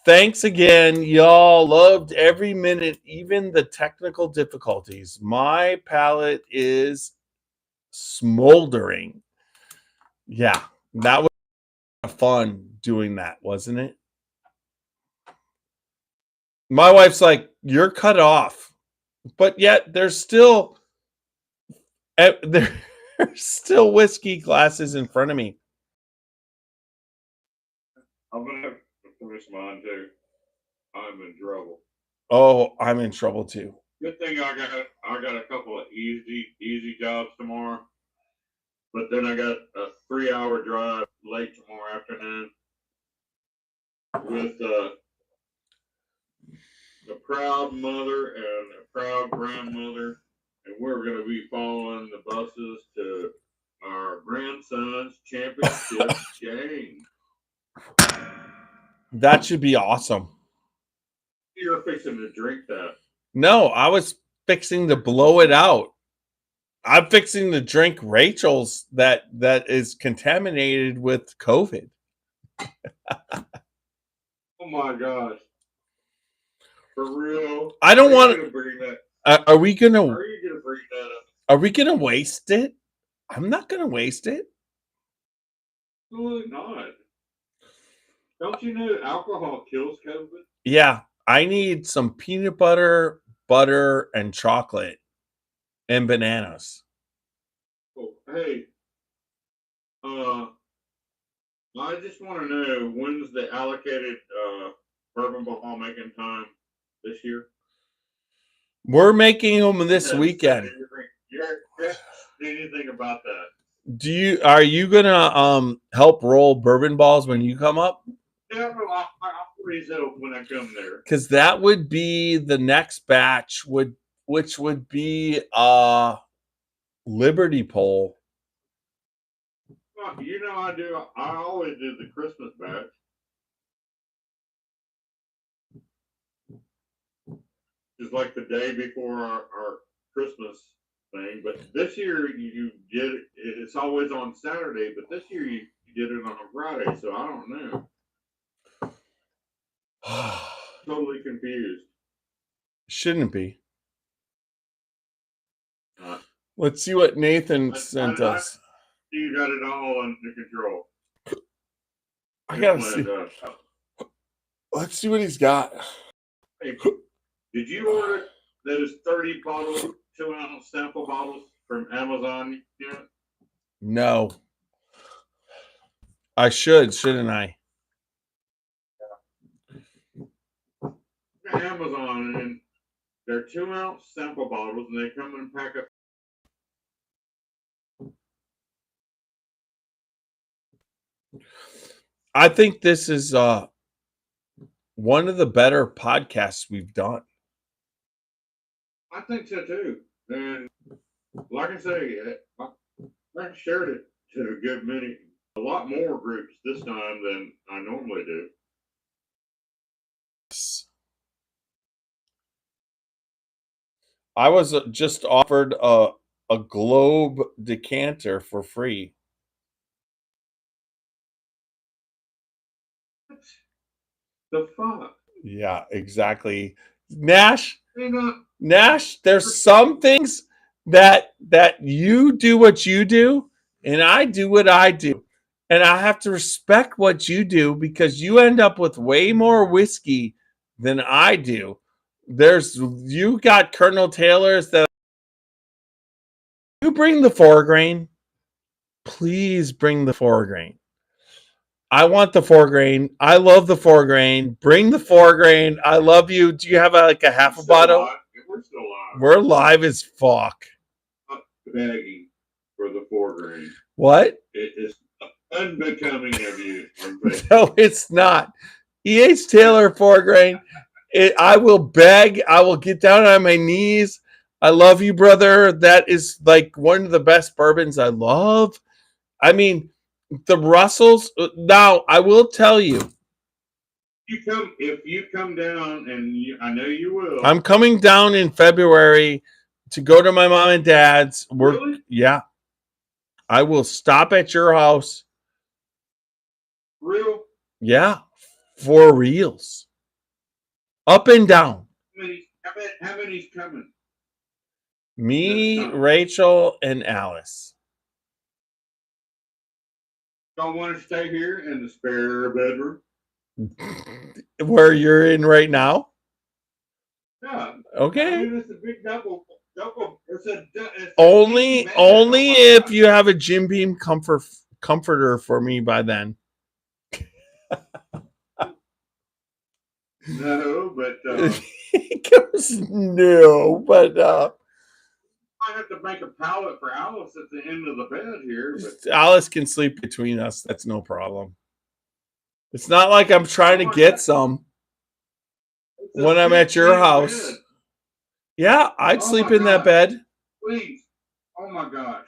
"Thanks again, y'all. Loved every minute, even the technical difficulties. My palate is smoldering." Yeah, that was fun doing that, wasn't it? My wife's like, "You're cut off," but yet there's still whiskey glasses in front of me. I'm gonna have to finish mine too. I'm in trouble. Oh, I'm in trouble too. Good thing I got a couple of easy jobs tomorrow, but then I got a 3-hour drive late tomorrow afternoon with a proud mother and a proud grandmother, and we're going to be following the buses to our grandson's championship game. That should be awesome. You're fixing to drink that. No, I was fixing to blow it out. I'm fixing to drink Rachel's that is contaminated with COVID. Oh my gosh. For real? I don't want to bring that. Are we gonna bring that up? Are we gonna waste it? I'm not gonna waste it. Absolutely not. Don't you know alcohol kills COVID? Yeah, I need some peanut butter, and chocolate, and bananas. Oh, hey. I just want to know, when's the allocated bourbon ball making time this year? We're making them this weekend. Anything about that? Are you gonna help roll bourbon balls when you come up? Yeah, I'll freeze it when I come there. Because that would be the next batch, which would be Liberty Pole. Well, you know I always do the Christmas batch. Just like the day before our Christmas thing. But this year you did it. It's always on Saturday, but this year you did it on a Friday, so I don't know. Totally confused. Shouldn't be. Let's see what Nathan sent us. You got it all under control. I gotta see. Let's see what he's got. Hey, did you order those 30 bottles, 2-ounce sample bottles from Amazon yet? No. I shouldn't I? Amazon, and they're 2-ounce sample bottles, and they come in a pack of I think this is one of the better podcasts we've done. I think so too. And like I say, I shared it to a lot more groups this time than I normally do. I was just offered a Globe decanter for free. The fuck? Yeah, exactly. Nash, They not Nash, there's some things that you do what you do and I do what I do. And I have to respect what you do because you end up with way more whiskey than I do. You got Colonel Taylor's that you bring the 4-grain. Please bring the 4-grain. I want the 4-grain. I love the 4-grain. Bring the 4-grain. I love you. Do you have like a half a bottle? Live. We're still live. We're live as fuck. I'm begging for the 4-grain. What? It is unbecoming of you. No, it's not. E.H. Taylor 4-grain. I will beg. I will get down on my knees. I love you, brother. That is like one of the best bourbons I love. I mean, the Russells. Now, I will tell you. If you come down, and I know you will. I'm coming down in February to go to my mom and dad's. Really? Yeah. I will stop at your house. Real? Yeah. For reals. Up and down. How many's coming? Me, Rachel, and Alice. Don't want to stay here in the spare bedroom? Where you're in right now? Yeah. Okay. I mean, it's a big double. Only if you have a Jim Beam comforter for me by then. No, but He goes, no, but I have to make a pallet for Alice at the end of the bed here. But Alice can sleep between us. That's no problem. It's not like I'm trying to get some when I'm at your house. Bed. Yeah, I'd sleep in that bed. Please. Oh my gosh.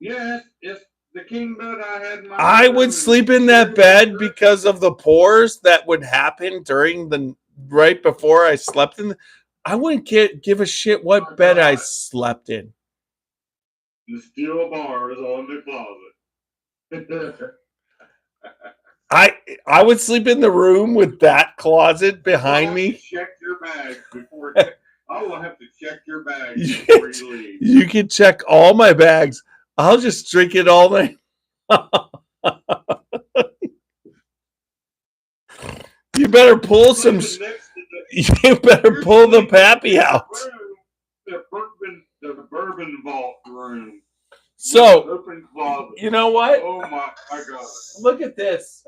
Yes, it's the king bed I had in my I would sleep in that bed because of the pores that would happen right before I slept in. I wouldn't give a shit what bed I slept in. The steel bars on the closet. I would sleep in the room with that closet behind me. Check your bag before. I will have to check your bag before you leave. You can check all my bags. I'll just drink it all night. You better pull some. You better pull the pappy out. The bourbon vault room. So, you know what? Oh my God! Look at this.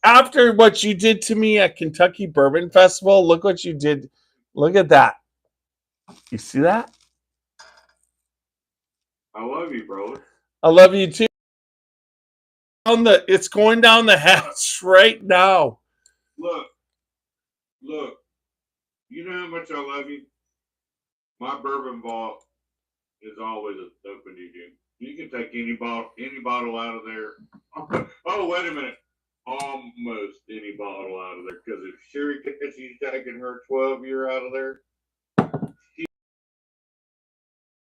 After what you did to me at Kentucky Bourbon Festival, look what you did. Look at that. You see that? I love you, brother. I love you too. It's going down the hatch right now. Look. You know how much I love you? My bourbon vault is always open to you. You can take any bottle out of there. Oh, wait a minute. Almost any bottle out of there. Because if Sherry gets you taking her 12-year out of there.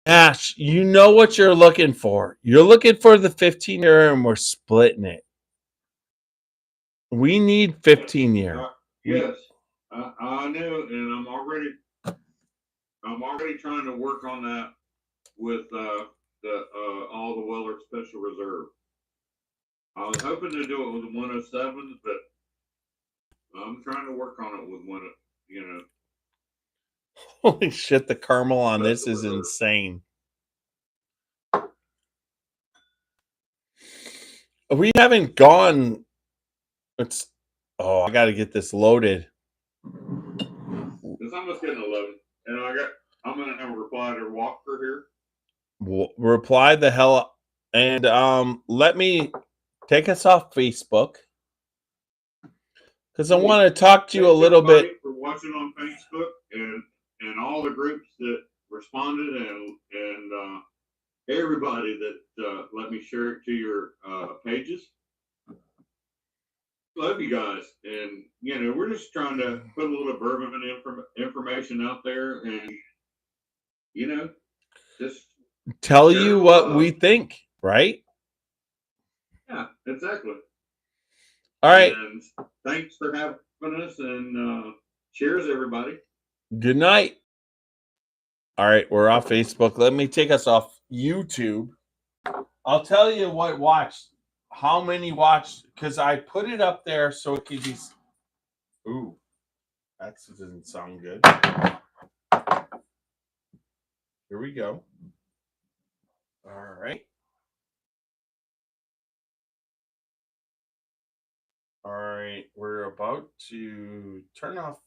Ash, you know what you're looking for. You're looking for the 15-year, and we're splitting it. We need 15-year. Yes, I know, and I'm already trying to work on that with all the Weller Special Reserve. I was hoping to do it with 107s, but I'm trying to work on it with one. Holy shit! The caramel on this is insane. We haven't gone. I got to get this loaded. It's almost getting 11, and I'm gonna have a reply to Walker here. Reply the hell, and let me take us off Facebook because I want to talk to you a little bit. Thanks, everybody, for watching on Facebook and all the groups that responded and everybody that let me share it to your pages. Love you guys, and we're just trying to put a little bourbon information out there, and just tell you what we think, right? Yeah, exactly. All right. And thanks for having us, and cheers, everybody. Good night. All right, we're off Facebook. Let me take us off YouTube. I'll tell you what watched, how many watched, because I put it up there so it could be. Ooh, that doesn't sound good. Here we go. All right. All right, we're about to turn off